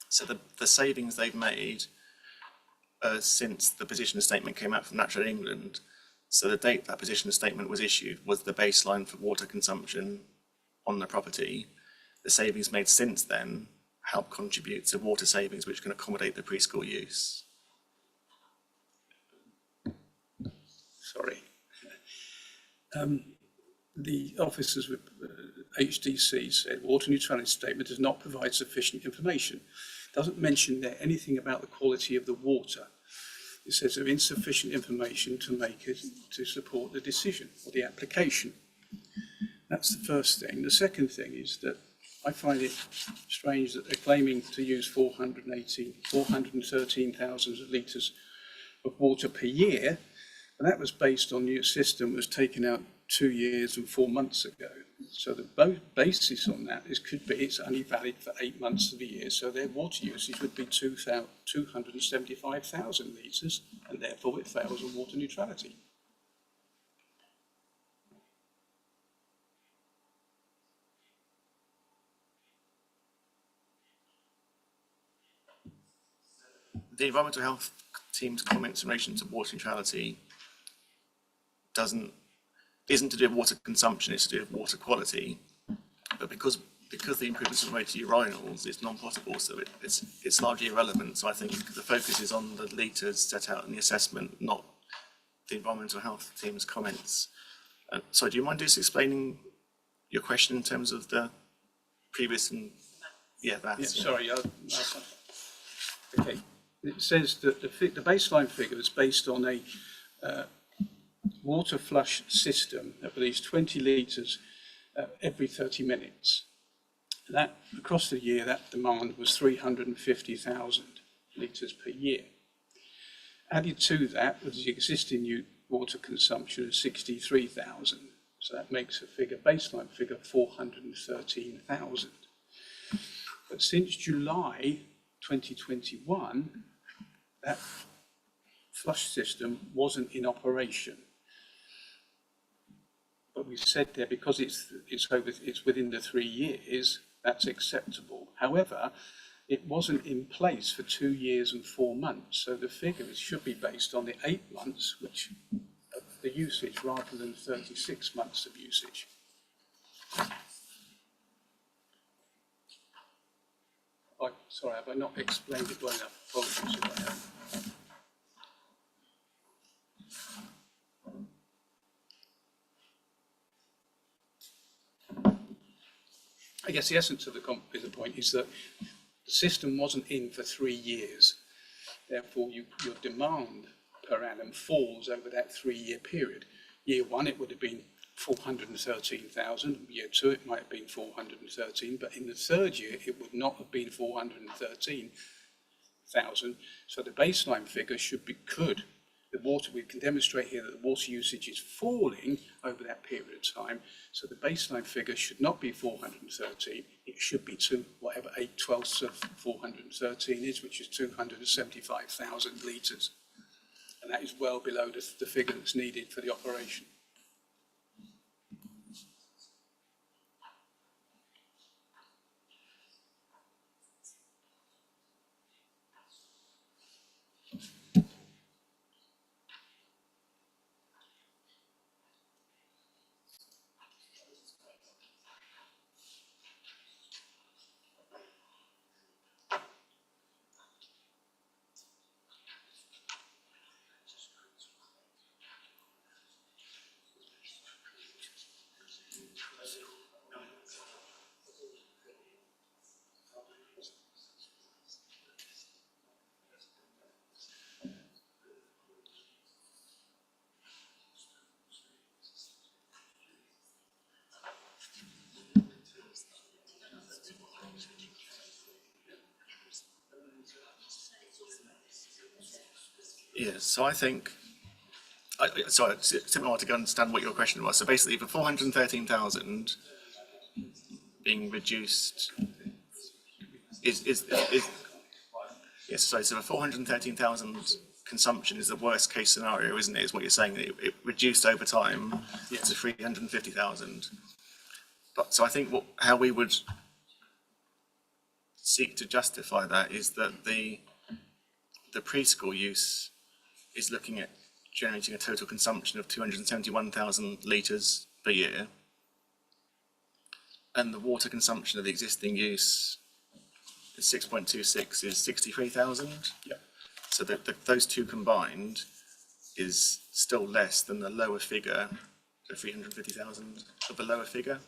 So the savings they've made since the position statement came out from Natural England, so the date that position statement was issued was the baseline for water consumption on the property. The savings made since then help contribute to water savings which can accommodate the preschool use. Sorry. The officers with HDC said water neutrality statement does not provide sufficient information. Doesn't mention there anything about the quality of the water. It says there is insufficient information to support the decision or the application. That's the first thing. The second thing is that I find it strange that they're claiming to use 413,000 litres of water per year, and that was based on the system was taken out 2 years and 4 months ago. So the basis on that it's only valid for 8 months of the year, so their water usage would be 275,000 litres, and therefore it fails on water neutrality. The environmental health team's comments in relation to water neutrality isn't to do with water consumption, it's to do with water quality. But because the improvements are made to urinals, it's non-potable, so it's largely irrelevant. So I think the focus is on the litres set out in the assessment, not the environmental health team's comments. So do you mind just explaining your question in terms of the previous and Sorry. Okay. It says that the baseline figure is based on a water flush system that releases 20 litres every 30 minutes. That across the year, that demand was 350,000 litres per year. Added to that was the existing water consumption of 63,000. So that makes a baseline figure 413,000. But since July 2021, that flush system wasn't in operation. But we said there, because it's within the 3 years, that's acceptable. However, it wasn't in place for 2 years and 4 months, so the figures should be based on the 8 months, which of the usage, rather than 36 months of usage. Sorry, have I not explained it well enough? Apologies if I have. I guess the essence of the point is that the system wasn't in for 3 years. Therefore, your demand per annum falls over that 3-year period. Year 1, it would have been 413,000. Year 2, it might have been 413, but in the 3rd year, it would not have been 413,000. So the baseline figure we can demonstrate here that the water usage is falling over that period of time. So the baseline figure should not be 413. It should be whatever 8/12 of 413 is, which is 275,000 litres. And that is well below the figure that's needed for the operation. Yeah, so I think, sorry, it's simply hard to understand what your question was. So basically, for 413,000 being reduced is yes, sorry, so the 413,000 consumption is the worst case scenario, isn't it? Is what you're saying, that it reduced over time to 350,000. But so I think how we would seek to justify that is that the preschool use is looking at generating a total consumption of 271,000 litres per year, and the water consumption of the existing use is 6.26 is 63,000. Yeah. So those two combined is still less than the lower figure, the 350,000 of the lower figure.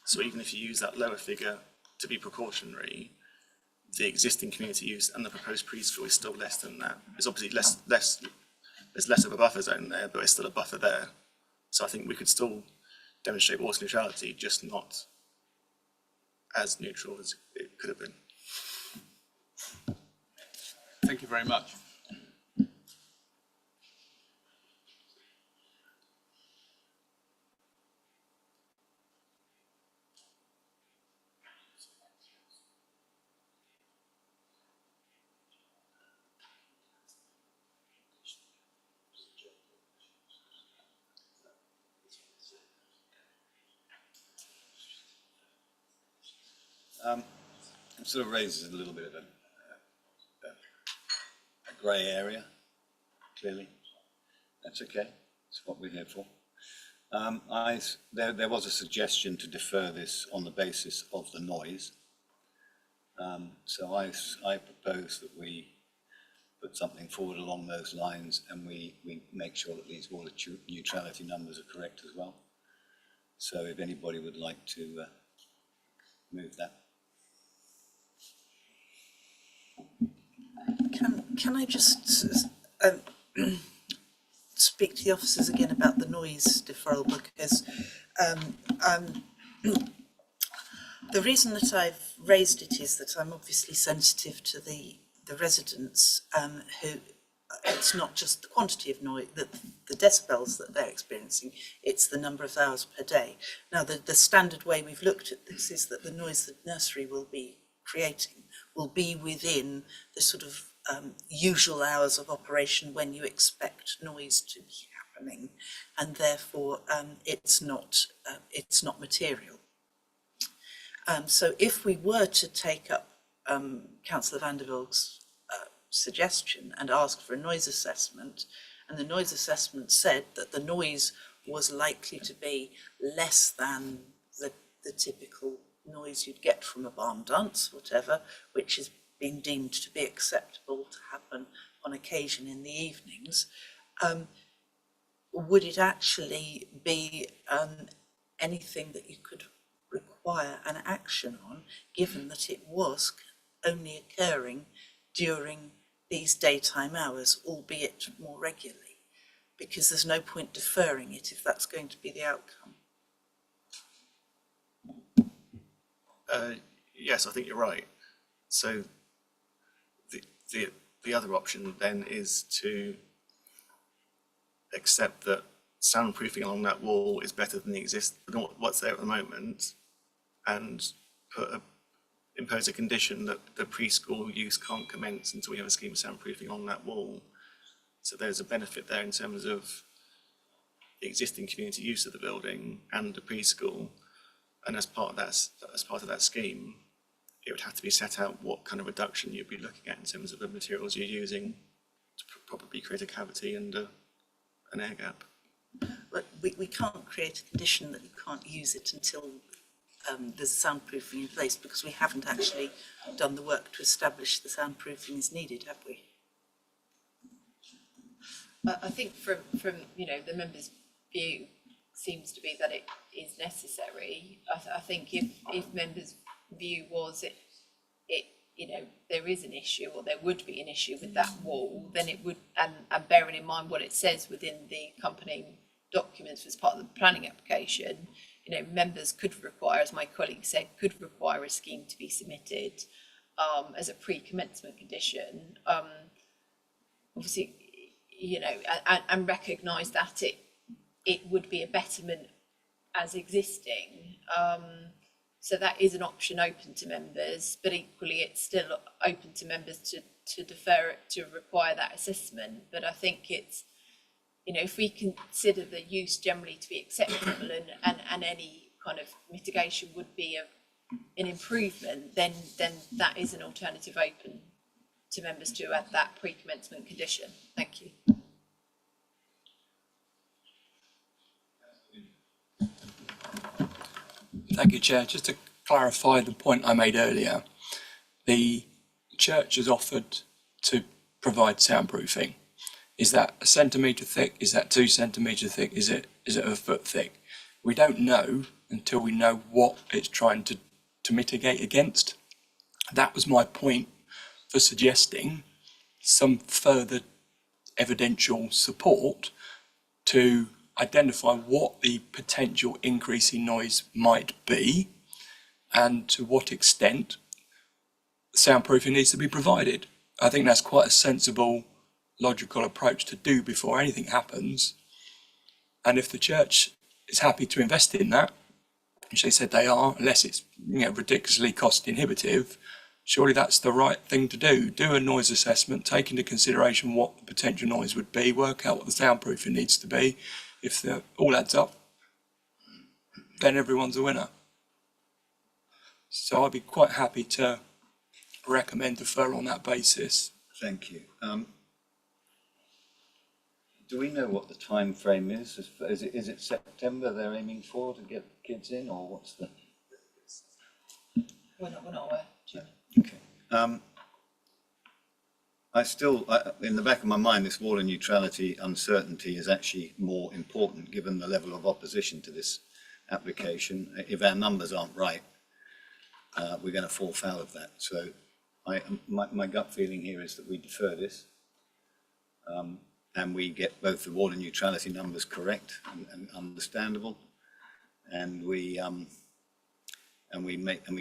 So even if you use that lower figure to be precautionary, the existing community use and the proposed preschool is still less than that. It's obviously there's less of a buffer zone there, but it's still a buffer there. So I think we could still demonstrate water neutrality, just not as neutral as it could have been. Thank you very much. It sort of raises a little bit of a grey area, clearly. That's okay, that's what we're here for. There was a suggestion to defer this on the basis of the noise. So I propose that we put something forward along those lines, and we make sure that these water neutrality numbers are correct as well. So if anybody would like to move that. Can I just speak to the officers again about the noise deferral, because the reason that I've raised it is that I'm obviously sensitive to the residents who, it's not just the quantity of noise, the decibels that they're experiencing, it's the number of hours per day. Now, the standard way we've looked at this is that the noise that nursery will be creating will be within the sort of usual hours of operation when you expect noise to be happening, and therefore it's not material. So if we were to take up Councillor Vanderbilt's suggestion and ask for a noise assessment, and the noise assessment said that the noise was likely to be less than the typical noise you'd get from a barn dance, whatever, which has been deemed to be acceptable to happen on occasion in the evenings, would it actually be anything that you could require an action on, given that it was only occurring during these daytime hours, albeit more regularly? Because there's no point deferring it if that's going to be the outcome. Yes, I think you're right. So the other option then is to accept that soundproofing along that wall is better than what's there at the moment, and impose a condition that the preschool use can't commence until we have a scheme of soundproofing on that wall. So there's a benefit there in terms of the existing community use of the building and the preschool, and as part of that scheme, it would have to be set out what kind of reduction you'd be looking at in terms of the materials you're using to probably create a cavity and an air gap. But we can't create a condition that you can't use it until there's soundproofing in place, because we haven't actually done the work to establish the soundproofing is needed, have we? I think from the members' view seems to be that it is necessary. I think if members' view was it there is an issue, or there would be an issue with that wall, then it would, and bearing in mind what it says within the accompanying documents as part of the planning application, members could require, as my colleague said, could require a scheme to be submitted as a pre-commencement condition. Obviously, you know, and recognise that it would be a betterment as existing. So that is an option open to members, but equally it's still open to members to defer it, to require that assessment. But I think it's, you know, if we consider the use generally to be acceptable and any kind of mitigation would be an improvement, then that is an alternative open to members to add that pre-commencement condition. Thank you. Thank you, Chair. Just to clarify the point I made earlier, the church has offered to provide soundproofing. Is that a centimetre thick? Is that 2 centimetres thick? Is it a foot thick? We don't know until we know what it's trying to mitigate against. That was my point for suggesting some further evidential support to identify what the potential increase in noise might be and to what extent soundproofing needs to be provided. I think that's quite a sensible, logical approach to do before anything happens. And if the church is happy to invest in that, which they said they are, unless it's, you know, ridiculously cost inhibitive, surely that's the right thing to do. Do a noise assessment, take into consideration what the potential noise would be, work out what the soundproofing needs to be. If the all adds up, then everyone's a winner. So I'd be quite happy to recommend deferral on that basis. Thank you. Do we know what the time frame is? Is it September they're aiming for to get kids in, or what's the? We're not aware, Chairman. Okay. In the back of my mind, this water neutrality uncertainty is actually more important given the level of opposition to this application. If our numbers aren't right, we're going to fall foul of that. So my gut feeling here is that we defer this and we get both the water neutrality numbers correct and understandable, and we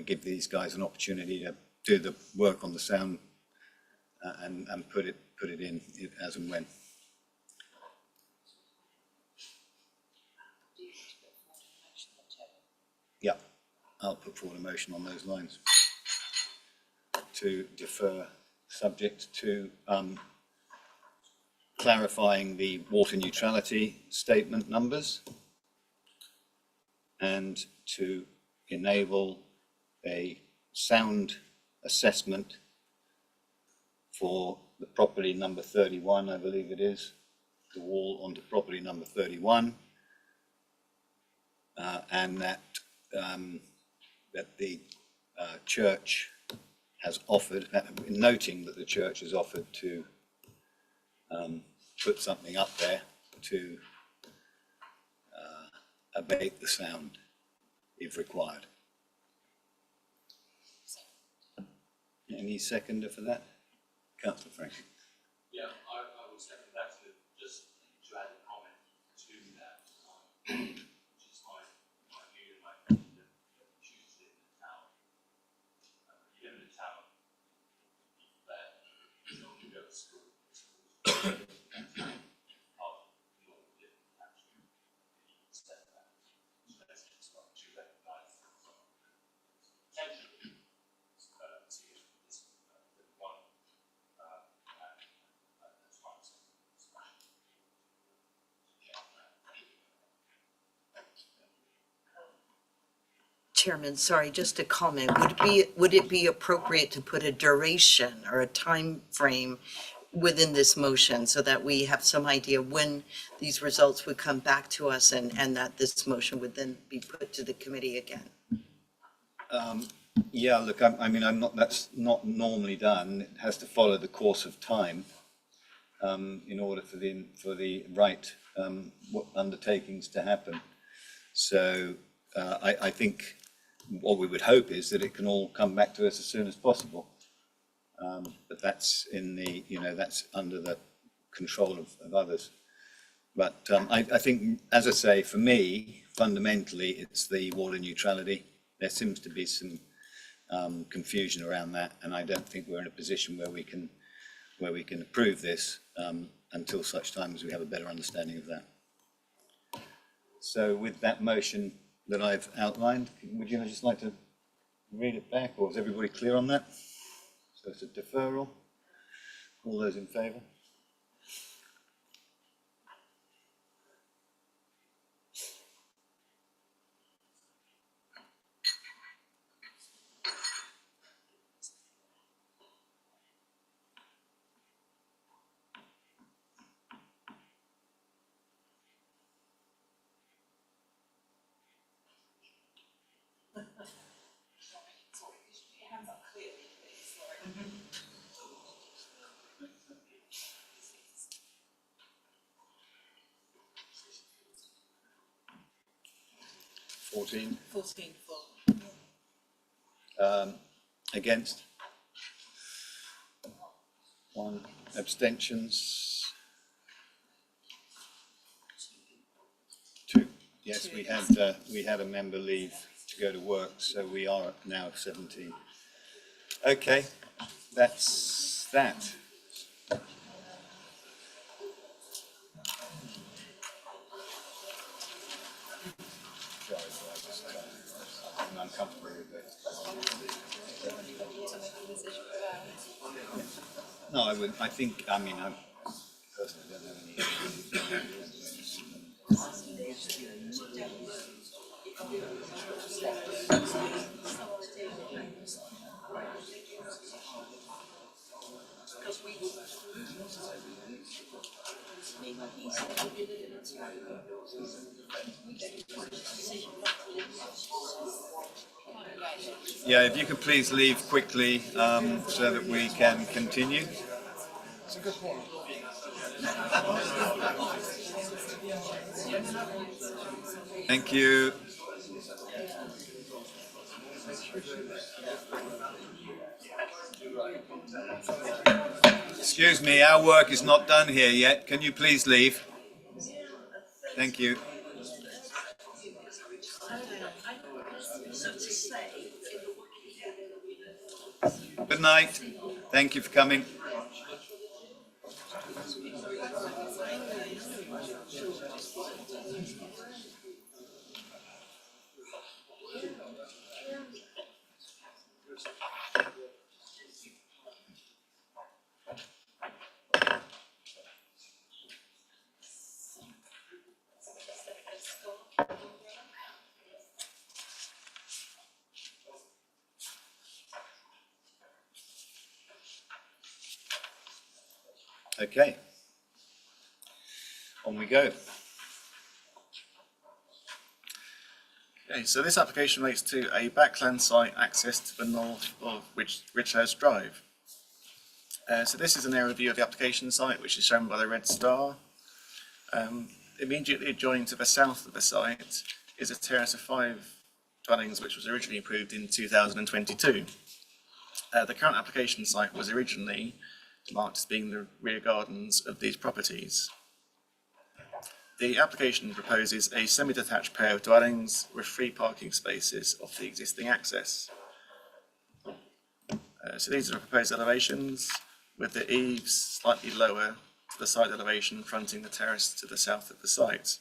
give these guys an opportunity to do the work on the sound and put it in as and when. Yeah, I'll put forward a motion on those lines to defer, subject to clarifying the water neutrality statement numbers and to enable a sound assessment for the property number 31, I believe it is, the wall onto property number 31, and that the church has offered, noting that the church has offered to put something up there to abate the sound if required. Any seconder for that? Councillor Frank. Yeah, I will second that, just to add a comment to that, which is my view and my opinion that choose to live in the town. You live in a town, people there, children go to school, Chairman, sorry, just a comment. Would it be appropriate to put a duration or a time frame within this motion so that we have some idea when these results would come back to us and that this motion would then be put to the committee again? Yeah, look, that's not normally done. It has to follow the course of time in order for the right undertakings to happen. So I think what we would hope is that it can all come back to us as soon as possible. But that's that's under the control of others. But I think, as I say, for me, fundamentally, it's the water neutrality. There seems to be some confusion around that, and I don't think we're in a position where we can approve this until such time as we have a better understanding of that. So with that motion that I've outlined, would you just like to read it back, or is everybody clear on that? So it's a deferral. All those in favour? Fourteen. 14 for. Against? One. Abstentions? Two. Yes, we had a member leave to go to work, so we are now 17. Okay, that's that. I'm uncomfortable with it. No, I would, I think, I mean, I personally don't have any issues. Yeah, if you could please leave quickly so that we can continue. It's a good point. Thank you. Excuse me, our work is not done here yet. Can you please leave? Thank you. Good night. Thank you for coming. Okay. On we go. Okay, so this application relates to a backland site access to the north of Richhurst Drive. So this is an aerial view of the application site, which is shown by the red star. Immediately adjoining to the south of the site is a terrace of 5 dwellings, which was originally approved in 2022. The current application site was originally marked as being the rear gardens of these properties. The application proposes a semi-detached pair of dwellings with 3 parking spaces off the existing access. So these are the proposed elevations, with the eaves slightly lower to the side elevation fronting the terrace to the south of the site.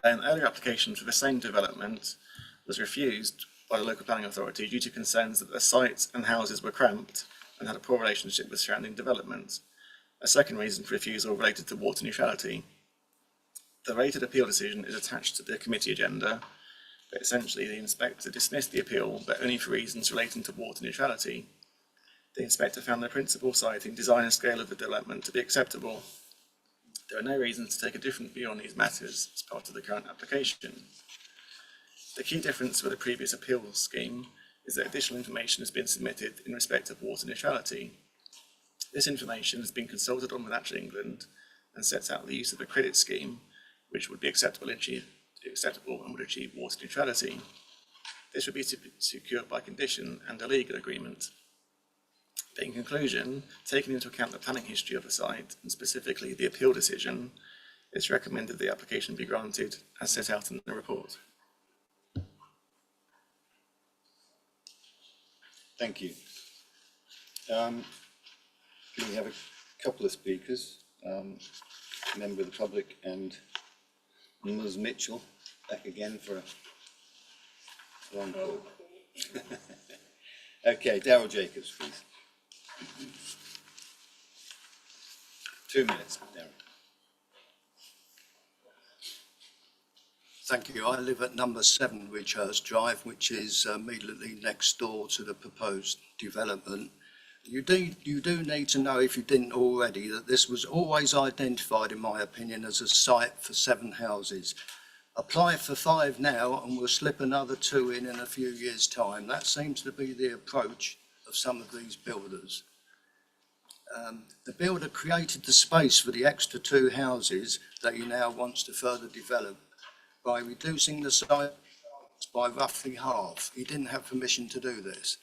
An earlier application for the same development was refused by the local planning authority due to concerns that the site and houses were cramped and had a poor relationship with surrounding development. A second reason for refusal related to water neutrality. The rated appeal decision is attached to the committee agenda, but essentially the inspector dismissed the appeal, but only for reasons relating to water neutrality. The inspector found the principal siting, design and scale of the development to be acceptable. There are no reasons to take a different view on these matters as part of the current application. The key difference with the previous appeal scheme is that additional information has been submitted in respect of water neutrality. This information has been consulted on with Actual England and sets out the use of a credit scheme which would be acceptable and would achieve water neutrality. This would be secured by condition and a legal agreement. But in conclusion, taking into account the planning history of the site, and specifically the appeal decision, it's recommended the application be granted as set out in the report. Thank you. Do we have couple of speakers, member of the public and Ms Mitchell, back again for a long call. Okay, Darryl Jacobs, please. 2 minutes, Darryl. Thank you. I live at number 7 Ridgehurst Drive, which is immediately next door to the proposed development. You do need to know, if you didn't already, that this was always identified, in my opinion, as a site for 7 houses. Apply for 5 now and we'll slip another 2 in a few years' time. That seems to be the approach of some of these builders. The builder created the space for the extra 2 houses that he now wants to further develop by reducing the site by roughly half. He didn't have permission to do this.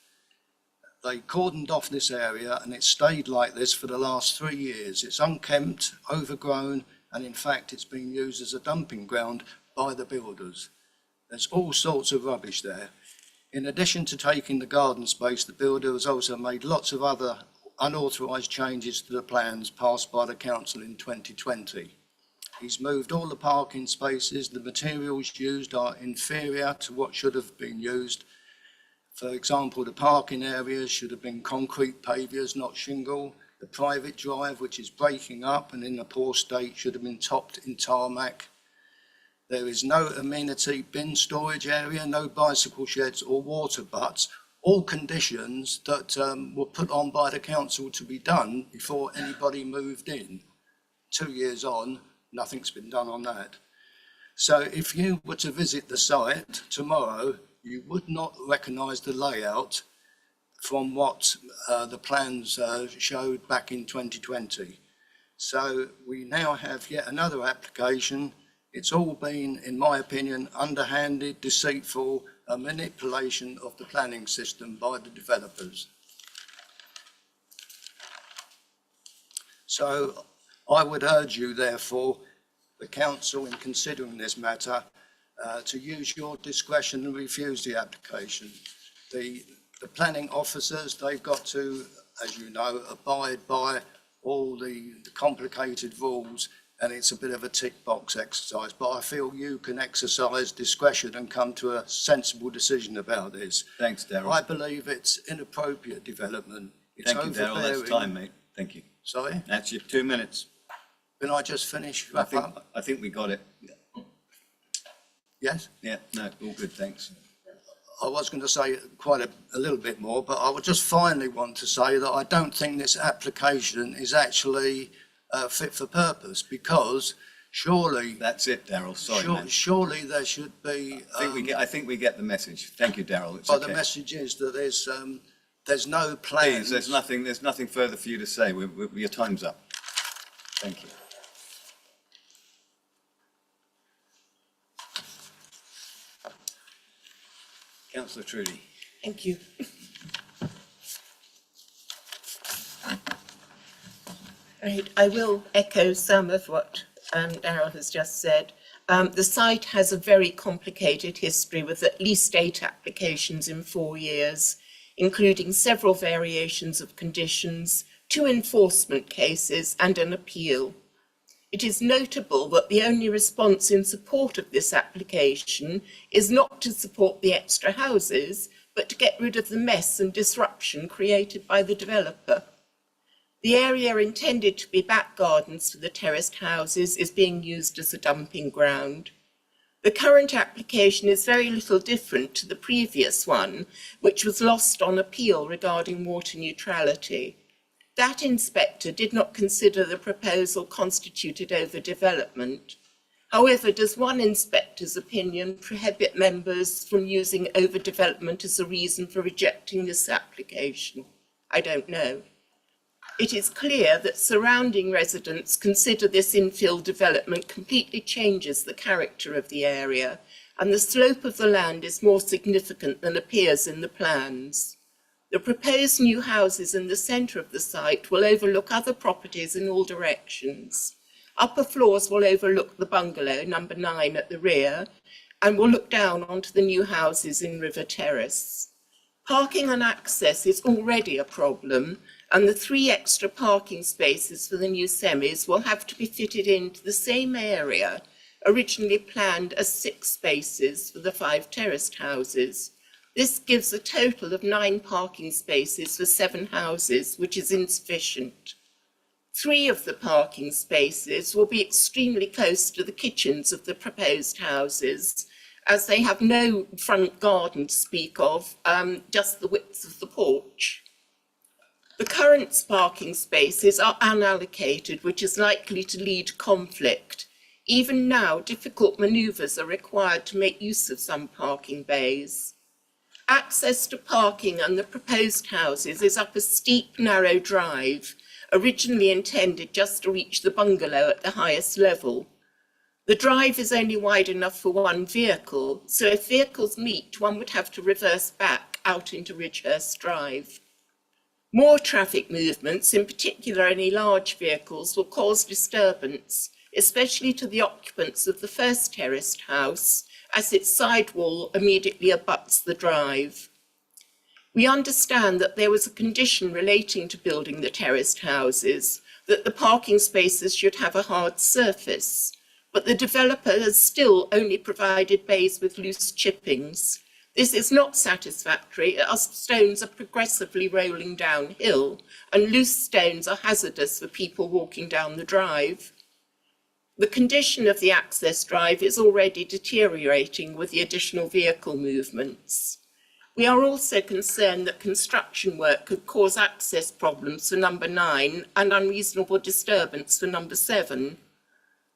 They cordoned off this area and it stayed like this for the last 3 years. It's unkempt, overgrown, and in fact it's been used as a dumping ground by the builders. There's all sorts of rubbish there. In addition to taking the garden space, the builder has also made lots of other unauthorised changes to the plans passed by the council in 2020. He's moved all the parking spaces. The materials used are inferior to what should have been used. For example, the parking areas should have been concrete pavers, not shingle. The private drive, which is breaking up and in a poor state, should have been topped in tarmac. There is no amenity bin storage area, no bicycle sheds or water butts, all conditions that were put on by the council to be done before anybody moved in. 2 years on, nothing's been done on that. So if you were to visit the site tomorrow, you would not recognise the layout from what the plans showed back in 2020. So we now have yet another application. It's all been, in my opinion, underhanded, deceitful, a manipulation of the planning system by the developers. So I would urge you, therefore, the council, in considering this matter, to use your discretion and refuse the application. The planning officers, they've got to, as you know, abide by all the complicated rules, and it's a bit of a tick box exercise, but I feel you can exercise discretion and come to a sensible decision about this. Thanks, Darryl. I believe it's inappropriate development. It's Thank you, Darryl. That's time, mate. Thank you. Sorry? That's your 2 minutes. Can I just finish? Wrap up? I think we got it. Yes? Yeah, no, all good, thanks. I was going to say quite a little bit more, but I would just finally want to say that I don't think this application is actually fit for purpose, because surely... That's it, Darryl, sorry, man. Surely there should be... I think we get the message. Thank you, Darryl. It's But okay. the message is that there's no plans. Please, there's nothing further for you to say. Your time's up. Thank you. Councillor Trudy. Thank you. Right, I will echo some of what Darryl has just said. The site has a very complicated history with at least 8 applications in 4 years, including several variations of conditions, 2 enforcement cases and an appeal. It is notable that the only response in support of this application is not to support the extra houses, but to get rid of the mess and disruption created by the developer. The area intended to be back gardens for the terraced houses is being used as a dumping ground. The current application is very little different to the previous one, which was lost on appeal regarding water neutrality. That inspector did not consider the proposal constituted overdevelopment. However, does one inspector's opinion prohibit members from using overdevelopment as a reason for rejecting this application? I don't know. It is clear that surrounding residents consider this infill development completely changes the character of the area, and the slope of the land is more significant than appears in the plans. The proposed new houses in the centre of the site will overlook other properties in all directions. Upper floors will overlook the bungalow, number 9 at the rear, and will look down onto the new houses in River Terrace. Parking and access is already a problem, and the 3 extra parking spaces for the new semis will have to be fitted into the same area originally planned as 6 spaces for the 5 terraced houses. This gives a total of 9 parking spaces for 7 houses, which is insufficient. 3 of the parking spaces will be extremely close to the kitchens of the proposed houses, as they have no front garden to speak of, just the width of the porch. The current parking spaces are unallocated, which is likely to lead conflict. Even now, difficult manoeuvres are required to make use of some parking bays. Access to parking and the proposed houses is up a steep, narrow drive, originally intended just to reach the bungalow at the highest level. The drive is only wide enough for 1 vehicle, so if vehicles meet, one would have to reverse back out into Ridgehurst Drive. More traffic movements, in particular any large vehicles, will cause disturbance, especially to the occupants of the first terraced house, as its side wall immediately abuts the drive. We understand that there was a condition relating to building the terraced houses, that the parking spaces should have a hard surface, but the developer has still only provided bays with loose chippings. This is not satisfactory, as stones are progressively rolling downhill, and loose stones are hazardous for people walking down the drive. The condition of the access drive is already deteriorating with the additional vehicle movements. We are also concerned that construction work could cause access problems for number 9 and unreasonable disturbance for number 7.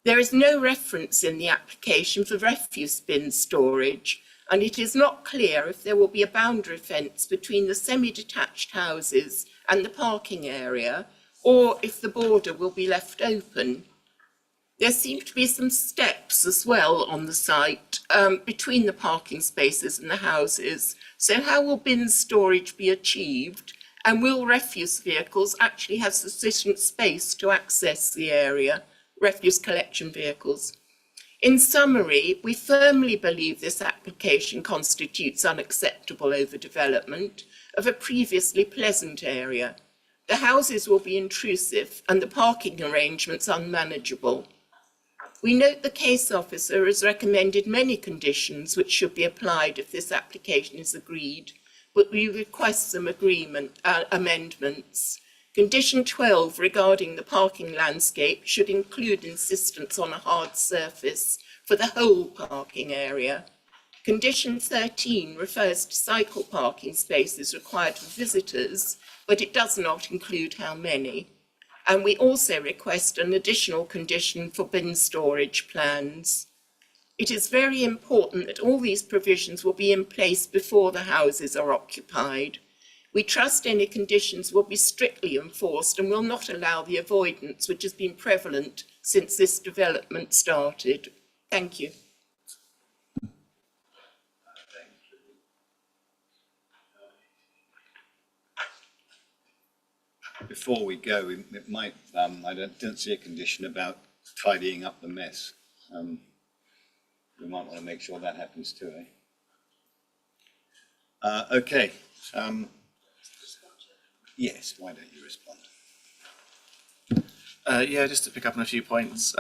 There is no reference in the application for refuse bin storage, and it is not clear if there will be a boundary fence between the semi-detached houses and the parking area, or if the border will be left open. There seem to be some steps as well on the site between the parking spaces and the houses. So how will bin storage be achieved? And will refuse vehicles actually have sufficient space to access the area, refuse collection vehicles? In summary, we firmly believe this application constitutes unacceptable overdevelopment of a previously pleasant area. The houses will be intrusive and the parking arrangements unmanageable. We note the case officer has recommended many conditions which should be applied if this application is agreed, but we request some amendments. Condition 12 regarding the parking landscape should include insistence on a hard surface for the whole parking area. Condition 13 refers to cycle parking spaces required for visitors, but it does not include how many. And we also request an additional condition for bin storage plans. It is very important that all these provisions will be in place before the houses are occupied. We trust any conditions will be strictly enforced and will not allow the avoidance which has been prevalent since this development started. Thank you. Before we go, it might, I don't see a condition about tidying up the mess. We might want to make sure that happens too, eh? Okay. Yes, why don't you respond? Yeah, just to pick up on a few points.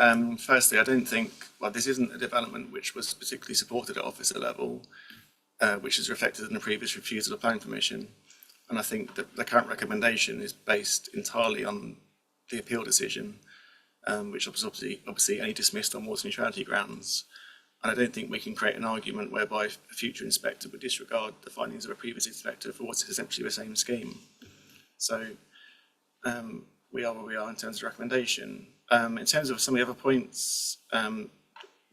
Firstly, I don't think, well, this isn't a development which was particularly supported at officer level, which is reflected in the previous refusal of planning permission. And I think that the current recommendation is based entirely on the appeal decision, which was obviously only dismissed on water neutrality grounds. And I don't think we can create an argument whereby a future inspector would disregard the findings of a previous inspector for what's essentially the same scheme. So we are where we are in terms of recommendation. In terms of some of the other points,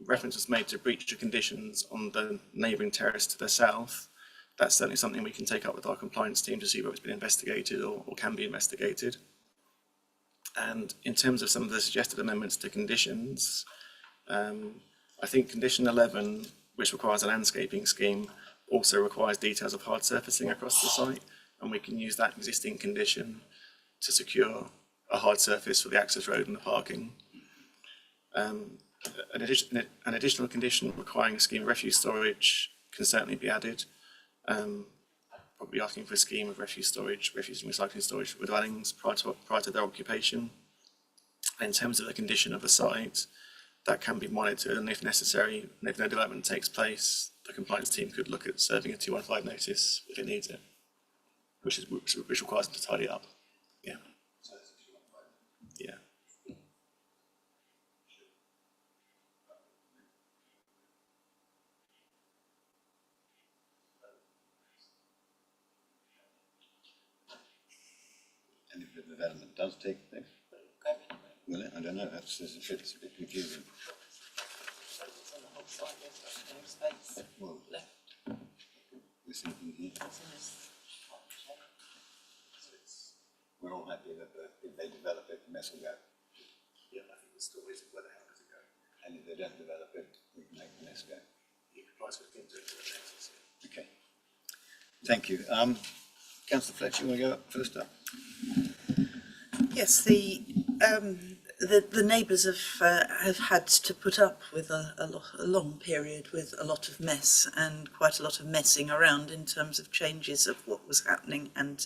reference was made to breach of conditions on the neighbouring terrace to the south. That's certainly something we can take up with our compliance team to see whether it's been investigated or can be investigated. And in terms of some of the suggested amendments to conditions, I think condition 11, which requires a landscaping scheme, also requires details of hard surfacing across the site, and we can use that existing condition to secure a hard surface for the access road and the parking. An additional condition requiring a scheme of refuse storage can certainly be added, probably asking for a scheme of refuse storage, refuse and recycling storage with dwellings prior to their occupation. And in terms of the condition of the site, that can be monitored, and if necessary, and if no development takes place, the compliance team could look at serving a 215 notice if it needs it, which requires them to tidy up. Yeah. Yeah. And if the development does take place? Will it? I don't know, that's a bit confusing. Well, we're thinking here. We're all happy that if they develop it, the mess will go. Yeah, I think the story is where the hell does it go? And if they don't develop it, we can make the mess go. It complies with the Okay. Thank you. Councillor Fletcher, you want to go up first up? Yes, the neighbours have had to put up with a long period with a lot of mess and quite a lot of messing around in terms of changes of what was happening and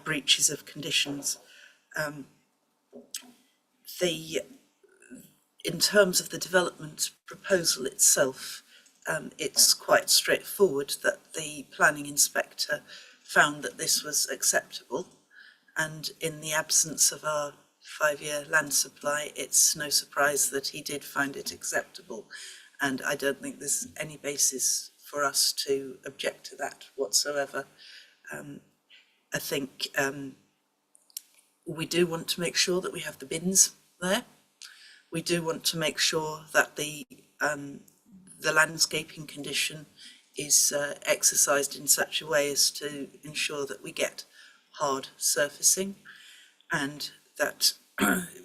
breaches of conditions. In terms of the development proposal itself, it's quite straightforward that the planning inspector found that this was acceptable, and in the absence of our 5-year land supply, it's no surprise that he did find it acceptable, and I don't think there's any basis for us to object to that whatsoever. I think we do want to make sure that we have the bins there. We do want to make sure that the landscaping condition is exercised in such a way as to ensure that we get hard surfacing, and that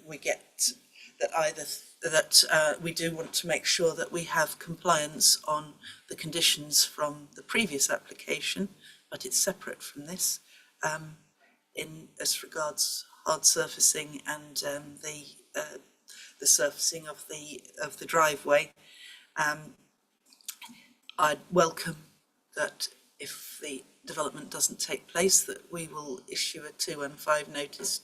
we get that we do want to make sure that we have compliance on the conditions from the previous application, but it's separate from this, in as regards hard surfacing and the surfacing of the driveway. I'd welcome that if the development doesn't take place, that we will issue a 215 notice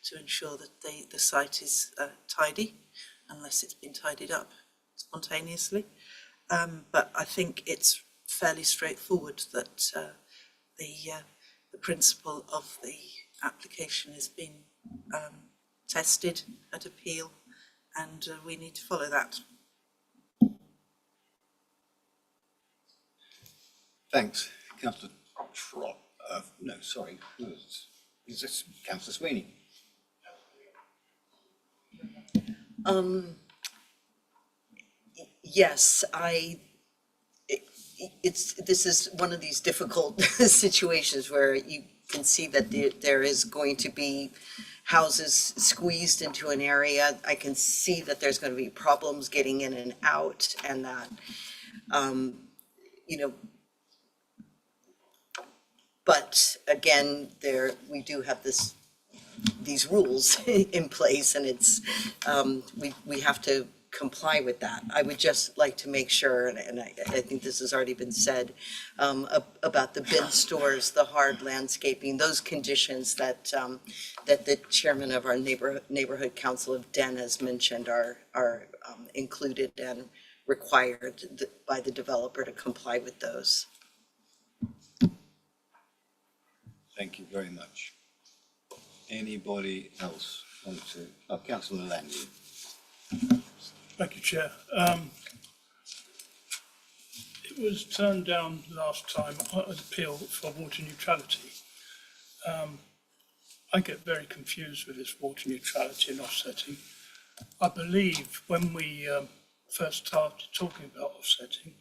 to ensure that the site is tidy, unless it's been tidied up spontaneously. But I think it's fairly straightforward that the principle of the application has been tested at appeal, and we need to follow that. Thanks. Councillor Trott. No, sorry. Is this Councillor Sweeney? Yes, this is one of these difficult situations where you can see that there is going to be houses squeezed into an area. I can see that there's going to be problems getting in and out, and that, but again, we do have these rules in place, and it's, we have to comply with that. I would just like to make sure, and I think this has already been said, about the bin stores, the hard landscaping, those conditions that that the chairman of our neighborhood council of Den has mentioned are included and required by the developer to comply with those. Thank you very much. Anybody else want to? Councillor Langley. Thank you, Chair. It was turned down last time on an appeal for water neutrality. I get very confused with this water neutrality and offsetting. I believe when we first started talking about offsetting,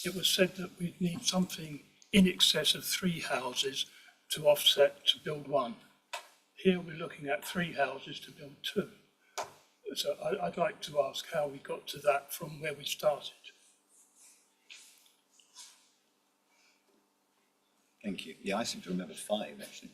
it was said that we'd need something in excess of 3 houses to offset to build 1. Here we're looking at 3 houses to build 2. So I'd like to ask how we got to that from where we started. Thank you. Yeah, I seem to remember 5 actually.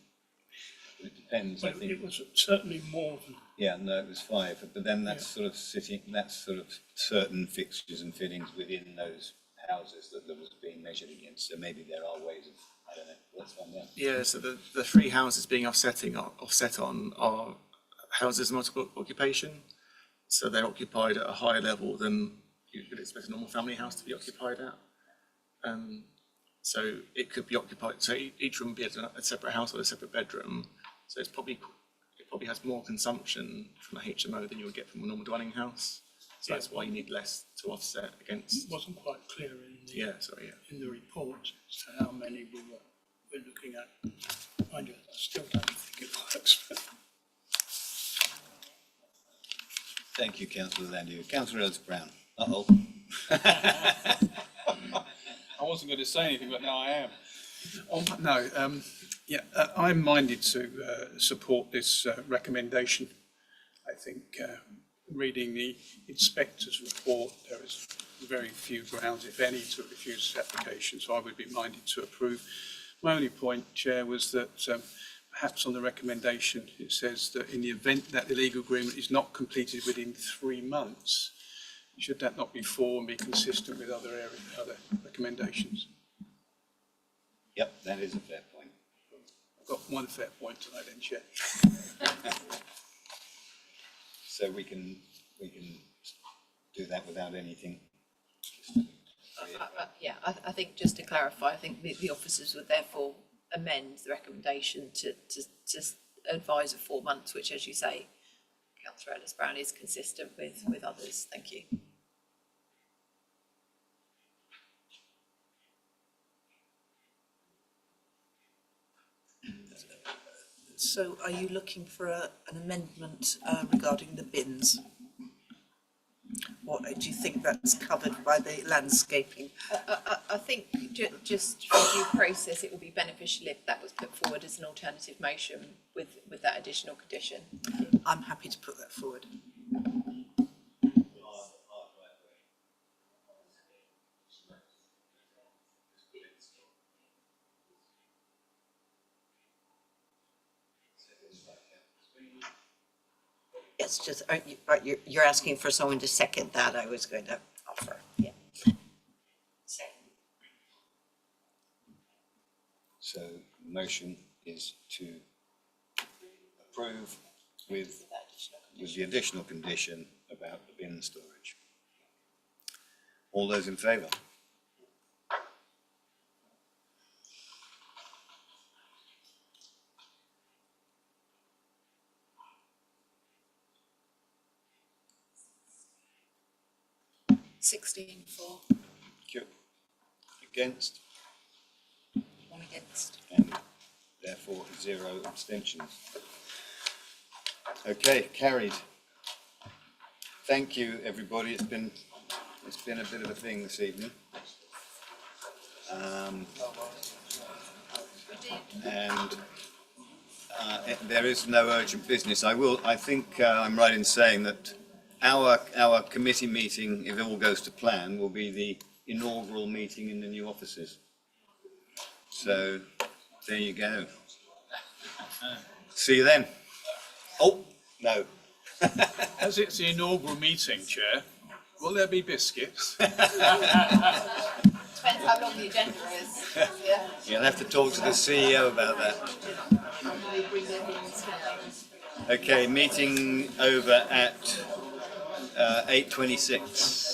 It depends. Well, I think it was certainly more than. Yeah, no, it was 5. But then that's sort of certain fixtures and fittings within those houses that was being measured against, so maybe there are ways of, I don't know, let's find out. Yeah, so the three houses being offset on are houses of multiple occupation. So they're occupied at a higher level than you could expect a normal family house to be occupied at. So it could be occupied, so each room would be a separate house or a separate bedroom. So it probably has more consumption from a HMO than you would get from a normal dwelling house. So that's why you need less to offset against. It wasn't quite clear in the report as to how many we're looking at. Mind you, I still don't think it works. Thank you, Councillor Landier. Councillor Ellis-Brown. Uh-oh. I wasn't going to say anything, but now I am. I'm minded to support this recommendation. I think reading the inspector's report, there is very few grounds, if any, to refuse this application, so I would be minded to approve. My only point, Chair, was that perhaps on the recommendation it says that in the event that the legal agreement is not completed within 3 months, should that not be 4 and be consistent with other recommendations? Yep, that is a fair point. I've got one fair point tonight then, Chair. So we can do that without anything. I think just to clarify, I think the officers would therefore amend the recommendation to advise of 4 months, which, as you say, Councillor Ellis-Brown, is consistent with others. Thank you. So are you looking for an amendment regarding the bins? Or do you think that's covered by the landscaping? I think just for due process, it would be beneficial if that was put forward as an alternative motion with that additional condition. I'm happy to put that forward. Yes, just, you're asking for someone to second that, I was going to offer, yeah. So the motion is to approve with the additional condition about the bin storage. All those in favour? For. Against? 1 against. And therefore 0 abstentions. Okay, carried. Thank you, everybody. It's been a bit of a thing this evening. There is no urgent business. I think I'm right in saying that our committee meeting, if all goes to plan, will be the inaugural meeting in the new offices. So there you go. See you then. Oh, no. As it's the inaugural meeting, Chair, will there be biscuits? Depends how long the agenda is. Yeah. You'll have to talk to the CEO about that. Okay, meeting over at 8:26.